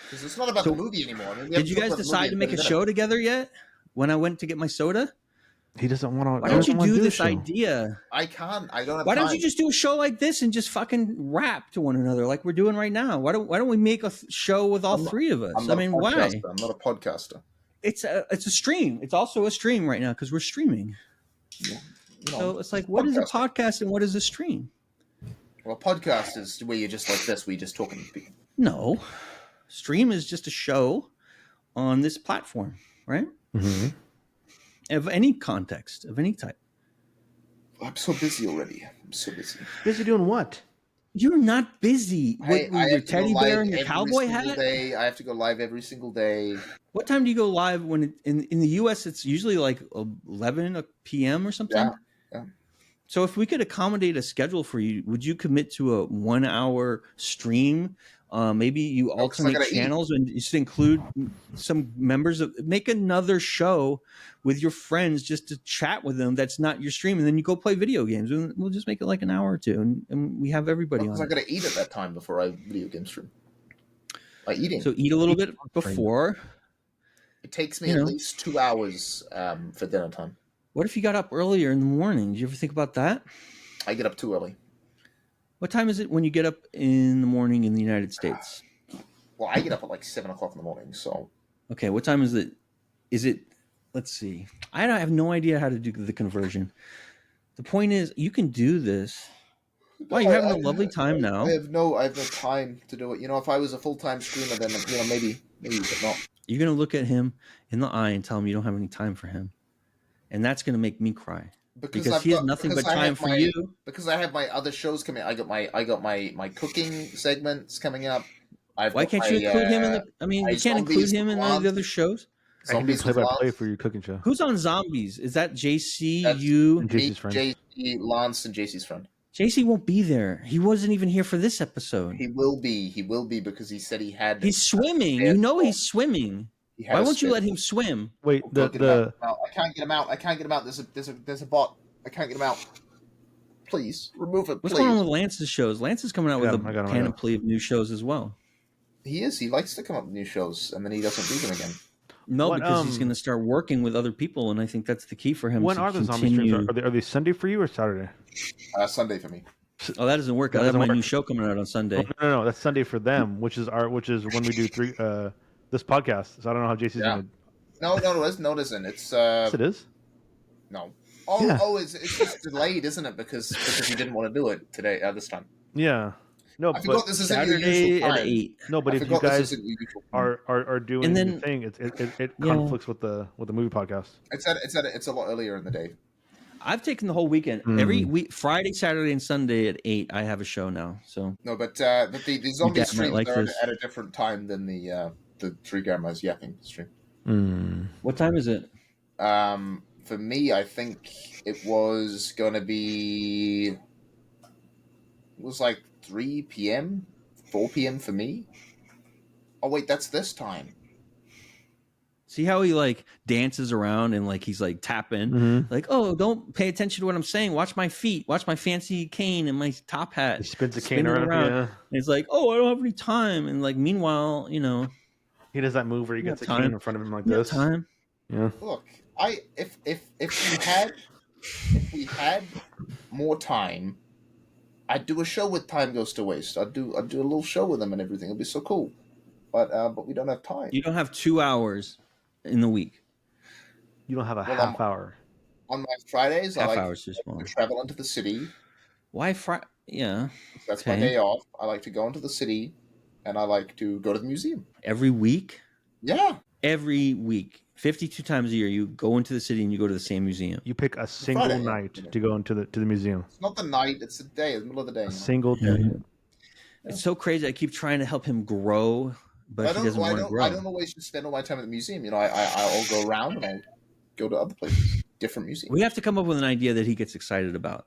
because it's not about the movie anymore. Did you guys decide to make a show together yet? When I went to get my soda, he doesn't want to. Why don't you do this idea? I can't. I don't have Why time. don't you just do a show like this and just fucking rap to one another like we're doing right now? Why don't we make a show with all three of us? I mean, why? I'm not a podcaster. It's a stream. It's also a stream right now because we're streaming. Yeah. So it's like, what is a podcast and what is a stream? Well, a podcast is where you're just like this, where you're just talking to people. No. Stream is just a show on this platform, right? Mm-hmm. Of any context, of any type. I'm so busy already. I'm so busy. Busy doing what? You're not busy with your teddy bear and your cowboy hat? I have to go live every single day. What time do you go live when in the US it's usually like 11 p.m. or something? Yeah. So if we could accommodate a schedule for you, would you commit to a 1 hour stream? Maybe you alternate channels and just include some members make another show with your friends just to chat with them. That's not your stream. And then you go play video games and we'll just make it like an hour or two. And we have everybody on. Because I got to eat at that time before I video game stream. By eating. So eat a little bit before. It takes me at least 2 hours for dinner time. What if you got up earlier in the morning? Did you ever think about that? I get up too early. What time is it when you get up in the morning in the United States? Well, I get up at like 7 o'clock in the morning, so... Okay, what time is it? Is it... Let's see. I have no idea how to do the conversion. The point is, you can do this. Wow, you're having a lovely time now. I have no time to do it. If I was a full-time streamer, then, maybe not. You're going to look at him in the eye and tell him you don't have any time for him. And that's going to make me cry. Because he has nothing but time for you. Because I have my other shows coming. I got my cooking segments coming up. Why can't you include him in the? I mean, you can't include him in the other shows. Zombies play by play for your cooking show. Who's on Zombies? Is that JC? You and JC's friend. JC, Lance, and JC's friend. JC won't be there. He wasn't even here for this episode. He will be. He will be because he said he had. He's swimming. He's swimming. Why won't you let him swim? Wait, I can't get him out. I can't get him out. There's a bot. I can't get him out. Please remove it. What's going on with Lance's shows? Lance is coming out with a panoply of new shows as well. He is. He likes to come up with new shows, and then he doesn't do them again. No, because he's going to start working with other people, and I think that's the key for him. When are the zombie streams? Are they Sunday for you or Saturday? Sunday for me. Oh, that doesn't work. I have my new show coming out on Sunday. No, that's Sunday for them, which is when we do this podcast. So I don't know how JC's going to. No, it isn't. It's yes, it is. No. It's just delayed, isn't it? Because you didn't want to do it today this time. Yeah. No, I forgot this isn't your Saturday usual time. at 8. No, but if you guys are doing the thing, it conflicts with the movie podcast. It's a lot earlier in the day. I've taken the whole weekend. Every week, Friday, Saturday, and Sunday at 8. I have a show now. So no, but the zombie streams are at a different time than the Three Grandmas Yapping stream. What time is it? For me, I think it was going to be was like 3 p.m., 4 p.m. for me. Oh wait, that's this time. See how he like dances around and like he's like tapping, like, oh, don't pay attention to what I'm saying. Watch my feet. Watch my fancy cane and my top hat. He spins the cane around. Yeah. And it's like, oh, I don't have any time. And like, meanwhile, you know, he does that move where he gets the cane in front of him like this. Time. Yeah. Look, if we had more time, I'd do a show with Time Goes to Waste. I'd do a little show with them and everything. It'd be so cool. But we don't have time. You don't have 2 hours in the week. You don't have a half hour. On my Fridays, half I hours too small. To travel into the city. Why Friday? Yeah. That's my day off. I like to go into the city, and I like to go to the museum. Every week? Yeah. Every week. 52 times a year, you go into the city and you go to the same museum. You pick a single night to go into the museum. It's not the night, it's the day, it's the middle of the day. A single day. Yeah. It's so crazy. I keep trying to help him grow, but he doesn't want to grow. I don't always just spend all my time at the museum. You know, I'll go around and I'll go to other places, different museums. We have to come up with an idea that he gets excited about.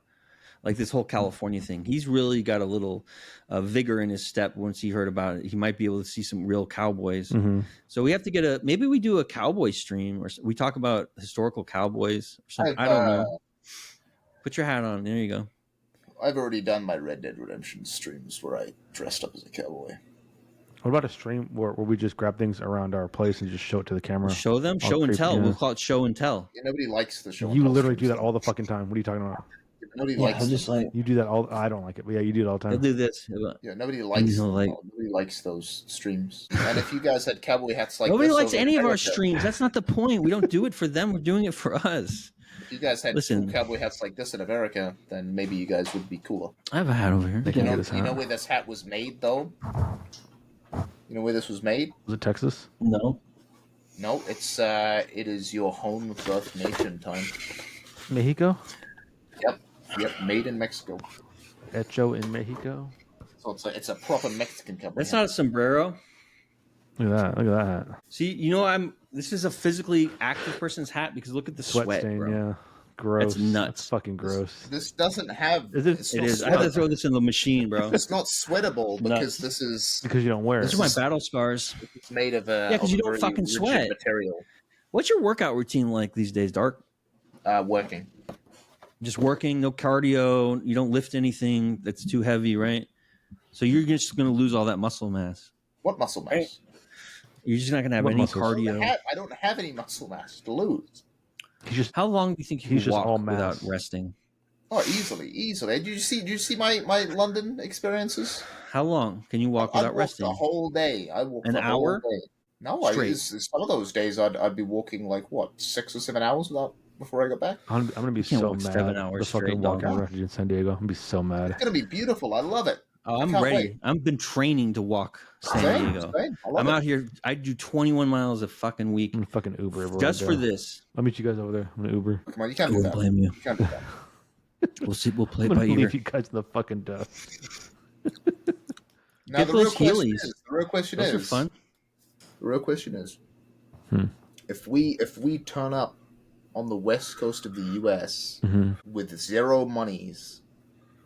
Like this whole California thing. He's really got a little vigor in his step once he heard about it. He might be able to see some real cowboys. So we have to get maybe we do a cowboy stream, or we talk about historical cowboys or something. I don't know. Put your hat on. There you go. I've already done my Red Dead Redemption streams where I dressed up as a cowboy. What about a stream where we just grab things around our place and just show it to the camera? Show them? Show and tell. Yeah. We'll call it show and tell. Yeah, nobody likes the show. You literally do that all the fucking time. What are you talking about? Nobody likes just like you do that all. I don't like it, but yeah, you do it all the time. He'll do this. Yeah, nobody likes. Nobody likes those streams. And if you guys had cowboy hats like nobody likes any of our streams. That's not the point. We don't do it for them. We're doing it for us. If you guys had cool cowboy hats like this in America, then maybe you guys would be cooler. I have a hat over here. You know where this hat was made, though? You know where this was made? Was it Texas? No. No, it is your home birth nation time. Mexico? Yep, made in Mexico. Hecho in Mexico? So it's a proper Mexican company. That's not a sombrero. Look at that hat. See, you know, this is a physically active person's hat because look at the sweat stain, bro. Yeah. Gross. That's nuts. That's fucking gross. This doesn't have. Is it? It is. I have to throw this in the machine, bro. It's not sweatable because this is because you don't wear it. These are my battle scars. It's made of because you don't fucking sweat. Material. What's your workout routine like these days, Dark? Working. Just working, no cardio. You don't lift anything that's too heavy, right? So you're just going to lose all that muscle mass. What muscle mass? Right. You're just not going to have any cardio. I don't have any muscle mass to lose. How long do you think you can walk without resting? Oh, easily. Did you see my London experiences? How long can you walk without resting? The whole day. I walked an hour. No, some of those days I'd be walking like 6 or 7 hours before I got back. I'm gonna be so mad. 7 hours straight. Walking refuge in San Diego. I'm gonna be so mad. It's gonna be beautiful. I love it. Oh, I'm ready. Wait. I've been training to walk San Diego. I'm out here. I do 21 miles a fucking week. I'm fucking Uber everywhere. Just for this. I'll meet you guys over there. I'm gonna Uber. Come on, you can't do that. Blame you. You can't do that. We'll see. We'll play I'm by ear. leave you guys in the fucking dust. Now the real question is. Those are fun. The real question is, if we turn up on the west coast of the U.S. with zero monies,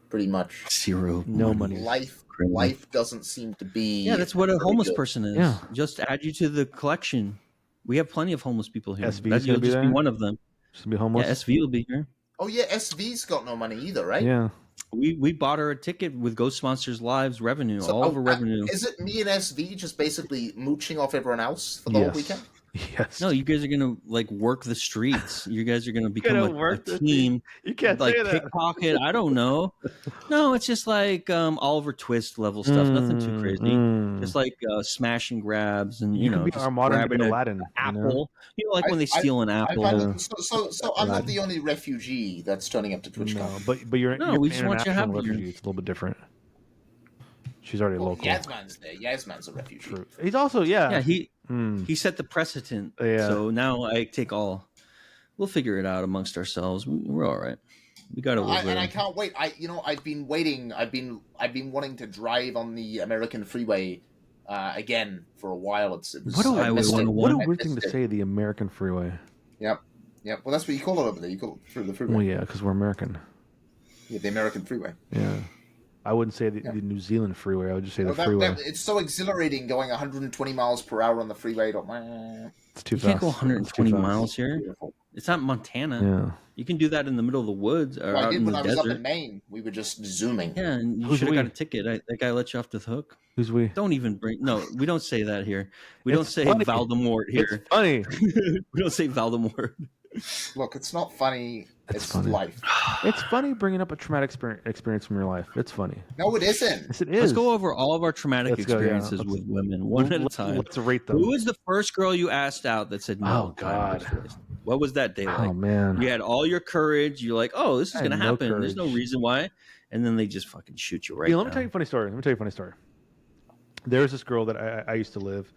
pretty much zero, no money. Life doesn't seem to be. Yeah, that's what a homeless good. person is. Yeah. Just add you to the collection. We have plenty of homeless people here. You'll just be one of them. Just be homeless. Yeah, SV will be here. Oh yeah, SV's got no money either, right? Yeah. We bought her a ticket with Ghost Sponsors Live's revenue, all of her revenue. Is it me and SV just basically mooching off everyone else for the whole weekend? Yes. No, you guys are gonna work the streets. You guys are gonna become a team. You can't say that. Pickpocket. I don't know. No, it's just like Oliver Twist level stuff. Nothing too crazy. Just like smash and grabs, and you know, be our modern Aladdin. Apple. When they steal an apple. So I'm not the only refugee that's turning up to TwitchCon. No, but you're we just want you to have refugee. It's a little bit different. She's already local. Yasman's there. Yasman's a refugee. True. He's also he set the precedent. Yeah. So now I take all. We'll figure it out amongst ourselves. We're all right. We got to live there. And I can't wait. I've been waiting. I've been wanting to drive on the American freeway again for a while. What a weird thing to say. The American freeway. Yep. Well, that's what you call it over there. You call it the freeway. Well, yeah, because we're American. Yeah, the American freeway. Yeah. I wouldn't say the New Zealand freeway. I would just say the freeway. It's so exhilarating going 120 miles per hour on the freeway. It's too fast. You can't go 120 miles here. It's not Montana. Yeah. You can do that in the middle of the woods or out in the desert. I was up in Maine. We were just zooming. Yeah, and you should have got a ticket. That guy let you off the hook. Who's we? Don't even bring. No, we don't say that here. We don't say Voldemort here. It's funny. We don't say Voldemort. Look, it's not funny. It's funny. Life. It's funny bringing up a traumatic experience from your life. It's funny. No, it isn't. Yes, it is. Let's go over all of our traumatic experiences with women, one at a time. Let's rate them. Who was the first girl you asked out that said no? Oh, God. What was that day like? Oh, man. You had all your courage. You're like, oh, this is going to happen. There's no reason why. And then they just fucking shoot you right now. Let me tell you a funny story. There's this girl that I used to live.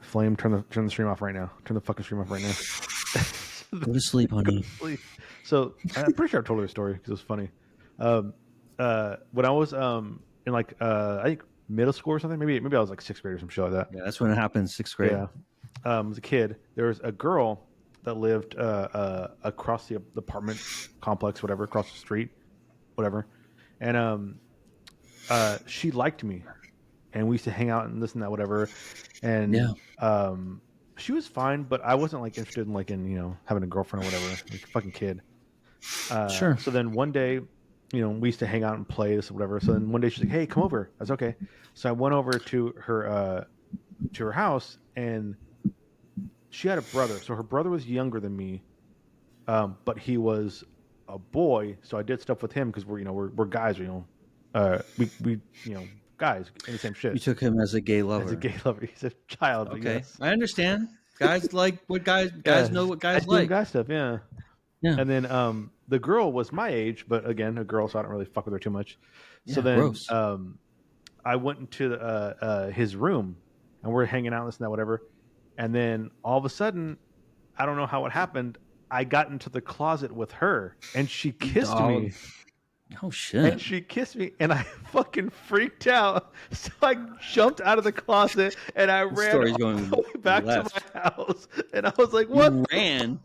Flame, turn the stream off right now. Turn the fucking stream off right now. Go to sleep, honey. So I'm pretty sure I told her the story because it was funny. When I was in I think middle school or something, maybe I was like 6th grade or some shit like that. Yeah, that's when it happened, 6th grade. Yeah. As a kid, there was a girl that lived across the apartment complex, whatever, across the street, whatever, and she liked me, and we used to hang out and this and that, whatever, and she was fine, but I wasn't like interested in in having a girlfriend or whatever, like a fucking kid. Sure. So then one day, we used to hang out and play this or whatever. So then one day she's like, "Hey, come over." I was okay. So I went over to her house, and she had a brother. So her brother was younger than me, but he was a boy. So I did stuff with him because we're guys. We guys in the same shit. You took him as a gay lover. As a gay lover, he's a child. Okay, I understand. Guys like what guys know what guys like. Guy stuff, yeah. And then the girl was my age, but again, a girl, so I don't really fuck with her too much. So then gross. I went into his room, and we're hanging out, this and that, whatever. And then all of a sudden, I don't know how it happened, I got into the closet with her, and she kissed me. Oh, shit. And she kissed me, and I fucking freaked out. So I jumped out of the closet, and I ran all the way back to my house. And I was like, what? You ran?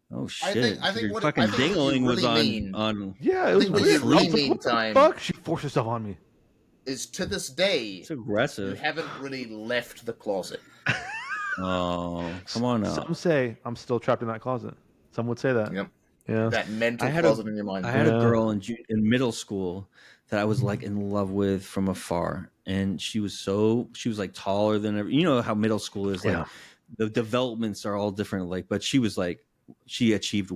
Oh, shit. I think what fucking dingling was on. Yeah, it was weird. Really mean time. Fuck? She forced herself on me. Is to this day, it's aggressive. You haven't really left the closet. Oh, come on now. Some say I'm still trapped in that closet. Some would say that. Yep. Yeah. That mental closet in your mind. I had a girl in middle school that I was like in love with from afar, and she was like taller than ever. You know how middle school is, like the developments are all different. Like, but she was like, she achieved.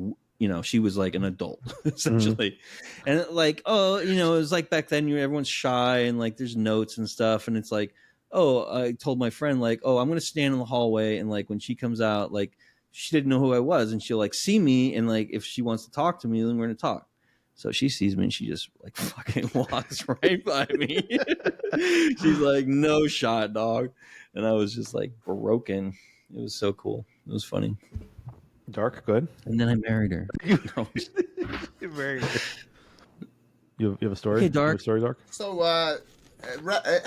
She was like an adult essentially, and like, it was like back then, everyone's shy and like there's notes and stuff, and it's like, I told my friend like, I'm gonna stand in the hallway, and like when she comes out, like she didn't know who I was, and she'll like see me, and like if she wants to talk to me, then we're gonna talk. So she sees me and she just like fucking walks right by me. She's like, no shot, dog. And I was just like broken. It was so cool. It was funny. Dark, good. And then I married her. You married her. You have a story? Okay, Dark. You have a story, Dark? So,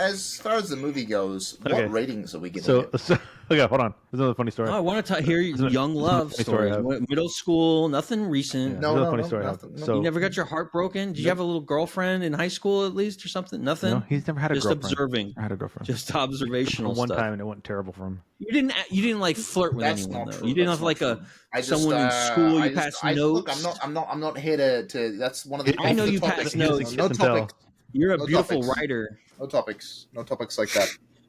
as far as the movie goes, what ratings are we giving it? So, okay, hold on. There's another funny story. Oh, I want to hear young love stories. Middle school, nothing recent. Yeah, no, funny story. Nothing. So, you never got your heart broken? Did you have a little girlfriend in high school at least or something? Nothing? No, he's never had a girlfriend. Just observing. I had a girlfriend. Just observational one stuff. time, and it went terrible for him. You didn't like flirt with anyone, though. True. You didn't have like someone in school you passed notes. Look, I'm not here to. That's one of the. I know you passed notes. No topics. You're a beautiful writer. No topics like that.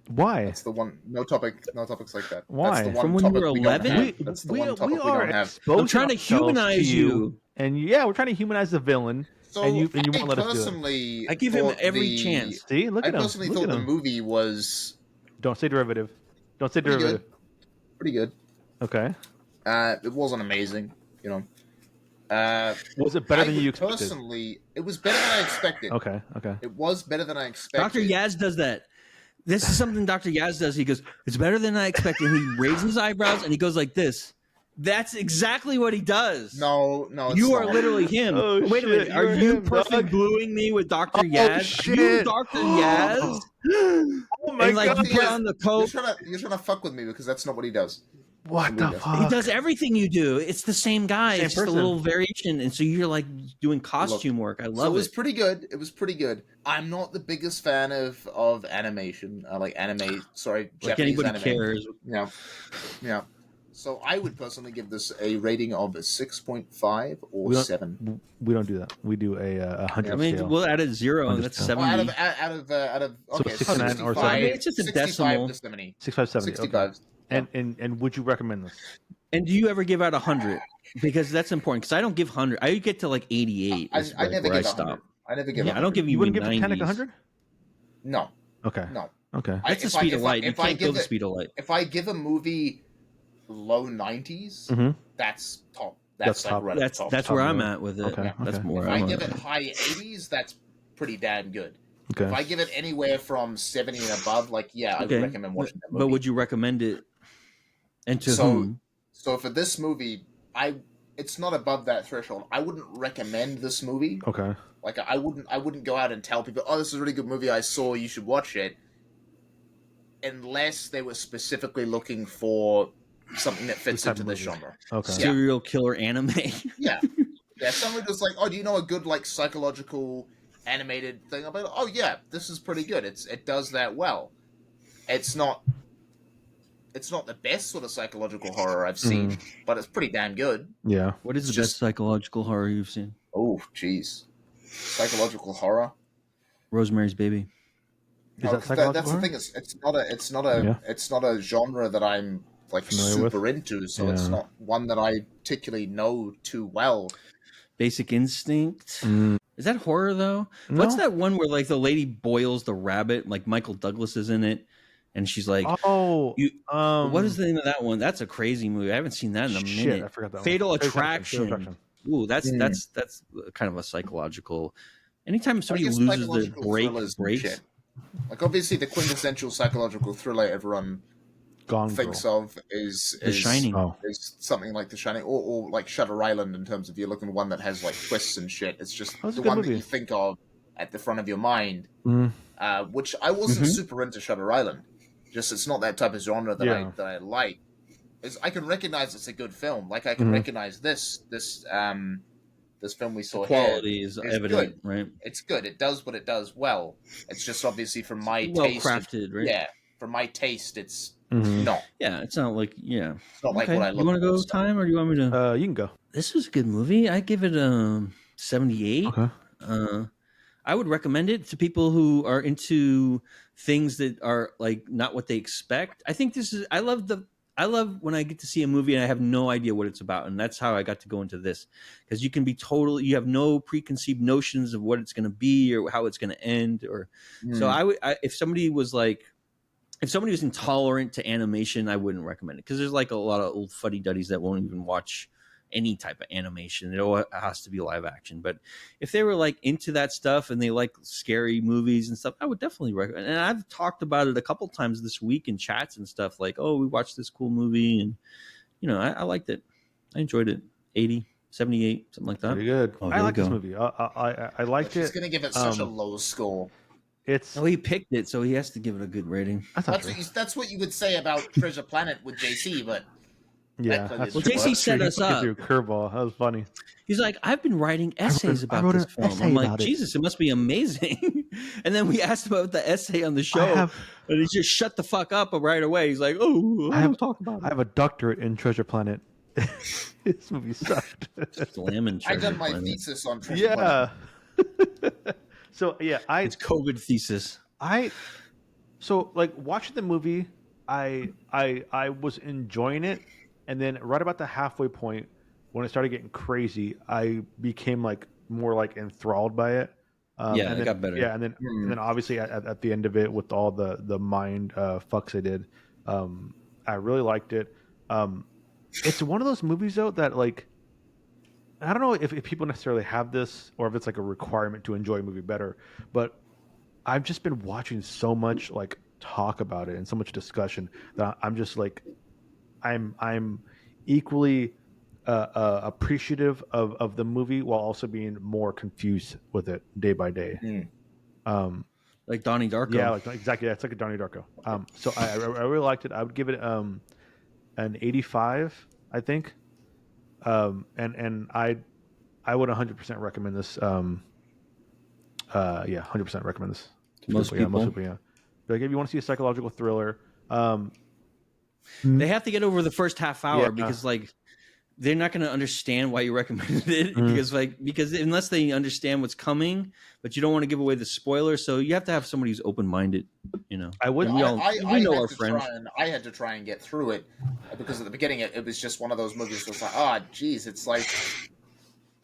Why? That's the one. No topics like that. Why? That's the one from when you were 11? That's the one topic we don't have. I'm trying to humanize you. And we're trying to humanize the villain. So and you won't let us do it. I give him every chance. See, look at him. I personally thought the movie was. Don't say derivative. Don't say derivative. Pretty good. Okay. It wasn't amazing, was it better than you expected? Personally, it was better than I expected. Okay. It was better than I expected. Dr. Yaz does that. This is something Dr. Yaz does. He goes, it's better than I expected. He raises his eyebrows and he goes like this. That's exactly what he does. No, you are literally him. Oh, wait a minute. Are you perfect bluing me with Dr. Yaz? Shit. You Dr. Yaz? Oh my God. You put on the coat. You're trying to fuck with me because that's not what he does. What the fuck? He does everything you do. It's the same guy. It's just a little variation, and so you're like doing costume work. I love it. So it was pretty good. It was pretty good. I'm not the biggest fan of animation, like anime. Sorry, like Japanese anybody anime. cares. Yeah. So I would personally give this a rating of a 6.5 or 7. We don't do that. We do a 100 I mean, scale. we'll add a 0, and that's 70. Out of okay, 69 or 70. It's just a decimal. 65, 70. 65. Okay. And would you recommend this? And do you ever give out 100? Because that's important. Because I don't give 100. I get to like 88. I never give 100. I never give. Yeah, I don't give you wouldn't give Titanic 90s. 100. No. Okay. No. Okay. That's the speed of light. You can't go the speed of light. If I give a movie low 90s, that's top. That's top. Right top. That's where I'm at with it. Okay. That's more. If I give it high 80s, that's pretty damn good. Okay. If I give it anywhere from 70 and above, I would recommend watching that movie. But would you recommend it? And to whom? So for this movie, it's not above that threshold. I wouldn't recommend this movie. Okay. Like I wouldn't go out and tell people, "Oh, this is a really good movie I saw, you should watch it." Unless they were specifically looking for something that fits into this genre. Okay. Serial killer anime. Yeah. Yeah, someone was like, "Oh, do you know a good like psychological animated thing?" I'm like, "Oh yeah, this is pretty good. It does that well." It's not the best sort of psychological horror I've seen, but it's pretty damn good. Yeah. What is the best psychological horror you've seen? Oh, jeez. Psychological horror? Rosemary's Baby. Is that psychological that's horror? the thing. It's not a genre that I'm like super into, so it's not one that I particularly know too well. Basic Instinct. Is that horror though? No. What's that one where like the lady boils the rabbit? Like Michael Douglas is in it, and she's like, "Oh, what is the name of that one? That's a crazy movie. I haven't seen that in a minute." I forgot that Fatal one. Attraction. Ooh, that's kind of a psychological. Anytime somebody loses their brakes. Like obviously, the quintessential psychological thriller everyone thinks of is The Shining. Is something like The Shining, or like Shutter Island in terms of you're looking at one that has like twists and shit. It's just the one that you think of at the front of your mind. Which I wasn't super into Shutter Island. Just it's not that type of genre that I like. I can recognize it's a good film. Like I can recognize this film we saw the quality is evident, good. Right? It's good. It does what it does well. It's just obviously from my taste. Well crafted, right? Yeah. For my taste, it's not. Yeah, it's not like It's not like what I look. You want to go time, or do you want me to? You can go. This was a good movie. I give it 78. Okay. I would recommend it to people who are into things that are like not what they expect. I think this is. I love when I get to see a movie and I have no idea what it's about, and that's how I got to go into this, because you can be you have no preconceived notions of what it's going to be or how it's going to end. Or so if somebody was intolerant to animation, I wouldn't recommend it, because there's like a lot of old fuddy-duddies that won't even watch any type of animation. It has to be live action. But if they were like into that stuff and they like scary movies and stuff, I would definitely recommend. And I've talked about it a couple times this week in chats and stuff, like, oh, we watched this cool movie, and I liked it. I enjoyed it. 80, 78, something like that. Pretty good. I like this movie. I liked it. He's gonna give it such a low score. He picked it, so he has to give it a good rating. That's what you would say about Treasure Planet with JC, but yeah. JC set us up. Curveball. That was funny. He's like, I've been writing essays about this film. I'm like, Jesus, it must be amazing. And then we asked about the essay on the show, and he just shut the fuck up right away. He's like, oh, I don't talk about it. I have a doctorate in Treasure Planet. This movie sucked. I done my thesis on Treasure Planet. So yeah, it's COVID thesis. So like watching the movie, I was enjoying it, and then right about the halfway point, when it started getting crazy, I became like more like enthralled by it. It got better. Yeah, and then obviously at the end of it, with all the mind fucks they did, I really liked it. It's one of those movies though that like, I don't know if people necessarily have this or if it's like a requirement to enjoy a movie better, but I've just been watching so much like talk about it and so much discussion that I'm just like, I'm equally appreciative of the movie while also being more confused with it day by day. Like Donnie Darko. Yeah, exactly. It's like a Donnie Darko. So I really liked it. I would give it an 85, I think. And I would 100% recommend this. Yeah, 100% recommend this to Most people. Yeah, most people. Yeah, like if you want to see a psychological thriller, they have to get over the first half hour because like they're not going to understand why you recommended it because unless they understand what's coming, but you don't want to give away the spoiler, so you have to have somebody who's open-minded. You know, I would. We know our friends. I had to try and get through it because at the beginning it was just one of those movies where it's like, geez, it's like.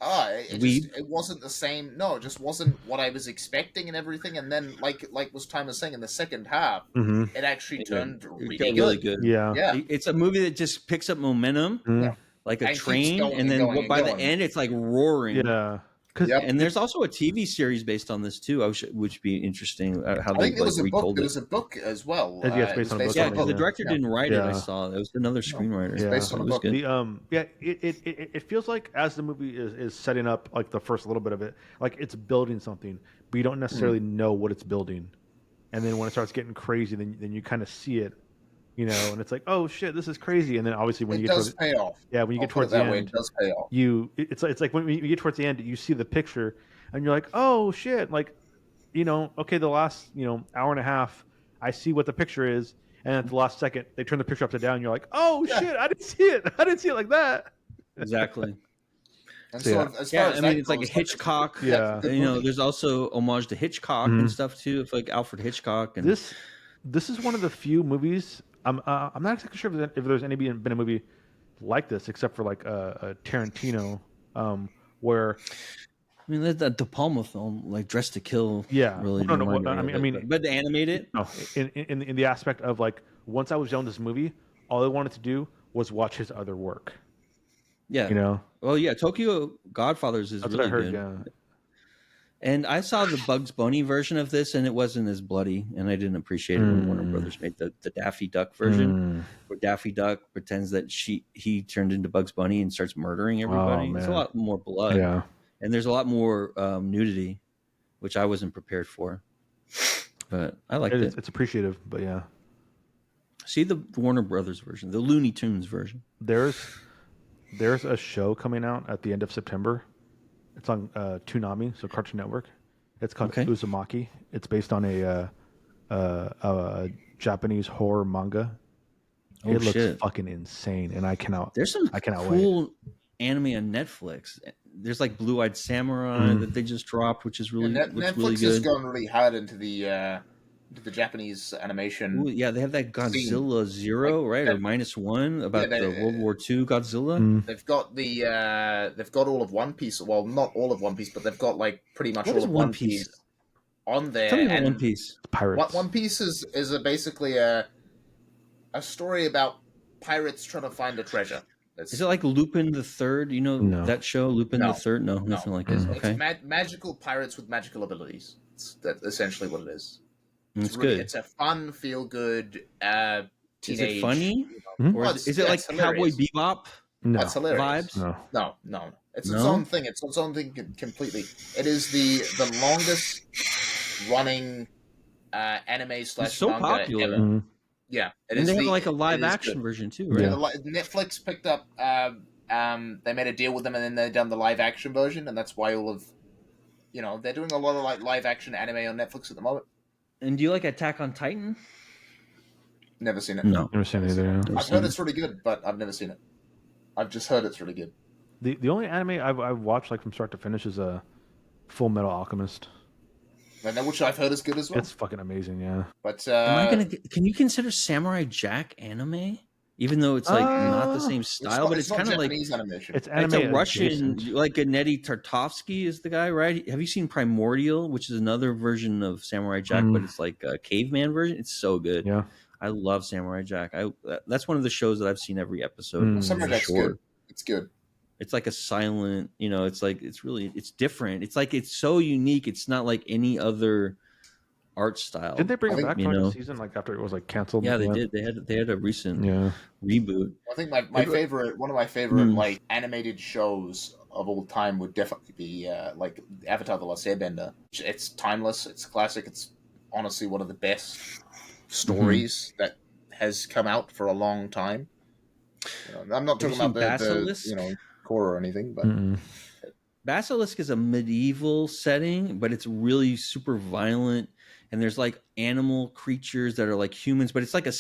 It wasn't the same. No, it just wasn't what I was expecting and everything. And then, like was Time was saying, in the second half, it actually turned really good. Yeah, it's a movie that just picks up momentum, like a train, and then by the end, it's like roaring. Yeah. And there's also a TV series based on this too, which would be interesting. How they retold it. There was a book as well. Yeah, it's based on a book. Yeah, because the director didn't write it. I saw it was another screenwriter. It's based on a book. It feels like as the movie is setting up, like the first little bit of it, like it's building something, but you don't necessarily know what it's building. And then when it starts getting crazy, then you kind of see it. You know, and it's like, oh shit, this is crazy. And then obviously when you get towards pay off. Yeah, when you get towards the end, it does pay off. It's like when you get towards the end, you see the picture, and you're like, oh shit, like, you know, okay, the last hour and a half, I see what the picture is, and at the last second, they turn the picture upside down, and you're like, oh shit, I didn't see it, like that. Exactly. And so I mean, it's like a Hitchcock. Yeah, there's also homage to Hitchcock and stuff too. It's like Alfred Hitchcock. And this is one of the few movies. I'm not exactly sure if there's been a movie like this, except for like a Tarantino, where I mean that De Palma film, like Dress to Kill. Yeah, really. No. I mean, but to animate it. No, in the aspect of like once I was done with this movie, all I wanted to do was watch his other work. Yeah, you know. Well, yeah, Tokyo Godfathers is That's really what I heard, good. Yeah. And I saw the Bugs Bunny version of this, and it wasn't as bloody, and I didn't appreciate it when Warner Brothers made the Daffy Duck version, where Daffy Duck pretends that he turned into Bugs Bunny and starts murdering everybody. It's a lot more blood, and there's a lot more nudity, which I wasn't prepared for. But I liked it. It's appreciative, but yeah. See the Warner Brothers version, the Looney Tunes version. There's a show coming out at the end of September. It's on Toonami, so Cartoon Network. It's called Uzumaki. It's based on a Japanese horror manga. It looks fucking insane, and I cannot. There's some cool anime on Netflix. There's like Blue Eyed Samurai that they just dropped, which is really Netflix really good. has gone really hard into the Japanese animation. Ooh, yeah, they have that Godzilla Zero, right, or -1 about the World War II Godzilla. They've got they've got all of One Piece. Well, not all of One Piece, but they've got like pretty much all of One Piece on there. Tell me about One Piece. Pirates. One Piece is basically a story about pirates trying to find a treasure. Is it like Lupin the Third? You know that show, Lupin the Third? No, nothing like that. Okay. It's magical pirates with magical abilities. That's essentially what it is. It's good. It's a fun, feel good teenage. Is it funny? Or is it like Cowboy Bebop? No, that's hilarious. Vibes? No. It's its own thing. It's its own thing completely. It is the longest running anime / so manga popular. ever. Yeah, and they have like a live action version too, right? Yeah. Netflix picked up. They made a deal with them, and then they done the live action version, and that's why all of, they're doing a lot of like live action anime on Netflix at the moment. And do you like Attack on Titan? Never seen it. No, never seen it either. I've heard it's really good, but I've never seen it. I've just heard it's really good. The only anime I've watched like from start to finish is a Full Metal Alchemist. Which I've heard is good as well. It's fucking amazing, yeah. But can you consider Samurai Jack anime? Even though it's like not the same style, but it's kind of like animation. It's anime. It's a Russian, like Gennady Tartakovsky is the guy, right? Have you seen Primordial, which is another version of Samurai Jack, but it's like a caveman version? It's so good. Yeah, I love Samurai Jack. That's one of the shows that I've seen every episode. Samurai Jack's good. It's good. It's like a silent, it's like it's different. It's like it's so unique. It's not like any other art style. Did they bring it back for the season like after it was like canceled? Yeah, they did. They had a recent reboot. I think one of my favorite like animated shows of all time would definitely be like Avatar: The Last Airbender. It's timeless. It's classic. It's honestly one of the best stories that has come out for a long time. I'm not talking about the Basilisk? core or anything, but Basilisk is a medieval setting, but it's really super violent, and there's like animal creatures that are like humans, but it's like a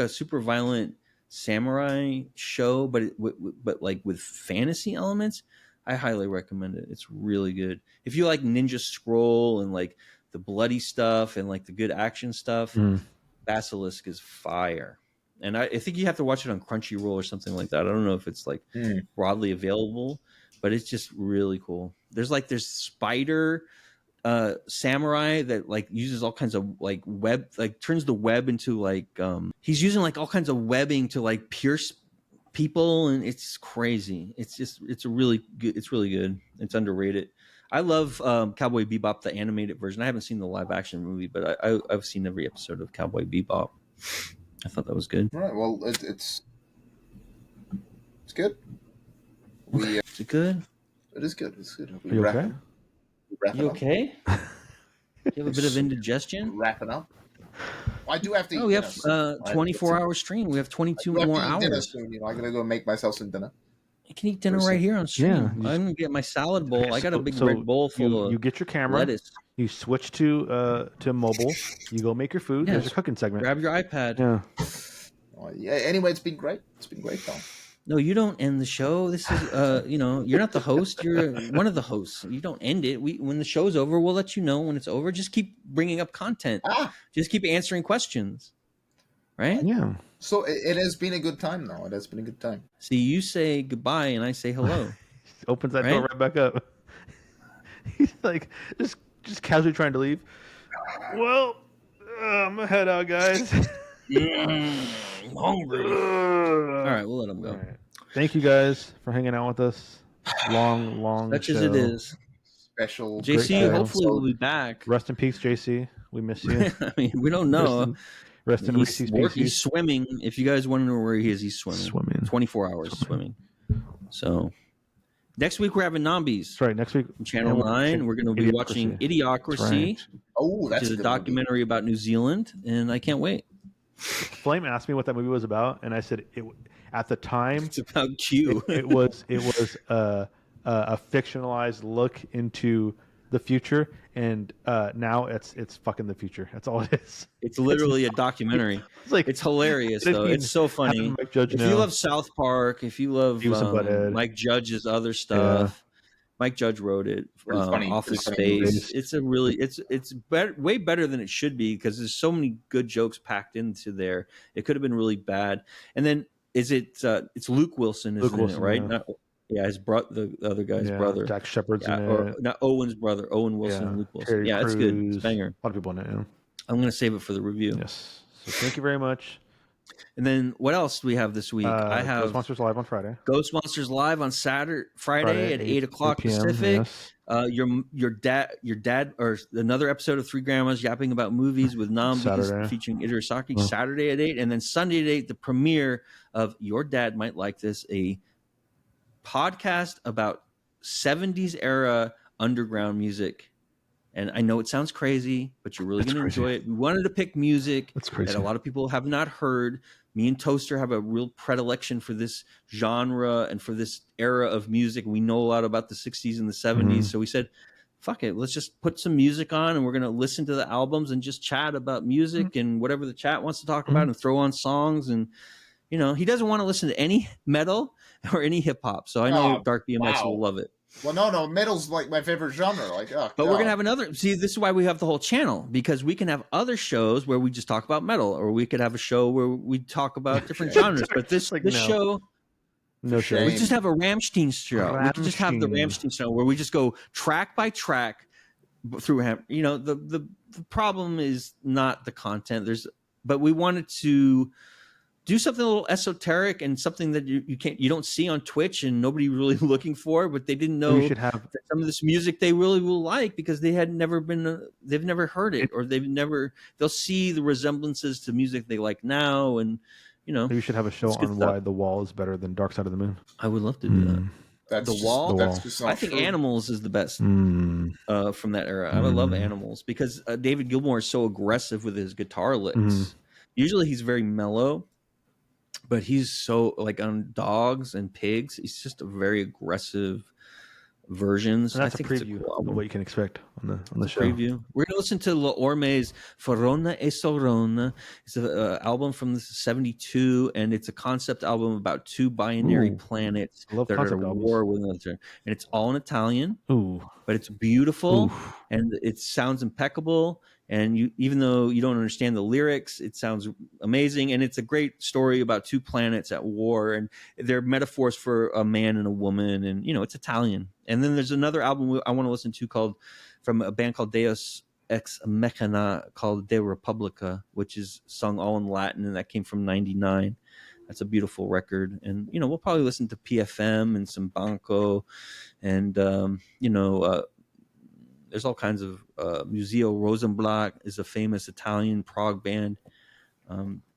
super violent samurai show, but like with fantasy elements. I highly recommend it. It's really good. If you like Ninja Scroll and like the bloody stuff and like the good action stuff, Basilisk is fire. And I think you have to watch it on Crunchyroll or something like that. I don't know if it's like broadly available, but it's just really cool. There's spider samurai that like uses all kinds of like web, like turns the web into like he's using like all kinds of webbing to like pierce people, and it's crazy. It's really good. It's really good. It's underrated. I love Cowboy Bebop, the animated version. I haven't seen the live action movie, but I've seen every episode of Cowboy Bebop. I thought that was good. Right. Well, it's good. Is it good? It is good. It's good. Are you okay? You okay? You have a bit of indigestion? Wrapping up. I do have to eat. We have 24-hour stream. We have 22 more hours. Soon, I'm gonna go make myself some dinner. You can eat dinner right here on stream. Yeah, I'm gonna get my salad bowl. I got a big red bowl full of. You get your camera. Lettuce. You switch to mobile. You go make your food. There's a cooking segment. Grab your iPad. Yeah. Anyway, it's been great. It's been great, Tom. No, you don't end the show. This is, you're not the host. You're one of the hosts. You don't end it. When the show's over, we'll let you know when it's over. Just keep bringing up content. Just keep answering questions. Right? Yeah. So it has been a good time, though. It has been a good time. See, you say goodbye, and I say hello. Opens that door right back up. He's like, just casually trying to leave. Well, I'm gonna head out, guys. I'm hungry. All right, we'll let him go. Right. Thank you guys for hanging out with us. Long Such show. as it is. Special. JC, hopefully we'll be back. Rest in peace, JC. We miss you. I mean, we don't know. Rest in peace. He's swimming. If you guys want to know where he is, he's swimming. 24 hours swimming. So next week we're having Nombies. That's right. Next week, Channel 9. We're going to be watching Idiocracy. Right. Oh, that's which is a documentary about New Zealand, and I can't wait. Flame asked me what that movie was about, and I said at the time it's about Q. it was a fictionalized look into the future, and now it's fucking the future. That's all it is. It's literally a documentary. It's hilarious though. It's so funny. If you love South Park, if you love Mike Judge's other stuff, Mike Judge wrote it. Office Space. It's a really it's better, way better than it should be, because there's so many good jokes packed into there. It could have been really bad. And then it's Luke Wilson, isn't it? Right? Yeah. His the other guy's brother. Jack Shepard's in or it. Not Owen's brother. Owen Wilson and Luke Wilson. Terry It's good. It's banger. A lot of people in it. Yeah. I'm going to save it for the review. Yes. So thank you very much. And then what else do we have this week? I have Ghost Monsters Live on Friday. Ghost Monsters Live on Friday at 8 o'clock Pacific. Yes. Your dad, or another episode of Three Grandmas Yapping About Movies with Nombies featuring Idirasaki Saturday at 8, and then Sunday at 8 the premiere of Your Dad Might Like This, a podcast about 70s era underground music. And I know it sounds crazy, but you're really going to enjoy it. We wanted to pick music that a lot of people have not heard. Me and Toaster have a real predilection for this genre and for this era of music. We know a lot about the 60s and the 70s. So we said, fuck it, let's just put some music on, and we're going to listen to the albums and just chat about music and whatever the chat wants to talk about, and throw on songs. And, he doesn't want to listen to any metal or any hip hop. So I know Dark BMX will love it. Well, no, metal's like my favorite genre. But we're gonna have another. See, this is why we have the whole channel, because we can have other shows where we just talk about metal, or we could have a show where we talk about different genres. But this show, no shame. We just have a Ramstein show. We can just have the Ramstein show where we just go track by track through him. The problem is not the content. But we wanted to do something a little esoteric and something that you don't see on Twitch and nobody really looking for, but they didn't know that some of this music they really will like, because they had never they've never heard it, or they'll see the resemblances to music they like now. And maybe you should have a show on why The Wall is better than Dark Side of the Moon. I would love to do that. That's The Wall. I think Animals is the best from that era. I would love Animals, because David Gilmour is so aggressive with his guitar licks. Usually he's very mellow, but he's so like on dogs and pigs. He's just a very aggressive versions. And that's I think a it's preview cool of what you can expect on the show. Preview. We're gonna listen to La Orme's Farona e Sorona. It's an album from 1972, and it's a concept album about two binary planets that are at war with each other. And it's all in Italian. Ooh. But it's beautiful and it sounds impeccable. And you, even though you don't understand the lyrics, it sounds amazing. And it's a great story about two planets at war, and they're metaphors for a man and a woman. And it's Italian. And then there's another album I want to listen to called from a band called Deus Ex Machina called De Republica, which is sung all in Latin, and that came from '99. That's a beautiful record. And we'll probably listen to PFM and some Banco, and there's all kinds of Museo Rosenblatt is a famous Italian prog band.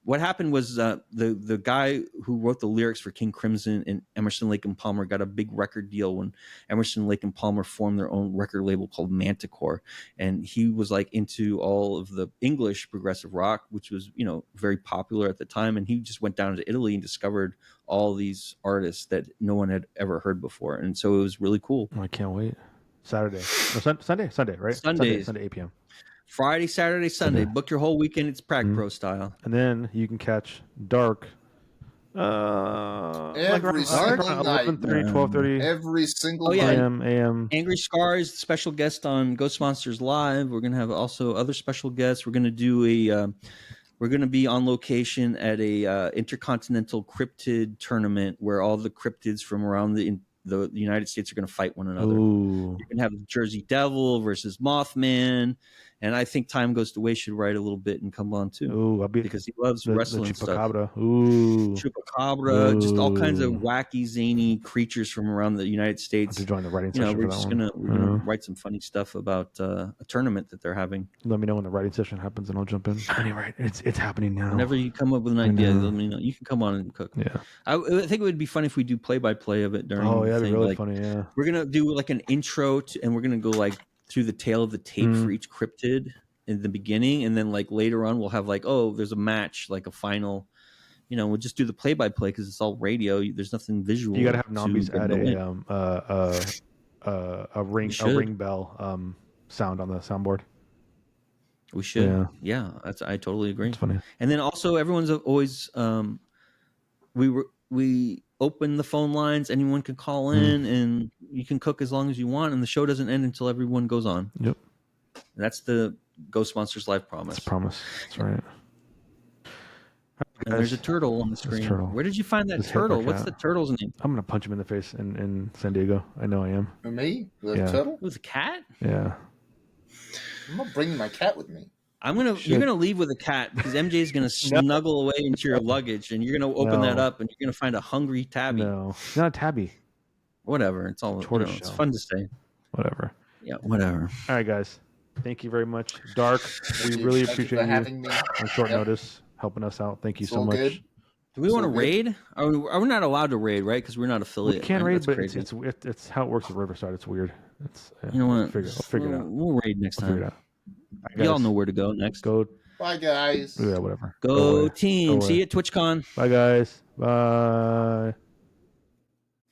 What happened was the guy who wrote the lyrics for King Crimson and Emerson, Lake and Palmer got a big record deal when Emerson, Lake and Palmer formed their own record label called Manticore, and he was like into all of the English progressive rock, which was very popular at the time, and he just went down to Italy and discovered all these artists that no one had ever heard before, and so it was really cool. I can't wait. Sunday, right? Sunday, 8 p.m. Friday, Saturday, Sunday. Book your whole weekend. It's Pragpro style. And then you can catch Dark every single night. 11:30, 12:30. Every single night. AM. Angry Scars, special guest on Ghost Monsters Live. We're going to have also other special guests. We're going to do we're going to be on location at a intercontinental cryptid tournament where all the cryptids from around the United States are going to fight one another. Ooh. You're going to have the Jersey Devil versus Mothman. And I think Time Goes to Waste should write a little bit and come on too. Ooh, because he loves wrestling the stuff. Ooh. Chupacabra, just all kinds of wacky, zany creatures from around the United States. To join the writing session. We're just gonna write some funny stuff about a tournament that they're having. Let me know when the writing session happens, and I'll jump in. Anyway, it's happening now. Whenever you come up with an idea, let me know. You can come on and cook. Yeah, I think it would be fun if we do play-by-play of it during. Oh yeah, that'd be really like, funny. Yeah, we're gonna do like an intro, and we're gonna go like through the tail of the tape for each cryptid in the beginning, and then like later on we'll have like, oh, there's a match, like a final. We'll just do the play-by-play because it's all radio. There's nothing visual. You got to have Nombies add a ring bell sound on the soundboard. We should. Yeah, I totally agree. It's funny. And then also everyone's always we open the phone lines. Anyone can call in, and you can cook as long as you want, and the show doesn't end until everyone goes on. Yep. And that's the Ghost Monsters Live promise. That's promise. That's right. And there's a turtle on the screen. Where did you find that turtle? What's the turtle's name? I'm gonna punch him in the face in San Diego. I know I am. Me? The turtle? It was a cat? Yeah. I'm not bringing my cat with me. You're gonna leave with a cat because MJ is gonna snuggle away into your luggage, and you're gonna open that up, and you're gonna find a hungry tabby. No, it's not a tabby. Whatever. It's all tortoise. It's fun to say. Whatever. Yeah. Whatever. All right, guys. Thank you very much, Dark. We really appreciate you having me on short notice, helping us out. Thank you so much. Good. Do we want to raid? Are we not allowed to raid, right? Because we're not affiliate. We can raid, but it's how it works at Riverside. It's weird. You know what? I'll figure it out. We'll raid next time. Figure it out. Right, y'all know where to go next. Go. Bye, guys. Yeah, whatever. Go team. See you at TwitchCon. Bye, guys. Bye.